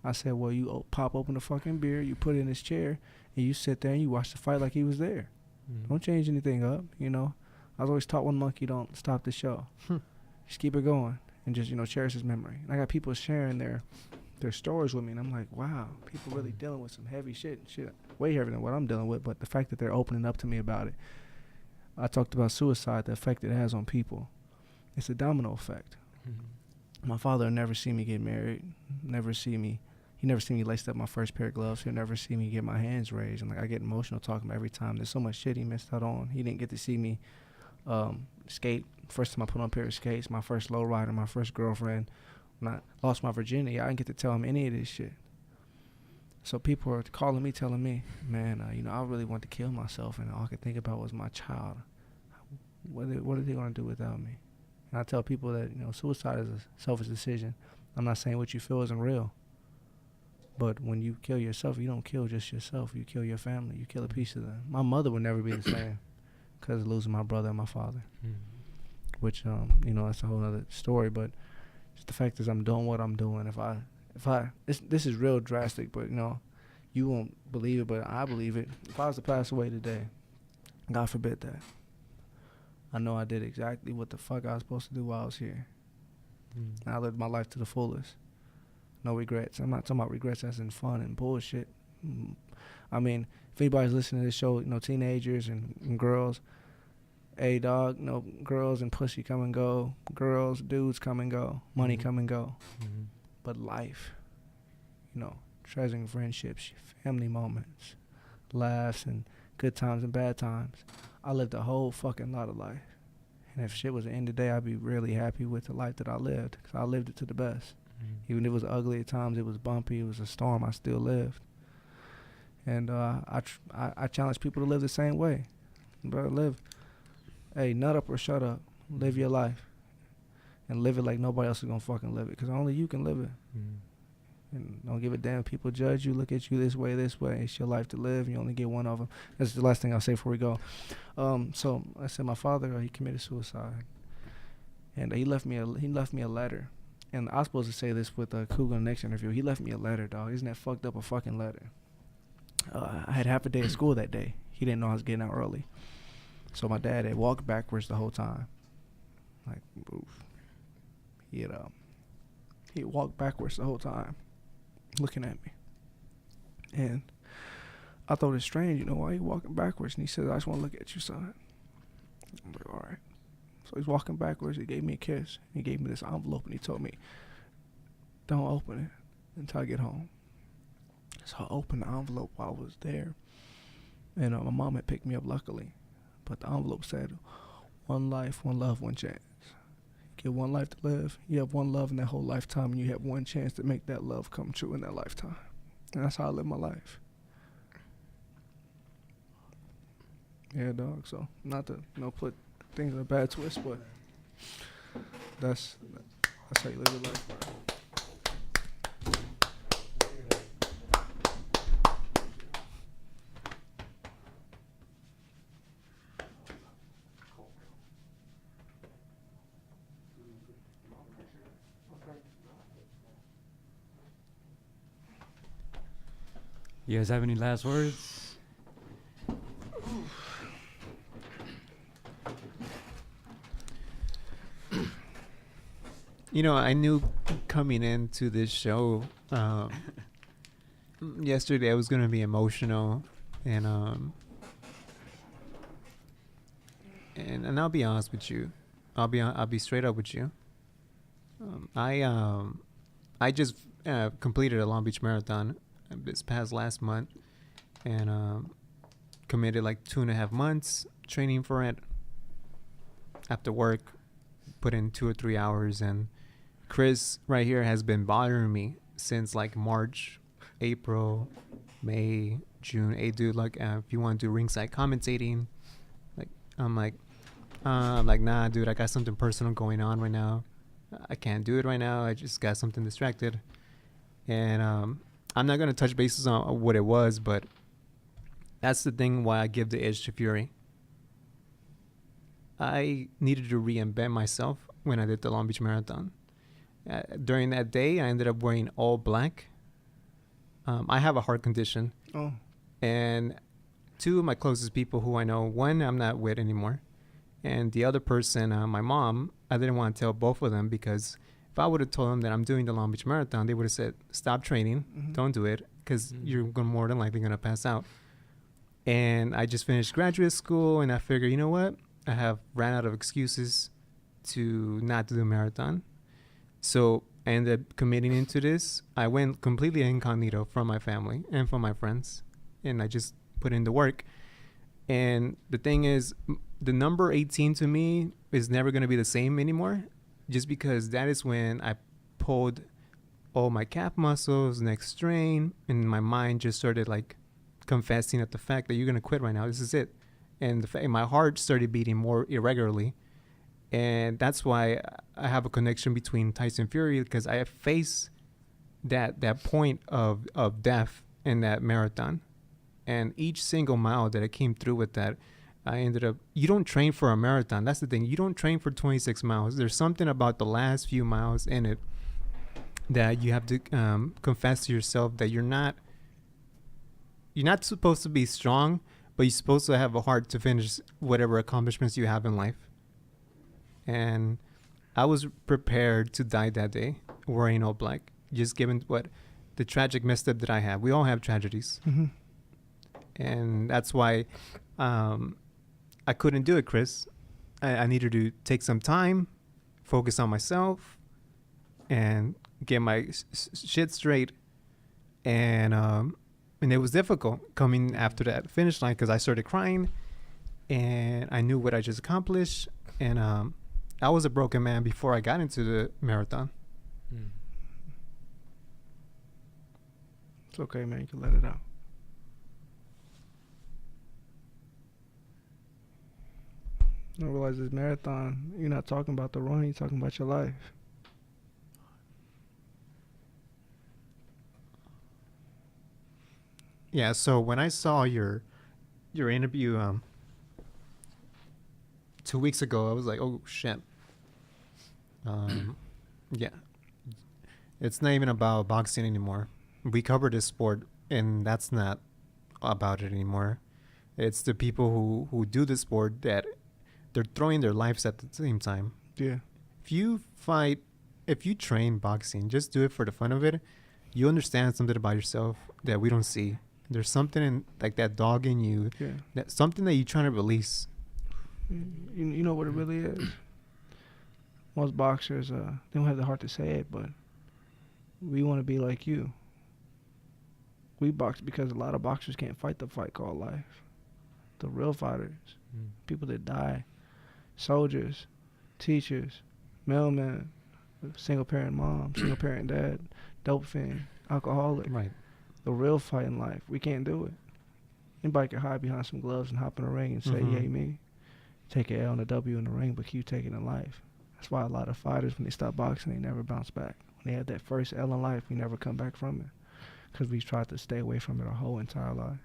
[SPEAKER 6] I said, well, you pop open the fucking beer, you put it in his chair, and you sit there and you watch the fight like he was there. Don't change anything up. I was always taught one monkey don't stop the show. Just keep it going and just cherish his memory. And I got people sharing their stories with me, and I'm like, wow, people really dealing with some heavy shit way heavier than what I'm dealing with. But the fact that they're opening up to me about it. I talked about suicide, the effect it has on people. It's a domino effect. My father will never see me get married, he never see me laced up my first pair of gloves. He'll never see me get my hands raised. And I get emotional talking about every time. There's so much shit he missed out on. He didn't get to see me skate. First time I put on a pair of skates, my first low rider, my first girlfriend. When I lost my virginity, I didn't get to tell him any of this shit. So people are calling me, telling me, man, I really want to kill myself, and all I could think about was my child. What are they going to do without me? And I tell people that, suicide is a selfish decision. I'm not saying what you feel isn't real. But when you kill yourself, you don't kill just yourself. You kill your family. You kill a piece of them. My mother would never be the same because of losing my brother and my father. Which, that's a whole other story. But just the fact is I'm doing what I'm doing. This is real drastic, but, you won't believe it, but I believe it. If I was to pass away today, God forbid that, I know I did exactly what the fuck I was supposed to do while I was here. I lived my life to the fullest. No regrets. I'm not talking about regrets as in fun and bullshit. I mean, if anybody's listening to this show, teenagers and girls, hey, dog, girls and pussy come and go. Girls, dudes come and go. Money come and go. But life, treasuring friendships, family moments, laughs and good times and bad times. I lived a whole fucking lot of life. And if shit was the end of the day, I'd be really happy with the life that I lived, because I lived it to the best. Even if it was ugly at times, it was bumpy, it was a storm, I still lived. And I challenge people to live the same way. Bro, hey, nut up or shut up. Live your life. And live it like nobody else is going to fucking live it, because only you can live it. And don't give a damn if people judge you, look at you this way. It's your life to live. You only get one of them. That's the last thing I'll say before we go. So I said my father, he committed suicide. And he left me a letter. And I was supposed to say this with Cougar in the next interview. He left me a letter, dog. Isn't that fucked up, a fucking letter? I had half a day of school that day. He didn't know I was getting out early. So my dad had walked backwards the whole time. Like, oof. He walked backwards the whole time, looking at me. And I thought it's strange, why are you walking backwards? And he said, I just want to look at you, son. I'm like, all right. So he's walking backwards. He gave me a kiss. He gave me this envelope, and he told me, don't open it until I get home. So I opened the envelope while I was there. And my mom had picked me up, luckily. But the envelope said, one life, one love, one chance. You get one life to live. You have one love in that whole lifetime, and you have one chance to make that love come true in that lifetime. And that's how I live my life. Yeah, dog. So not to put things in a bad twist, but that's how you live your life, bro.
[SPEAKER 4] You guys have any last words?
[SPEAKER 7] I knew coming into this show yesterday I was going to be emotional, and I'll be honest with you. I'll be straight up with you. I just completed a Long Beach Marathon this past last month, and committed like 2.5 months training for it. After work, put in 2 or 3 hours, and Chris right here has been bothering me since like March, April, May, June. Hey, dude, like if you want to do ringside commentating, I'm like, nah, dude, I got something personal going on right now. I can't do it right now. I just got something distracted, and I'm not gonna touch bases on what it was, but that's the thing why I give the edge to Fury. I needed to reinvent myself when I did the Long Beach Marathon. During that day, I ended up wearing all black. I have a heart condition.
[SPEAKER 6] Oh.
[SPEAKER 7] And 2 of my closest people who I know, one I'm not with anymore, and the other person, my mom, I didn't want to tell both of them, because if I would have told them that I'm doing the Long Beach Marathon, they would have said, stop training, don't do it, because you're more than likely going to pass out. And I just finished graduate school, and I figured, you know what? I have ran out of excuses to not do the marathon. So I ended up committing into this. I went completely incognito from my family and from my friends, and I just put in the work. And the thing is, the number 18 to me is never going to be the same anymore, just because that is when I pulled all my calf muscles, neck strain, and my mind just started like confessing at the fact that you're going to quit right now. This is it. And my heart started beating more irregularly. And that's why I have a connection between Tyson Fury, because I have faced that point of death in that marathon. And each single mile that I came through with that, I ended up, you don't train for a marathon. That's the thing. You don't train for 26 miles. There's something about the last few miles in it that you have to confess to yourself that you're not supposed to be strong, but you're supposed to have a heart to finish whatever accomplishments you have in life. And I was prepared to die that day wearing all black, just given what the tragic misstep that I have. We all have tragedies.
[SPEAKER 6] Mm-hmm.
[SPEAKER 7] And that's why I couldn't do it, Chris. I needed to take some time, focus on myself, and get my shit straight. And it was difficult coming after that finish line, because I started crying, and I knew what I just accomplished. And I was a broken man before I got into the marathon.
[SPEAKER 6] It's okay, man. You can let it out. I realize this marathon, you're not talking about the run, you're talking about your life.
[SPEAKER 7] Yeah, so when I saw your interview 2 weeks ago, I was like, oh shit. Yeah. It's not even about boxing anymore. We covered this sport, and that's not about it anymore. It's the people who do the sport that they're throwing their lives at the same time.
[SPEAKER 6] Yeah.
[SPEAKER 7] If you train boxing, just do it for the fun of it, you understand something about yourself that we don't see. There's something in, like, that dog in you, that something that you're trying to release.
[SPEAKER 6] You know what it really is? Most boxers, they don't have the heart to say it, but we want to be like you. We box because a lot of boxers can't fight the fight called life. The real fighters, people that die, soldiers, teachers, mailmen, single parent mom, single parent dad, dope fiend, alcoholic.
[SPEAKER 7] Right.
[SPEAKER 6] The real fight in life. We can't do it. Anybody can hide behind some gloves and hop in the ring and say, yay me. Take an L and a W in the ring, but keep taking it in life. That's why a lot of fighters, when they stop boxing, they never bounce back. When they had that first L in life, we never come back from it. Because we tried to stay away from it our whole entire lives.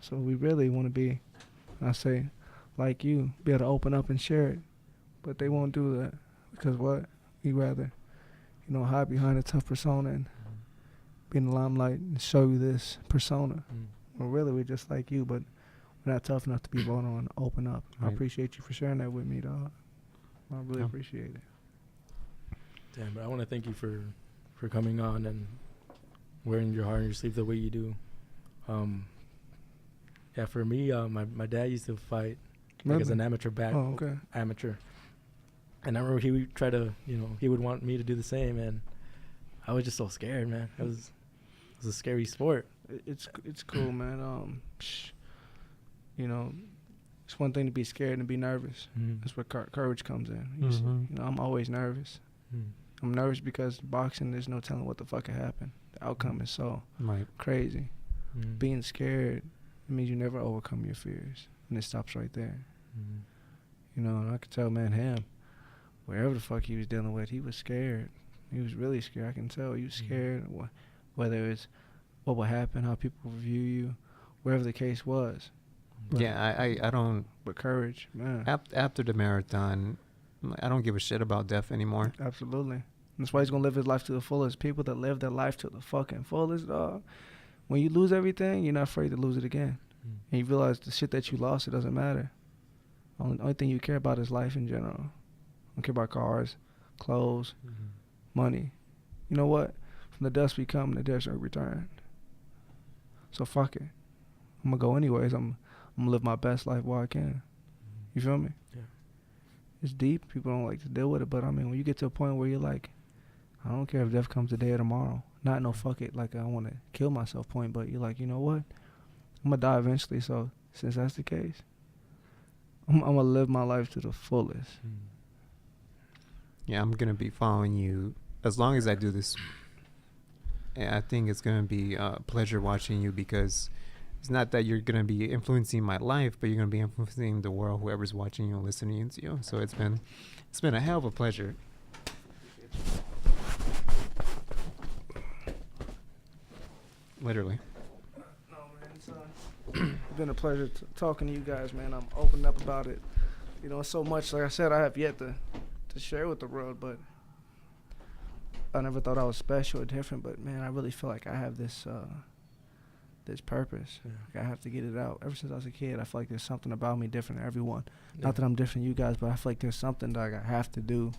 [SPEAKER 6] So we really want to be, I say, like you, be able to open up and share it. But they won't do that. Because what? We rather, hide behind a tough persona and be in the limelight and show you this persona. Well, really, we're just like you, but we're not tough enough to be vulnerable and open up. Right. I appreciate you for sharing that with me, dog. I really appreciate it.
[SPEAKER 5] Damn, but I want to thank you for coming on and wearing your heart on your sleeve the way you do. Yeah, for me, my dad used to fight as an amateur amateur. And I remember he would try to, he would want me to do the same, and I was just so scared, man. It was a scary sport.
[SPEAKER 6] It's cool, man. It's one thing to be scared and be nervous. That's where courage comes in. I'm always nervous. I'm nervous because boxing, there's no telling what the fuck could happen. The outcome is so crazy. Being scared, it means you never overcome your fears, and it stops right there. And I could tell, man, him, wherever the fuck he was dealing with, he was scared. He was really scared. I can tell he was scared. Whether it's what will happen, how people will view you, wherever the case was.
[SPEAKER 7] Yeah, I don't.
[SPEAKER 6] But courage, man.
[SPEAKER 7] After the marathon, I don't give a shit about death anymore.
[SPEAKER 6] Absolutely. That's why he's gonna live his life to the fullest. People that live their life to the fucking fullest, dog. When you lose everything, you're not afraid to lose it again. And you realize the shit that you lost, it doesn't matter. Only thing you care about is life in general. Don't care about cars, clothes, money. You know what? From the dust we come, the dust we return. So fuck it. I'm gonna go anyways. I'm gonna live my best life while I can. You feel me?
[SPEAKER 5] Yeah.
[SPEAKER 6] It's deep. People don't like to deal with it, but I mean, when you get to a point where you're like, I don't care if death comes today or tomorrow. Not no fuck it, like I want to kill myself point, but you're like, you know what? I'm gonna die eventually. So since that's the case, I'm gonna live my life to the fullest.
[SPEAKER 7] Yeah, I'm gonna be following you as long as I do this. And I think it's gonna be a pleasure watching you, because it's not that you're gonna be influencing my life, but you're gonna be influencing the world, whoever's watching you and listening to you. So it's been a hell of a pleasure. Literally.
[SPEAKER 6] No, man, it's been a pleasure talking to you guys, man. I'm opening up about it. So much, like I said, I have yet to share with the world, but I never thought I was special or different, but man, I really feel like I have this purpose. Like I have to get it out. Ever since I was a kid, I feel like there's something about me different than everyone. Not that I'm different than you guys, but I feel like there's something that I have to do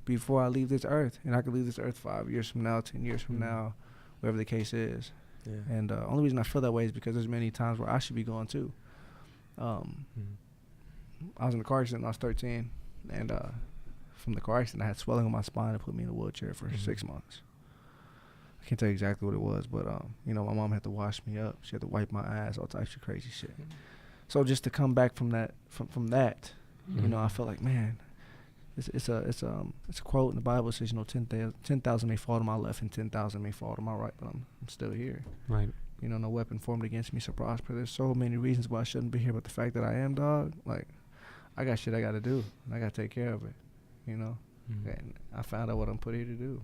[SPEAKER 6] before I leave this earth. And I could leave this earth 5 years from now, 10 years from now, whatever the case is. Yeah. And the only reason I feel that way is because there's many times where I should be going too. I was in a car accident when I was 13, and from the car accident, I had swelling on my spine and put me in a wheelchair for 6 months. I can't tell you exactly what it was, but my mom had to wash me up. She had to wipe my ass, all types of crazy shit. So just to come back from that,
[SPEAKER 5] Mm-hmm.
[SPEAKER 6] you know, I felt like, man, it's a quote in the Bible. It says, you know, 10,000 may fall to my left and 10,000 may fall to my right, but I'm still here.
[SPEAKER 7] Right.
[SPEAKER 6] You know, no weapon formed against me shall prosper. There's so many reasons why I shouldn't be here, but the fact that I am, dog, like, I got shit I got to do, and I got to take care of it, you know.
[SPEAKER 5] Mm-hmm.
[SPEAKER 6] And I found out what I'm put here to do.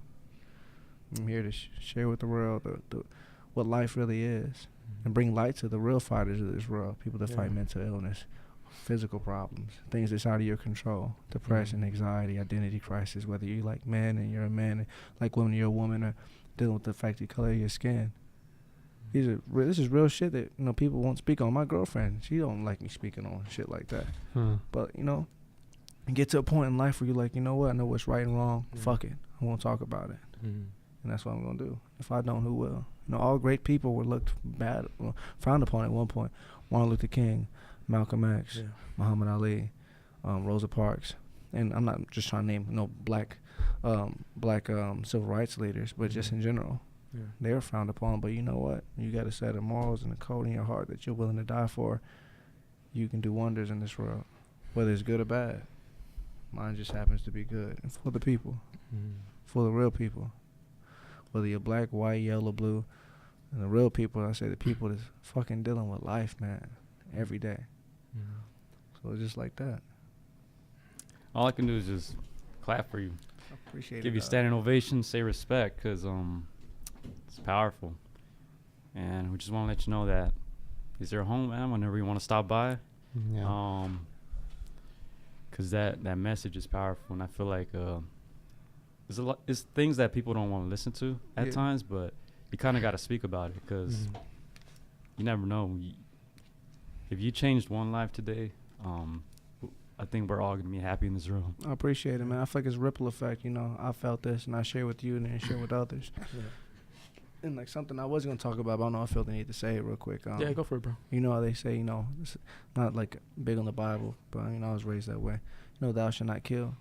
[SPEAKER 6] I'm here to share with the world what life really is, and bring light to the real fighters of this world, people that fight mental illness, physical problems, things that's out of your control, depression, anxiety, identity crisis, whether you're like man and you're a man, and like woman, you're a woman, or dealing with the fact the color of your skin. This is real shit that, you know, people won't speak on. My girlfriend, she don't like me speaking on shit like that. But, you know, and get to a point in life where you're like, you know what, I know what's right and wrong. Fuck it. I won't talk about it. And that's what I'm going to do. If I don't, who will? You know, all great people were looked bad, frowned upon at one point. Martin Luther King, Malcolm X, Muhammad Ali, Rosa Parks. And I'm not just trying to name, you know, black civil rights leaders, but just in general. Yeah. They were frowned upon, but you know what? You got a set of morals and a code in your heart that you're willing to die for. You can do wonders in this world, whether it's good or bad. Mine just happens to be good, and for the people, for the real people. Whether you're black, white, yellow, blue, and the real people, I say the people that's fucking dealing with life, man, every day. So it's just like that.
[SPEAKER 4] All I can do is just clap for you.
[SPEAKER 6] I appreciate it.
[SPEAKER 4] Give you standing ovation, say respect, because it's powerful. And we just want to let you know that is there a home, man, whenever you want to stop by.
[SPEAKER 7] Yeah.
[SPEAKER 4] Because that message is powerful, and I feel like it's things that people don't want to listen to at times, but you kind of got to speak about it, because you never know. If you changed one life today, I think we're all going to be happy in this room.
[SPEAKER 6] I appreciate it, man. I feel like it's a ripple effect, you know. I felt this, and I share with you, and then share with others. And like something I was going to talk about, but I know I feel the need to say it real quick.
[SPEAKER 5] Yeah, go for it, bro.
[SPEAKER 6] You know how they say, you know, it's not like big on the Bible, but, you know, I was raised that way. You know, thou shalt not kill.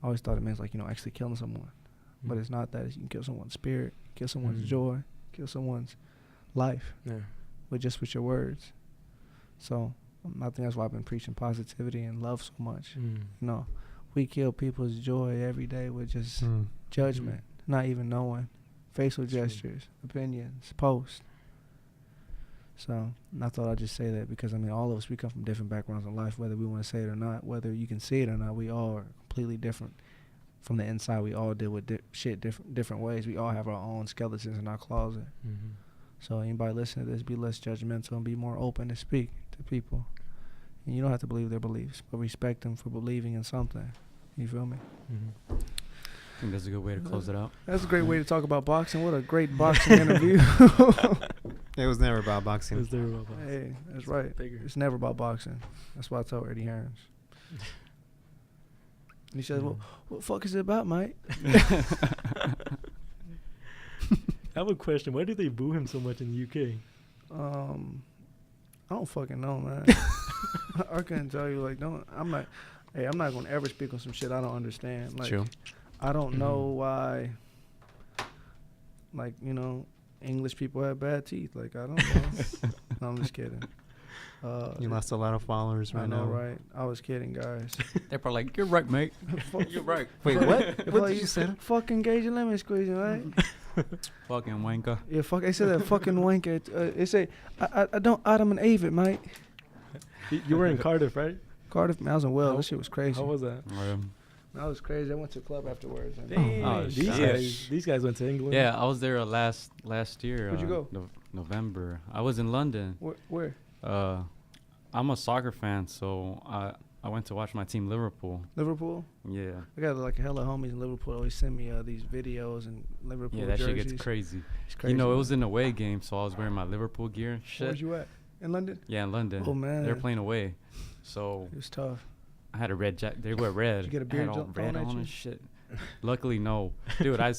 [SPEAKER 6] I always thought it meant like, you know, actually killing someone. But it's not that. You can kill someone's spirit, kill someone's joy, kill someone's life with your words. So I think that's why I've been preaching positivity and love so much. You know, we kill people's joy every day with just judgment, not even knowing. Facial gestures, opinions, posts. So I thought I'd just say that because, I mean, all of us, we come from different backgrounds in life, whether we want to say it or not, whether you can see it or not, we all are completely different. From the inside, we all deal with shit different ways. We all have our own skeletons in our closet. So anybody listening to this, be less judgmental and be more open to speak to people. And you don't have to believe their beliefs, but respect them for believing in something. You feel me?
[SPEAKER 4] I think that's a good way to close it out.
[SPEAKER 6] That's a great way to talk about boxing. What a great boxing interview.
[SPEAKER 7] It was never about boxing.
[SPEAKER 6] Hey, that's right.
[SPEAKER 5] Bigger.
[SPEAKER 6] It's never about boxing. That's why I told Eddie Hearns. And he says, well, what the fuck is it about, mate?
[SPEAKER 5] I have a question. Why do they boo him so much in the UK?
[SPEAKER 6] I don't fucking know, man. I couldn't tell you. Like, I'm not going to ever speak on some shit I don't understand. Like,
[SPEAKER 7] True.
[SPEAKER 6] I don't know why, like, you know, English people have bad teeth. Like, I don't know. No, I'm just kidding.
[SPEAKER 7] You lost a lot of followers right now.
[SPEAKER 6] I know, right? I was kidding, guys.
[SPEAKER 4] They're probably like, you're right, mate. You're right.
[SPEAKER 7] Wait, what? What did you say?
[SPEAKER 6] Fucking gauge and lemon squeezing, right?
[SPEAKER 4] Fucking wanker.
[SPEAKER 6] Yeah, fuck. They said that fucking wanker. They say, I don't Adam and Ave it, mate.
[SPEAKER 5] You were in Cardiff, right?
[SPEAKER 6] Cardiff, man, I was in Wales. That shit was crazy.
[SPEAKER 5] How was that?
[SPEAKER 6] That was crazy. I went to a club afterwards.
[SPEAKER 4] Oh,
[SPEAKER 5] these guys went to England.
[SPEAKER 4] Yeah, I was there last year.
[SPEAKER 6] Where'd you go?
[SPEAKER 4] November. I was in London.
[SPEAKER 6] Where?
[SPEAKER 4] I'm a soccer fan, so I went to watch my team, Liverpool.
[SPEAKER 6] Liverpool?
[SPEAKER 4] Yeah.
[SPEAKER 6] I got like a hella homies in Liverpool. Always send me these videos and Liverpool
[SPEAKER 4] jerseys.
[SPEAKER 6] jerseys.
[SPEAKER 4] Shit gets crazy.
[SPEAKER 6] It's crazy.
[SPEAKER 4] You know, it was an away game, so I was wearing my Liverpool gear and shit.
[SPEAKER 6] Where'd you at? In London?
[SPEAKER 4] Yeah, in London.
[SPEAKER 6] Oh, man.
[SPEAKER 4] They were playing away. So
[SPEAKER 6] it was tough.
[SPEAKER 4] I had a red jacket. They were red.
[SPEAKER 6] Did you get a
[SPEAKER 4] I
[SPEAKER 6] beard
[SPEAKER 4] had all
[SPEAKER 6] thrown
[SPEAKER 4] red
[SPEAKER 6] at
[SPEAKER 4] on
[SPEAKER 6] you?
[SPEAKER 4] and shit. Luckily, no. Dude, I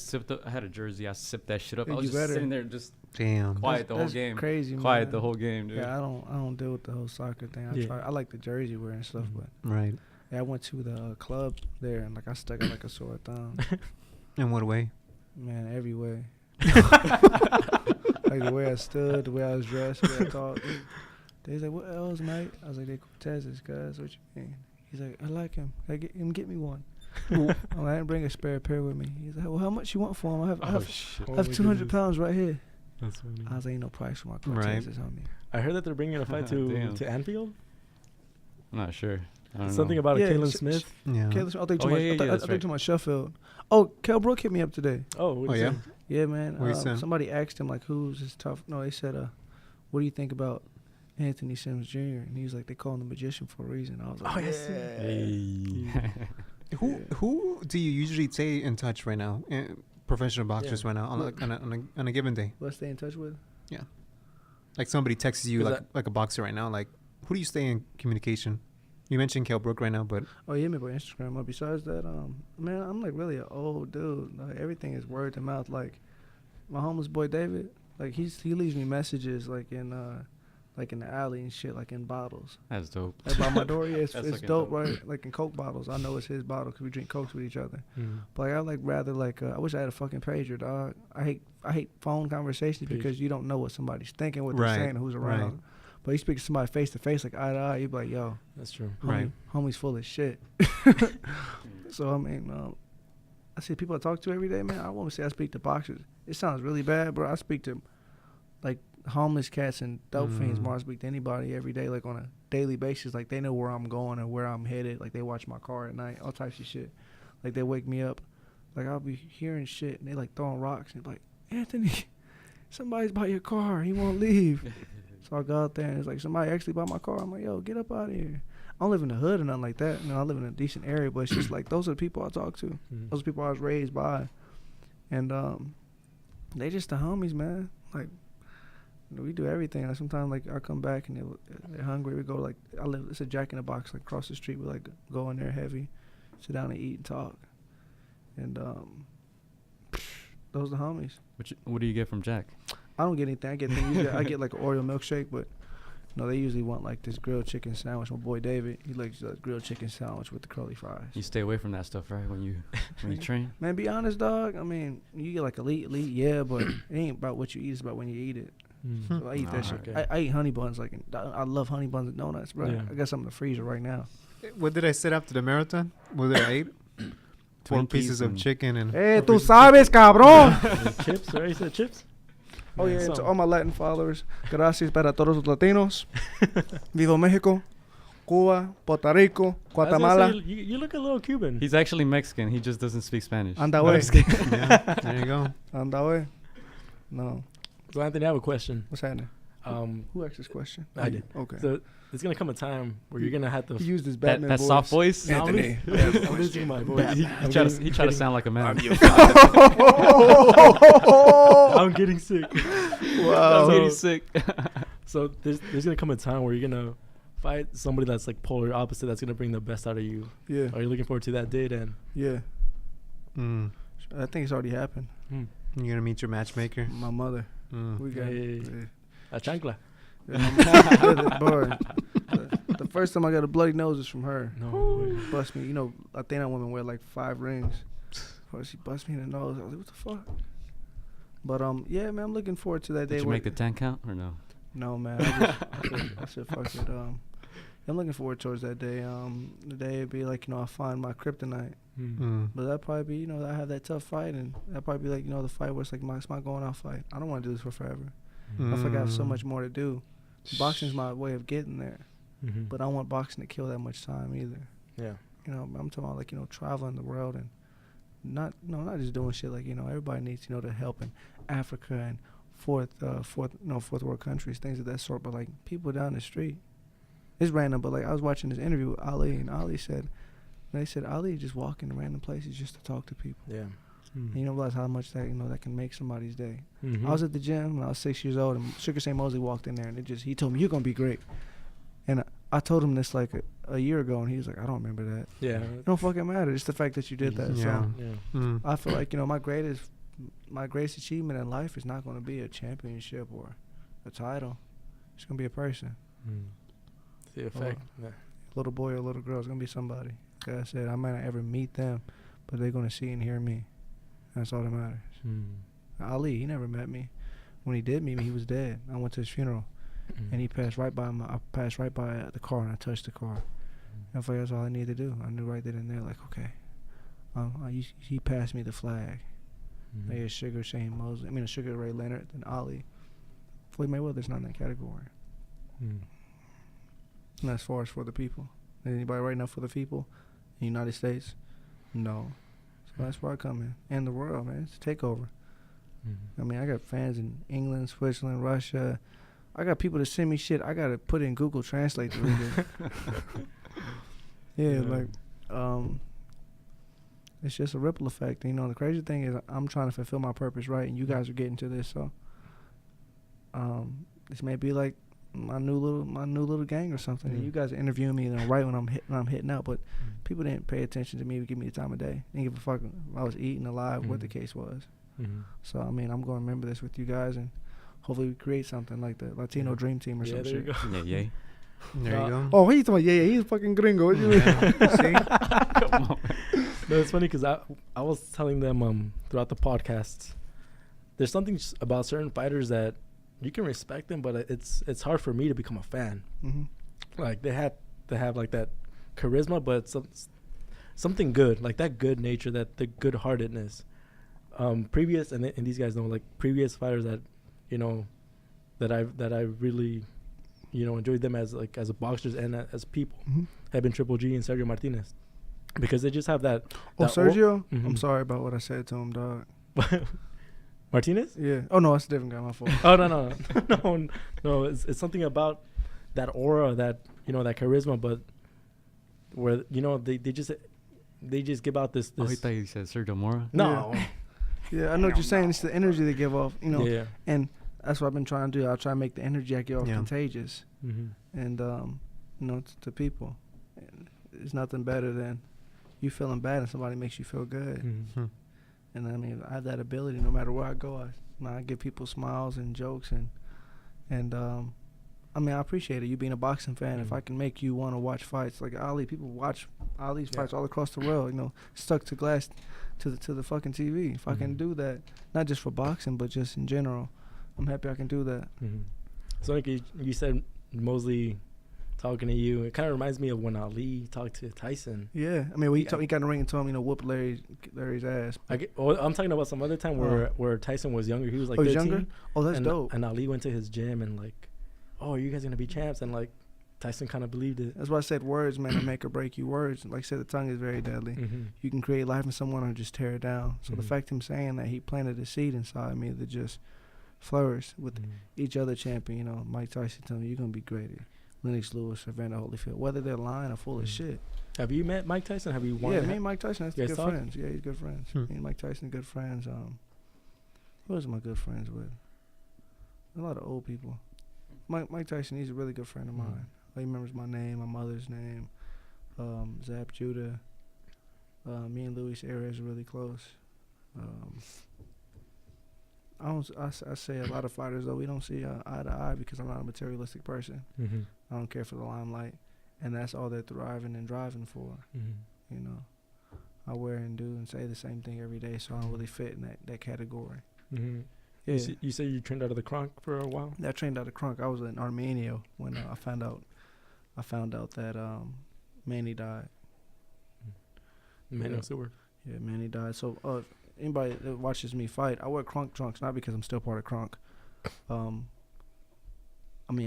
[SPEAKER 4] had a jersey. I sipped that shit up.
[SPEAKER 6] Dude,
[SPEAKER 4] I was
[SPEAKER 6] you
[SPEAKER 4] just
[SPEAKER 6] better.
[SPEAKER 4] sitting there just
[SPEAKER 7] Damn.
[SPEAKER 4] quiet the whole
[SPEAKER 6] That's
[SPEAKER 4] game.
[SPEAKER 6] crazy,
[SPEAKER 4] Quiet
[SPEAKER 6] man.
[SPEAKER 4] the whole game, dude.
[SPEAKER 6] Yeah, I don't deal with the whole soccer thing. I like the jersey wear and stuff, but
[SPEAKER 7] Right.
[SPEAKER 6] yeah, I went to the club there and like I stuck it like a sore thumb.
[SPEAKER 7] In what way?
[SPEAKER 6] Man, every way. Like the way I stood, the way I was dressed, the way I talked. He's like, what else, mate? I was like, they Cortezes, cuz. What you mean? He's like, I like him. Get me one. I'm like, I didn't bring a spare pair with me. He's like, well, how much you want for him? I have 200 pounds right here.
[SPEAKER 5] That's funny.
[SPEAKER 6] I was like, ain't no price for my Cortezes on me.
[SPEAKER 5] I heard that they're bringing a fight to Anfield.
[SPEAKER 4] I'm not sure. I don't
[SPEAKER 5] Something
[SPEAKER 4] know.
[SPEAKER 5] about Kalen Smith.
[SPEAKER 7] Yeah.
[SPEAKER 6] Caleb Smith, I think
[SPEAKER 4] right.
[SPEAKER 6] to my Sheffield. Oh, Kel Brook hit me up today.
[SPEAKER 5] Oh
[SPEAKER 7] yeah.
[SPEAKER 6] Yeah, man.
[SPEAKER 7] What he said?
[SPEAKER 6] Somebody asked him, like, who's his tough? No, they said, what do you think about Anthony Sims Jr.? And he was like, they call him the magician for a reason. I was like,
[SPEAKER 7] Who do you usually stay in touch right now? Professional boxers right now on a given day.
[SPEAKER 6] Let's stay in touch with.
[SPEAKER 7] Yeah. Like somebody texts you like a boxer right now. Like, who do you stay in communication? You mentioned Kell Brook right now, but
[SPEAKER 6] he hit me by Instagram. But besides that, man, I'm like really an old dude. Like everything is word to mouth. Like my homeless boy David, like he leaves me messages like in the alley and shit, like in bottles.
[SPEAKER 4] That's dope.
[SPEAKER 6] Like by my door, yeah, it's dope,
[SPEAKER 4] dope,
[SPEAKER 6] right? Like in Coke bottles. I know it's his bottle because we drink Cokes with each other. But like, I like rather like I wish I had a fucking pager, dog. I hate phone conversations because you don't know what somebody's thinking, what they're saying, who's around. Right. But you speak to somebody face to face, like eye to eye, you be like, yo,
[SPEAKER 5] that's true.
[SPEAKER 6] Homie's full of shit. So I mean, I see people I talk to every day, man. I won't say I speak to boxers. It sounds really bad, bro. I speak to like homeless cats and dope fiends more. I speak to anybody every day, like on a daily basis. Like they know where I'm going and where I'm headed. Like they watch my car at night, all types of shit. Like they wake me up. Like I'll be hearing shit and they like throwing rocks and be like, Anthony, somebody's by your car. He won't leave. So I go out there and it's like somebody actually bought my car. I'm like, yo, get up out of here. I don't live in the hood or nothing like that. You know, I live in a decent area, but it's just like those are the people I talk to. Those are people I was raised by. And they just the homies, man. Like, you know, we do everything. Like, sometimes like I come back and they're hungry. We go like it's a Jack in the Box like across the street. We like go in there heavy, sit down and eat and talk. And those are the homies.
[SPEAKER 4] What do you get from Jack?
[SPEAKER 6] I don't get anything. I get like an Oreo milkshake, but no, they usually want like this grilled chicken sandwich. My boy David, he likes a grilled chicken sandwich with the curly fries.
[SPEAKER 4] You stay away from that stuff, right? When you train.
[SPEAKER 6] Man, be honest, dog. I mean, you get like elite, yeah, but it ain't about what you eat. It's about when you eat it. So I eat that shit. Okay. I eat honey buns. Like I love honey buns and donuts, bro. Yeah. I got some in the freezer right now.
[SPEAKER 7] What did I set after the marathon? Was it 8? 4 pieces of chicken and.
[SPEAKER 6] Hey, tú sabes, cabrón.
[SPEAKER 5] Chips, right? You said chips.
[SPEAKER 6] Oh yeah, and to all my Latin followers, gracias para todos los latinos. Viva Mexico, Cuba, Puerto Rico, Guatemala.
[SPEAKER 5] You look a little Cuban.
[SPEAKER 4] He's actually Mexican. He just doesn't speak Spanish.
[SPEAKER 6] Anda way.
[SPEAKER 7] Yeah, there you go.
[SPEAKER 6] Anda way. No.
[SPEAKER 5] So Anthony, I have a question.
[SPEAKER 6] What's happening? Who asked this question?
[SPEAKER 5] I did.
[SPEAKER 6] Okay.
[SPEAKER 5] So there's gonna come a time where you're gonna have to
[SPEAKER 6] use this Batman
[SPEAKER 4] that
[SPEAKER 6] voice.
[SPEAKER 4] soft voice.
[SPEAKER 6] Anthony.
[SPEAKER 5] I'm losing my voice.
[SPEAKER 4] He tried to sound like a man.
[SPEAKER 5] I'm getting sick.
[SPEAKER 6] Wow.
[SPEAKER 4] I'm getting sick.
[SPEAKER 5] So there's gonna come a time where you're gonna fight somebody that's like polar opposite. That's gonna bring the best out of you.
[SPEAKER 6] Yeah.
[SPEAKER 5] Are you looking forward to that day then?
[SPEAKER 6] Yeah. I think it's already happened.
[SPEAKER 7] You're gonna meet your matchmaker.
[SPEAKER 6] My mother. We got
[SPEAKER 5] a chancla.
[SPEAKER 6] Yeah, my mom, boy, the first time I got a bloody nose is from her.
[SPEAKER 5] No way.
[SPEAKER 6] Bust me. You know, Latina women wear like 5 rings. She bust me in the nose. I was like, what the fuck? But yeah, man, I'm looking forward to that day.
[SPEAKER 4] Did you make the 10 count or no?
[SPEAKER 6] No, man. I said fuck it. I'm looking forward towards that day. The day it'd be like, you know, I find my kryptonite. But that'd probably be, you know, I have that tough fight, and that'd probably be like, you know, the fight where it's like it's my going out fight. I don't want to do this for forever. I feel like I have so much more to do. Boxing's my way of getting there, but I don't want boxing to kill that much time either.
[SPEAKER 5] Yeah.
[SPEAKER 6] You know, I'm talking about like, you know, traveling the world and not just doing shit like, you know, everybody needs, you know, to help in Africa and fourth world countries, things of that sort. But like people down the street, it's random. But like I was watching this interview with Ali, and they said Ali just walking to random places just to talk to people.
[SPEAKER 5] Yeah.
[SPEAKER 6] And you don't realize how much that, you know, that can make somebody's day. I was at the gym when I was 6 years old, and Sugar St. Mosley walked in there, and he told me, you're gonna be great. And I told him this like a year ago, and he was like, I don't remember that.
[SPEAKER 5] Yeah.
[SPEAKER 6] It don't fucking matter. It's the fact that you did that.
[SPEAKER 7] Yeah.
[SPEAKER 6] So I feel like, you know, my greatest achievement in life is not going to be a championship or a title. It's going to be a person.
[SPEAKER 5] The effect.
[SPEAKER 6] A little boy or a little girl. It's going to be somebody. Like I said, I might not ever meet them, but they're going to see and hear me. That's all that matters. Ali, he never met me. When he did meet me, he was dead. I went to his funeral. and he passed right by I passed right by the car, and I touched the car. And I felt like that's all I needed to do. I knew right then and there, like, okay. He passed me the flag. Maybe Sugar Shane Mosley. Sugar Ray Leonard and Ali. Floyd Mayweather's not in that category. And as far as for the people, anybody right now for the people in the United States? No. So that's where I come in. And the world, man. It's a takeover. I got fans in England, Switzerland, Russia. I got people that send me shit. I got to put in Google Translate to read it. It's just a ripple effect. The crazy thing is I'm trying to fulfill my purpose, right? And you guys are getting to this, so this may be like my new little gang or something. And you guys are interviewing me, right when I'm hitting out, but people didn't pay attention to me, give me the time of day. They didn't give a fuck if I was eating alive, what the case was. So I'm going to remember this with you guys, and hopefully we create something like the Latino Dream Team or some shit.
[SPEAKER 4] Yeah.
[SPEAKER 7] There you go.
[SPEAKER 6] Oh, what are you talking about? Yeah, he's fucking gringo. What you mean?
[SPEAKER 7] See?
[SPEAKER 4] Come on.
[SPEAKER 5] No, it's funny because I was telling them throughout the podcast, there's something about certain fighters that you can respect them, but it's hard for me to become a fan. Like they have to have like that charisma, but something good, like that good nature, that the good heartedness. Previous and these guys know, like previous fighters that that I really enjoyed them as boxers and as people have been Triple G and Sergio Martinez, because they just have that.
[SPEAKER 6] Sergio, I'm sorry about what I said to him, dog.
[SPEAKER 5] Martinez?
[SPEAKER 6] Yeah. Oh no, that's a different guy. My fault.
[SPEAKER 5] Oh no. It's something about that aura, that that charisma, but where they just give out this.
[SPEAKER 4] Oh, I thought you said Sergio Mora.
[SPEAKER 5] No.
[SPEAKER 6] Yeah, I know what you're saying. It's the energy they give off,
[SPEAKER 5] Yeah.
[SPEAKER 6] And that's what I've been trying to do. I try to make the energy I give off contagious, and to people. It's nothing better than you feeling bad and somebody makes you feel good. And I have that ability no matter where I go. I give people smiles and jokes, and I appreciate it. You being a boxing fan, if I can make you want to watch fights like Ali, people watch Ali's fights all across the world. Stuck to glass, to the fucking TV. If I can do that, not just for boxing, but just in general, I'm happy I can do that.
[SPEAKER 5] So like you said, Mosley talking to you, it kind of reminds me of when Ali talked to Tyson.
[SPEAKER 6] Yeah, when he got in the ring and told him, whoop Larry's ass.
[SPEAKER 5] I'm talking about some other time where Tyson was younger. He was like 13.
[SPEAKER 6] Younger? Oh, that's dope.
[SPEAKER 5] And Ali went to his gym and like, oh, you guys are gonna be champs, and like Tyson kind of believed it.
[SPEAKER 6] That's why I said words, man, make or break you. Words, like I said, the tongue is very deadly. You can create life in someone or just tear it down. So the fact him saying that, he planted a seed inside me that just flourished with each other champion. Mike Tyson told me, you're gonna be great. Lennox Lewis, Evander Holyfield, whether they're lying or full of shit.
[SPEAKER 5] Have you met Mike Tyson? Have you wanted?
[SPEAKER 6] Yeah, me and Mike Tyson are good
[SPEAKER 5] talk?
[SPEAKER 6] friends. Yeah, he's good friends. Me and Mike Tyson are good friends. Who else am I good friends with? A lot of old people. Mike Tyson, he's a really good friend of mine. He remembers my name, my mother's name. Zap Judah. Me and Luis Arias are really close. I say a lot of fighters, though, we don't see eye to eye because I'm not a materialistic person. I don't care for the limelight. And that's all they're thriving and driving for. I wear and do and say the same thing every day, so I don't really fit in that category.
[SPEAKER 5] Yeah. You say you trained out of the Kronk for a while?
[SPEAKER 6] I trained out of Kronk. I was in Armenia when I found out that Manny died.
[SPEAKER 5] Manny Stewart.
[SPEAKER 6] Yeah, Manny died. So anybody that watches me fight, I wear Kronk trunks, not because I'm still part of Kronk. I'll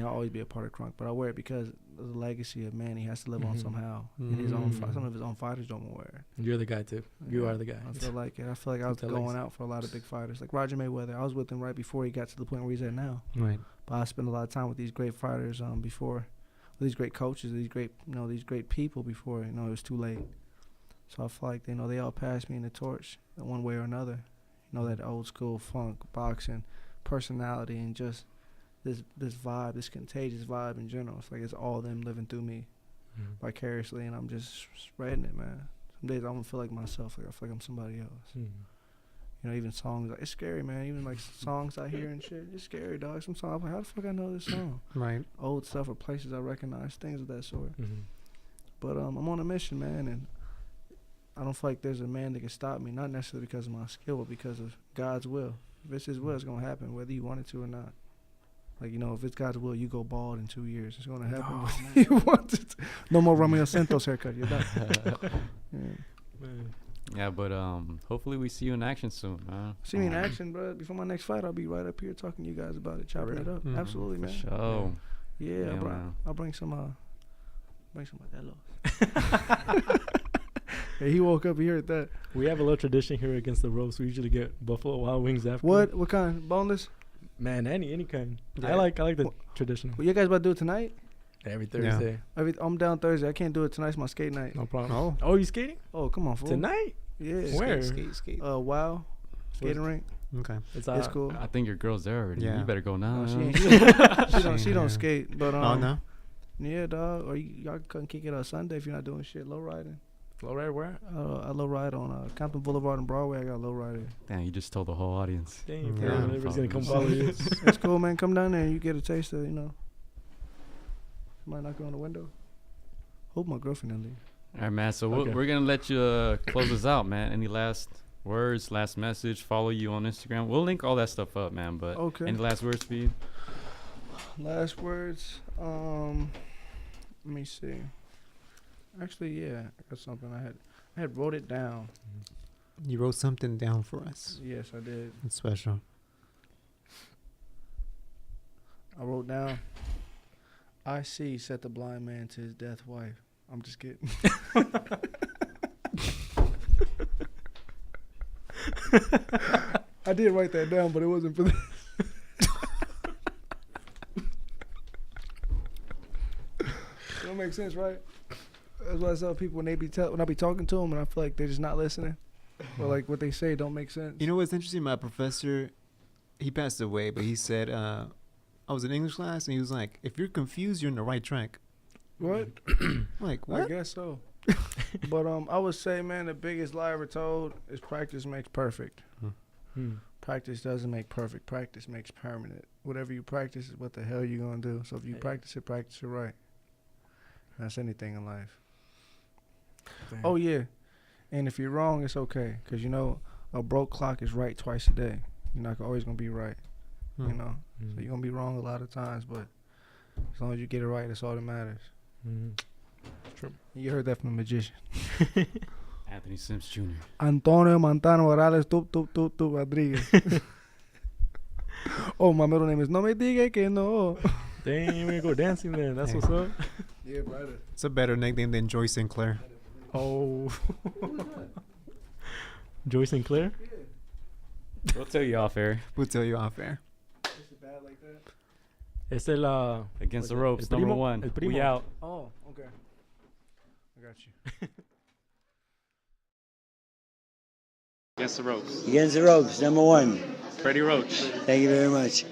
[SPEAKER 6] always be a part of Kronk, but I wear it because of the legacy of Manny has to live on somehow. And his own, some of his own fighters don't wear it.
[SPEAKER 5] You're the guy too. You are the guy.
[SPEAKER 6] I feel like it. I feel like I was going out for a lot of big fighters, like Roger Mayweather. I was with him right before he got to the point where he's at now.
[SPEAKER 7] Right.
[SPEAKER 6] But I spent a lot of time with these great fighters before, these great coaches, these great people before it was too late. So I feel like they all passed me in the torch in one way or another. That old school funk, boxing, personality, and just this vibe, this contagious vibe in general. It's like it's all them living through me vicariously, and I'm just spreading it, man. Some days I don't feel like myself. Like I feel like I'm somebody else. Even songs, it's scary, man. Even like songs I hear and shit, it's scary, dog. Some songs I'm like, how the fuck I know this song?
[SPEAKER 7] Right.
[SPEAKER 6] Old stuff or places I recognize, things of that sort. But I'm on a mission, man, and I don't feel like there's a man that can stop me, not necessarily because of my skill, but because of God's will. If it's his will, it's going to happen, whether you want it to or not. Like, you know, if it's God's will, you go bald in 2 years. It's gonna happen. You want it. No more Romeo Santos haircut. You're done.
[SPEAKER 4] Yeah, but hopefully we see you in action soon, man.
[SPEAKER 6] See me in action, bro. Before my next fight, I'll be right up here talking to you guys about it, chopping it up. Absolutely, man.
[SPEAKER 4] Sure.
[SPEAKER 6] Yeah, bro.
[SPEAKER 4] Man.
[SPEAKER 6] I'll bring some Modelo. Hey, he woke up. He heard that.
[SPEAKER 5] We have a little tradition here against the ropes. We usually get Buffalo Wild Wings after.
[SPEAKER 6] What? What kind? Boneless?
[SPEAKER 5] Man, any kind.
[SPEAKER 6] Yeah.
[SPEAKER 5] I like the traditional.
[SPEAKER 6] Well, you guys about to do it tonight?
[SPEAKER 5] Every Thursday.
[SPEAKER 6] I'm down Thursday. I can't do it tonight. It's my skate night.
[SPEAKER 5] No problem. Oh, you skating?
[SPEAKER 6] Oh, come on, fool.
[SPEAKER 5] Tonight?
[SPEAKER 6] Yeah.
[SPEAKER 5] Where?
[SPEAKER 7] Skate.
[SPEAKER 6] Wow. Skating rink.
[SPEAKER 7] Okay.
[SPEAKER 6] It's cool.
[SPEAKER 4] I think your girl's there already.
[SPEAKER 7] Yeah.
[SPEAKER 4] You better go now.
[SPEAKER 6] No, she don't skate. But
[SPEAKER 7] Oh, no?
[SPEAKER 6] yeah, dog. Or y'all can kick it on Sunday if you're not doing shit. Low riding.
[SPEAKER 5] Low ride where?
[SPEAKER 6] I low ride on Compton Boulevard and Broadway. I got low riding.
[SPEAKER 4] Damn, you just told the whole audience.
[SPEAKER 5] Damn,
[SPEAKER 7] Yeah.
[SPEAKER 5] everybody's gonna come follow you.
[SPEAKER 6] It's cool, man. Come down there and you get a taste of, you know. Somebody knocking on the window. Hope my girlfriend didn't leave.
[SPEAKER 4] All right, man. So
[SPEAKER 5] Okay.
[SPEAKER 4] we're gonna let you close this out, man. Any last words, last message? Follow you on Instagram. We'll link all that stuff up, man. But
[SPEAKER 6] Okay.
[SPEAKER 4] any last words for you?
[SPEAKER 6] Last words. Let me see. Actually, yeah, I got something. I had wrote it down.
[SPEAKER 7] You wrote something down for us.
[SPEAKER 6] Yes, I did.
[SPEAKER 7] It's special.
[SPEAKER 6] I wrote down. I see, said the blind man to his death wife. I'm just kidding. I did write that down, but it wasn't for this. Don't make sense, right? That's what I tell people when I be talking to them, and I feel like they're just not listening, or like what they say don't make sense.
[SPEAKER 7] You know what's interesting? My professor, he passed away, but he said, I was in English class, and he was like, if you're confused, you're in the right track.
[SPEAKER 6] What?
[SPEAKER 7] I'm like, what?
[SPEAKER 6] I guess so. But I would say, man, the biggest lie ever told is practice makes perfect. Practice doesn't make perfect. Practice makes permanent. Whatever you practice is what the hell you're gonna do. So if you practice it right. That's anything in life.
[SPEAKER 5] Damn.
[SPEAKER 6] Oh yeah, and if you're wrong, it's okay, cause you know a broke clock is right twice a day. You're not always gonna be right. You know, so you're gonna be wrong a lot of times, but as long as you get it right, that's all that matters.
[SPEAKER 5] True.
[SPEAKER 6] You heard that from the magician.
[SPEAKER 4] Anthony Sims Jr.
[SPEAKER 6] Antonio Montano Morales Tup Rodriguez. Oh, my middle name is No Me Diga Que No.
[SPEAKER 5] Damn, you're gonna go dancing there. That's what's up.
[SPEAKER 6] Yeah, brother.
[SPEAKER 7] It's a better nickname than Joy Sinclair.
[SPEAKER 5] Oh. Joy Sinclair?
[SPEAKER 4] We'll tell you off air.
[SPEAKER 7] We'll tell you off air.
[SPEAKER 6] Is it bad like that?
[SPEAKER 5] Es el
[SPEAKER 4] Against the
[SPEAKER 5] el
[SPEAKER 4] ropes,
[SPEAKER 5] primo,
[SPEAKER 4] number one.
[SPEAKER 5] el primo.
[SPEAKER 4] We out.
[SPEAKER 6] Oh, okay. I got you.
[SPEAKER 4] Against the ropes.
[SPEAKER 1] Against the ropes, number one.
[SPEAKER 4] Freddie Roach.
[SPEAKER 1] Thank you very much.